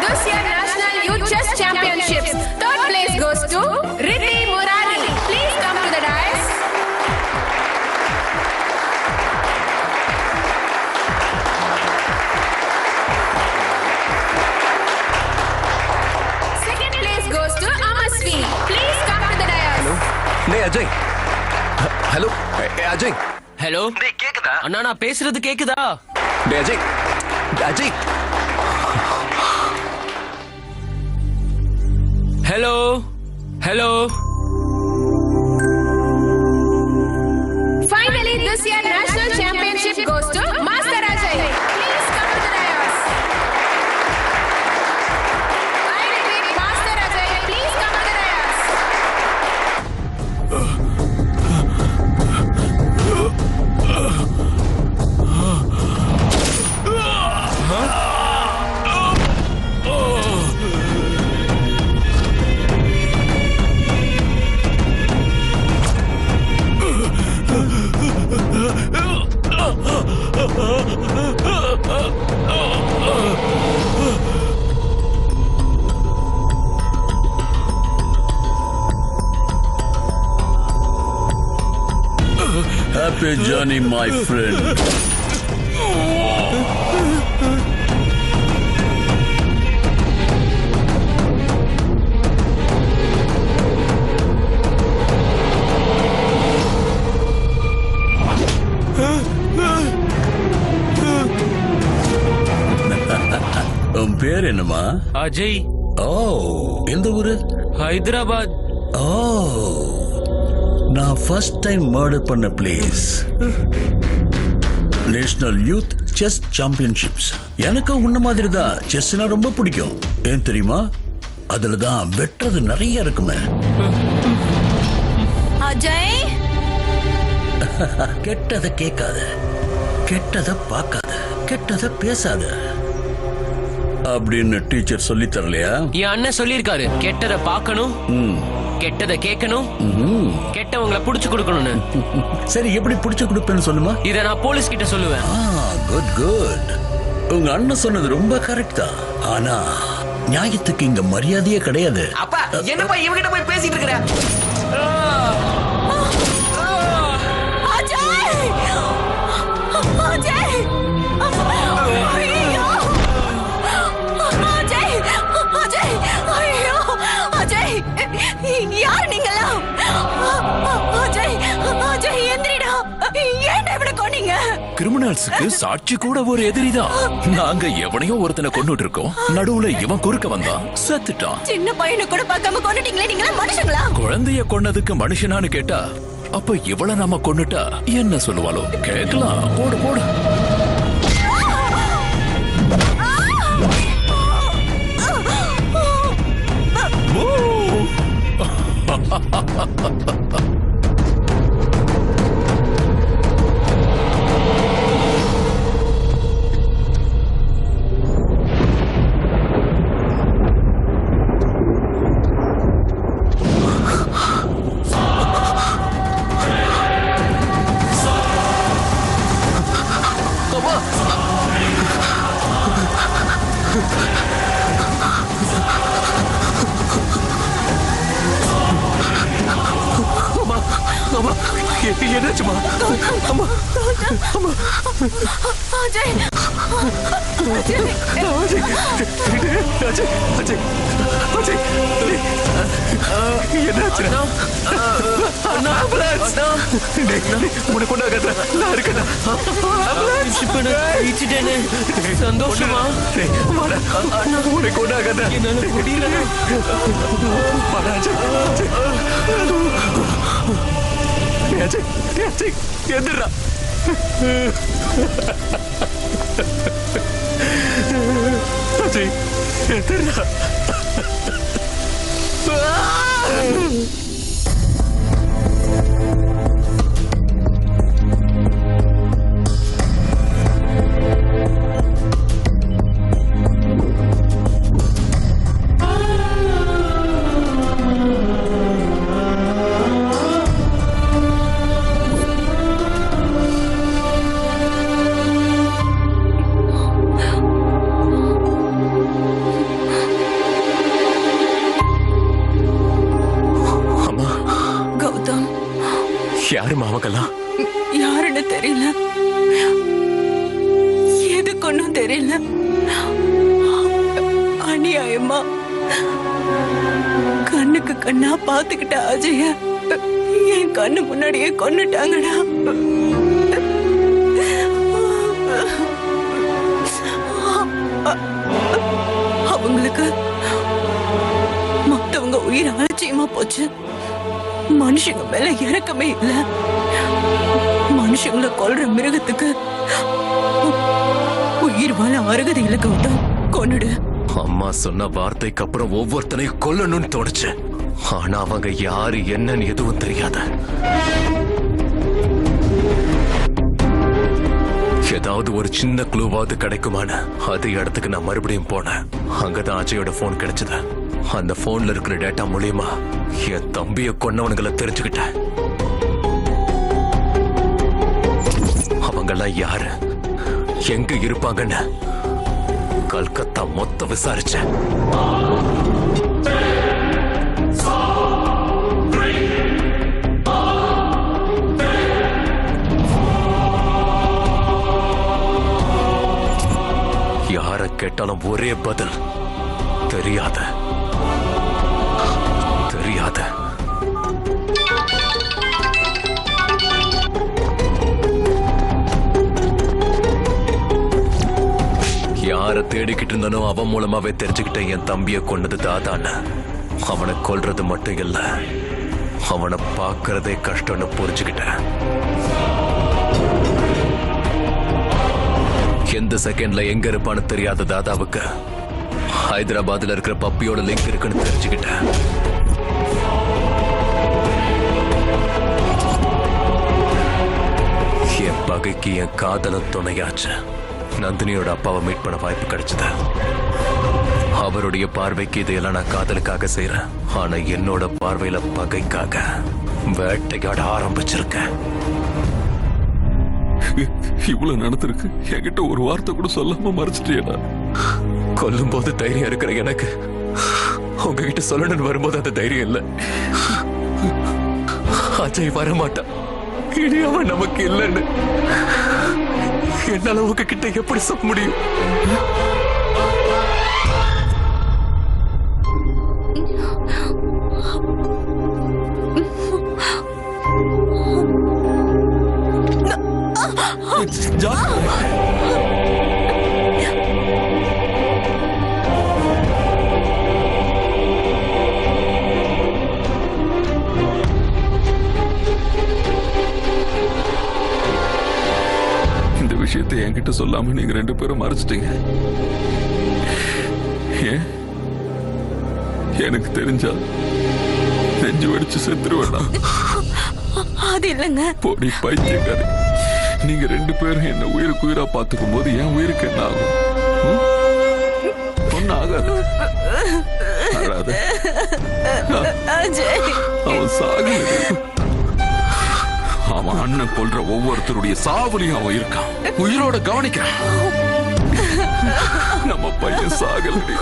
This year National Youth Chess Championships. Third place goes to Riddhi Murali. Please come to the dais. Second place goes to Amasvi. Please come to the dais. டேய் அஜய். ஹலோ அஜய். ஹலோ கேக்குதா அண்ணா? நான் பேசுறது கேக்குதா? டேய் Ajay. Ajay. Hello hello. Finally, this year National Championship goes to Master Ajay. Please come to the dais. I repeat, Master Ajay, please come to the dais. Happy journey, my friend. உன் பேர் என்னமா? அஜய். ஓ, எந்த ஊரு? ஹைதராபாத். ஓ, நான் ஃபர்ஸ்ட் டைம் மர்டர் பண்ண place national youth chess championships. எனக்கு உன்ன மாதிரி தான் செஸ்னா ரொம்ப பிடிக்கும். ஏன் தெரியுமா? அதுல தான் வெட்டுறது நிறைய இருக்குமே. அஜய், கெட்டதை கேட்காத, கெட்டதை பார்க்காத, கெட்டதை பேசாத அப்படின்னு டீச்சர் சொல்லி தரலையா? என் அண்ணன் சொல்லியிருக்காரு, கெட்டதை பார்க்கணும், கெட்டதை கேட்கணும், கெட்டவங்களை புடிச்சு கொடுக்கணும்னு. சரி, எப்படி புடிச்சு கொடுப்பேன்னு சொல்லுமா? இத நான் போலீஸ் கிட்ட சொல்லுவேன். Good good. உங்க அண்ணன் சொன்னது ரொம்ப கரெக்ட் தான். ஆனா நியாயத்துக்கு இங்க மரியாதையே கிடையாது. அப்பா, என்னப்பா இவங்கிட்ட போய் பேசிட்டு இருக்கிற? அஜய்! அஜய்! ஐயோ! அஜய்! அஜய்! ஐயோ! அஜய்! யார் நீங்களாம்? அஜய்! அஜய், எந்திரிடா. ஏன்டா இப்படி கொன்னீங்க? கிரிமினல்ஸுக்கு சாட்சி கூட ஒரு எதிரிதான். நாங்க எவனையோ ஒருத்தனை கொண்டுட்டு இருக்கோம், நடுவுல இவன் குறுக்க வந்தான், செத்துட்டான். சின்ன பையனை கூட பார்க்காம கொன்னுட்டீங்களே, நீங்களா மனுஷங்களா? குழந்தைய கொன்னதுக்கு மனுஷனான்னு கேட்டா, அப்ப இவள நாம கொன்னுட்டா என்ன சொல்லுவாளோ? கேட்கலாம். போடு போடு. என்னாச்சுமா அம்மா அம்மா அஜய் அஜய் அஜய் அஜய் அஜய் என்னாச்சுடா அண்ணா ஆம்புலன்ஸ் உனக்கு கொண்டாகாத நான் இருக்கேன் சந்தோஷமா உனக்கு கொண்டாகாத என்னால முடியல அஜய் அஜய் எந்திரா அஜய் எந்திரா யாரு மாமக்கெல்லாம் யாருன்னு தெரியல எதுக்கு ஒன்னும் தெரியல அநியாயமா கண்ணுக்கு கண்ணா பாத்துக்கிட்ட அஜய என் கண்ணு முன்னாடியே கொன்னுட்டாங்கடா. அவங்களுக்கு மத்தவங்க உயிர் அலட்சியமா போச்சு. மனுஷங்க மேல இறக்கமே இல்ல. மனுஷங்களை கொல்ற மிருகத்துக்கு உயிர் வாழ அருகதை இல்ல. கௌதம், கொன்னுடு. அம்மா சொன்ன வார்த்தைக்கு அப்புறம் ஒவ்வொருத்தனையும் கொல்லணும்னு தோணுச்சு. ஆனா அவங்க யாரு என்னன்னு எதுவும் தெரியாத. ஏதாவது ஒரு சின்ன க்ளூவாவது கிடைக்குமான்னு அதே இடத்துக்கு நான் மறுபடியும் போனேன். அங்கதான் அஜயோட போன் கிடைச்சது. அந்த போன்ல இருக்கிற டேட்டா மூலியமா என் தம்பிய கொன்னவனுங்களை தெரிஞ்சுக்கிட்டேன். அவங்கெல்லாம் யாரு, எங்க இருப்பாங்கன்னு கல்கத்தா மொத்த விசாரிச்சேன். யார கேட்டாலும் ஒரே பதில், தெரியாத தெரியாத. யார தேடிக்கிட்டு இருந்தானோ அவன் மூலமாவே தெரிஞ்சுக்கிட்டேன் என் தம்பிய கொன்னது தாதான்னு. அவனை கொல்றது மட்டும் இல்ல, அவனை பார்க்கறதே கஷ்டம்னு புரிஞ்சுக்கிட்டேன். எந்த செகண்ட்ல எங்க இருப்பான்னு தெரியாத தாதாவுக்கு ஹைதராபாத்ல இருக்கிற பப்பியோட லிங்க் இருக்குன்னு தெரிஞ்சுக்கிட்டேன். என் பகைக்கு என் காதலும் துணையாச்சு. நந்தினியோட அப்பாவை மீட் பண்ண வாய்ப்பு கிடைச்சது. அவருடைய பார்வைக்கு இதையெல்லாம் நான் காதலுக்காக செய்யறேன். ஆனா என்னோட பார்வையில பகைக்காக வேட்டையாட ஆரம்பிச்சிருக்கேன். இவ்வளவு நடந்திருக்கு, என்கிட்ட ஒரு வார்த்தை கூட சொல்லாம மறைச்சிட்டேடா. கொல்லும் போது தைரியம் இருக்கிற எனக்கு உங்ககிட்ட சொல்லணும்னு வரும்போது அந்த தைரியம் இல்ல. அஜய் வரமாட்டான், இனி அவன் நமக்கு இல்லைன்னு என்னால உங்ககிட்ட எப்படி சொல்ல முடியும்? இந்த விஷயத்தை என்கிட்ட சொல்லாம நீங்க ரெண்டு பேரும் மறைச்சிட்டீங்க. ஏன்? எனக்கு தெரிஞ்சா நெஞ்சு வெடிச்சு செத்துருவேடா. அது இல்லைங்க. போடி பைத்தியக்காரி, நீங்க ரெண்டு பேரும் என்ன உயிருக்கு உயிரா பாத்துக்கும் போது என் உயிருக்கு என்ன ஆகும்? ஒன்னும் ஆகாது. அழாத. அவன் சாகல. அவன் அண்ணன் கொல்ற ஒவ்வொருத்தருடைய சாவுலையும் அவன் இருக்கான், உயிரோட கவனிக்கிறான். நம்ம பையன் சாகலடி,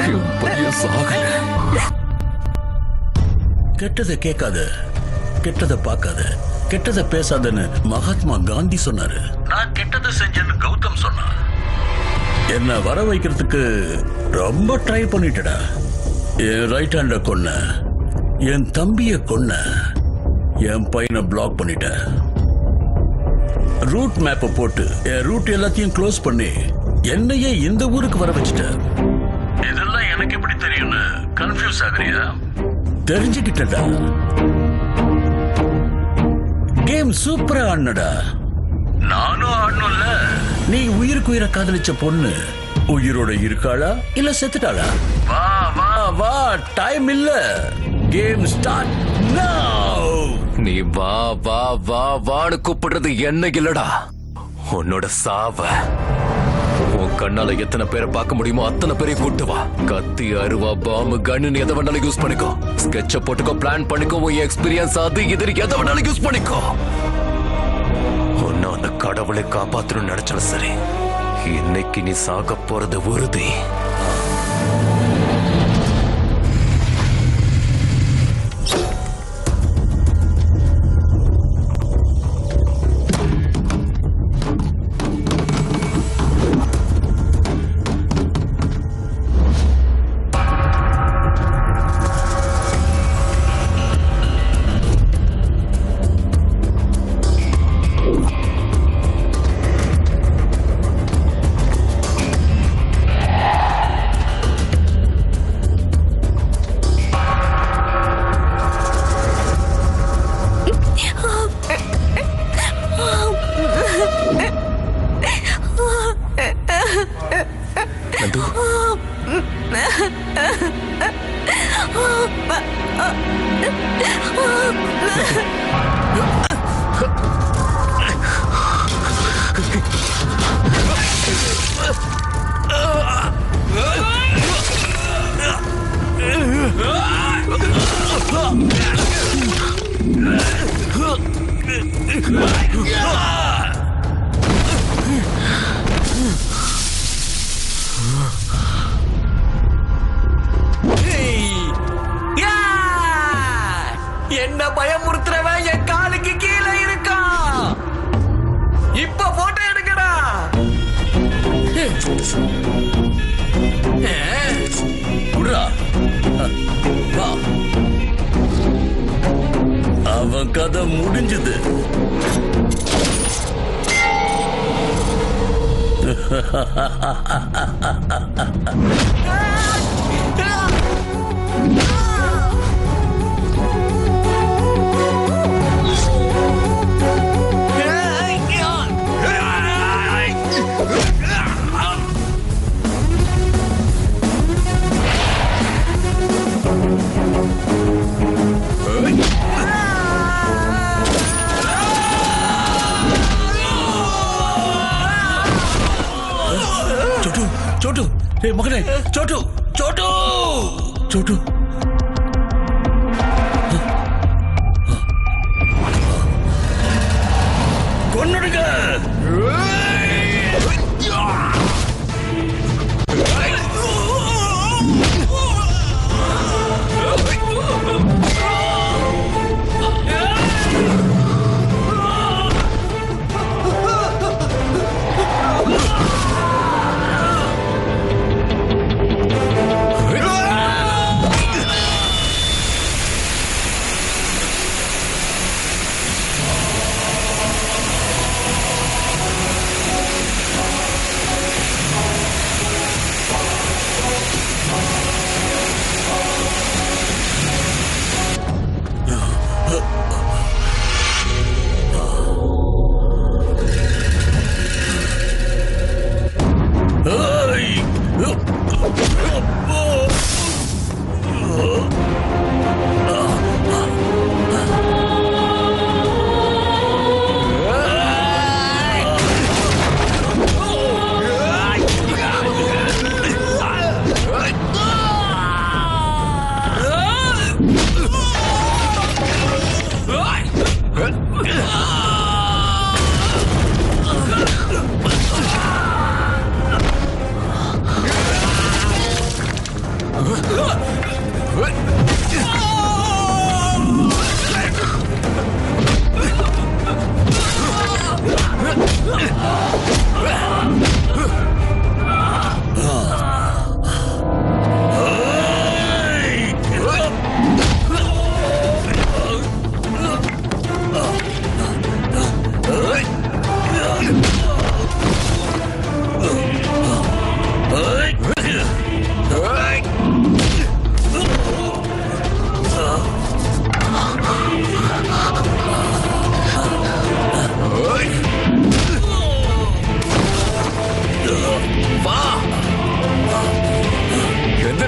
என் பையன் சாகல. கெட்டதை கேட்காத, கெட்டதை பார்க்காத, கெட்டதை பேசாதன்னு மகாத்மா காந்தி சொன்னாரு. நான் கெட்டதை செஞ்சேன்னு கௌதம் சொன்னான். என்ன வர வைக்கிறதுக்கு ரொம்ப ட்ரை பண்ணிட்டடா. என் ரைட் ஹேண்ட கொன்ன, என் தம்பிய கொன்ன, என் பையனை பிளாக் பண்ணிட்ட. ரூட் மேப்பை போட்டு என் ரூட் எல்லாத்தையும் க்ளோஸ் பண்ணி என்னையே இந்த ஊருக்கு வர வச்சுட்ட. இதெல்லாம் எனக்கு எப்படி தெரியும்னு கன்ஃபியூஸ் ஆகுறியா? தெரிஞ்சுக்கிட்டடா. கேம் சூப்பரா ஆடுனடா. நானும் ஆடணும்ல. நீ உயிருக்கு உயிரை காதலிச்ச பொண்ணு உயிரோட இருக்காளா இல்ல செத்துட்டாளா? வா வா வா, டைம் இல்ல. கேம் ஸ்டார்ட் நவ. நீ வா வா வா வான்னு கூப்பிடுறது என்ன இல்லடா, உன்னோட சாவ. உன் கண்ணால எத்தனை பேரை பார்க்க முடியுமோ அத்தனை பேரையும் கூட்டு வா. கத்தி, அருவா, பாம்பு, கன்னு எதை வேணாலும் யூஸ் பண்ணிக்கோ. ஸ்கெட்ச போட்டுக்கோ, பிளான் பண்ணிக்கோ. உன் எக்ஸ்பீரியன்ஸ் அது இது எதை வேணாலும் யூஸ் பண்ணிக்கோ. உன்ன அந்த கடவுளை காப்பாற்றணும்னு நினைச்சாலும் சரி, இன்னைக்கு நீ சாக போறது உறுதி. என்ன பயமுறுத்துறவன் என் காலுக்கு கீழே இருக்கான். இப்ப போட்டோ எடுக்கடா. அவன் கதை முடிஞ்சது. சோட்டு, மகனே, சோட்டு, சோட்டு, சோட்டு. கொன்னுடுங்க.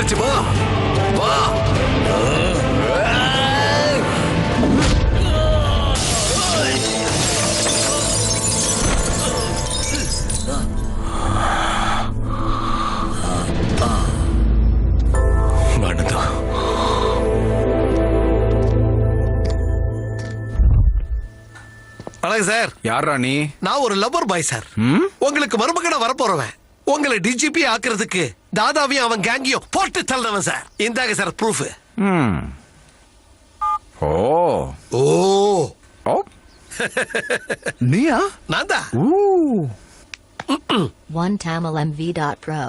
மீனாட்சி வா வா ஆனந்தா வணக்கம் சார். யாரா நீ? நான் ஒரு லவ்வர் பாய் சார். உங்களுக்கு மருமகனா வரப்போறவன். உங்களை டிஜிபி ஆக்குறதுக்கு தாதாவையும் அவன் கேங்கியும் போட்டு தள்ளவன் சார். இந்தாங்க சார் ப்ரூஃப். ஓ ஓ ஓ நீயா? நான் தான். OneTamilMV.pro.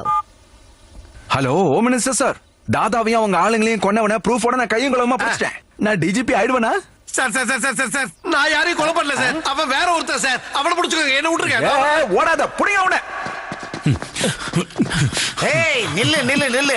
Hello home minister sir, தாதாவையும் அவங்க ஆளுங்களையும் கொன்னவன ப்ரூஃபோட நான் கையும் குளமா பிடிச்சிட்டேன். நான் டிஜிபி ஆயிடுவேனா? Sir sir sir sir sir நான் யாரையும் கொலை பண்ணல சார். அவன் வேற ஒருத்தன் சார். அவனை பிடிச்சுக்கோங்க, என்ன விட்டுருங்க. ஓடாத, புடிங்க அவனை. ஏய் நில்லு நில்லு நில்லு.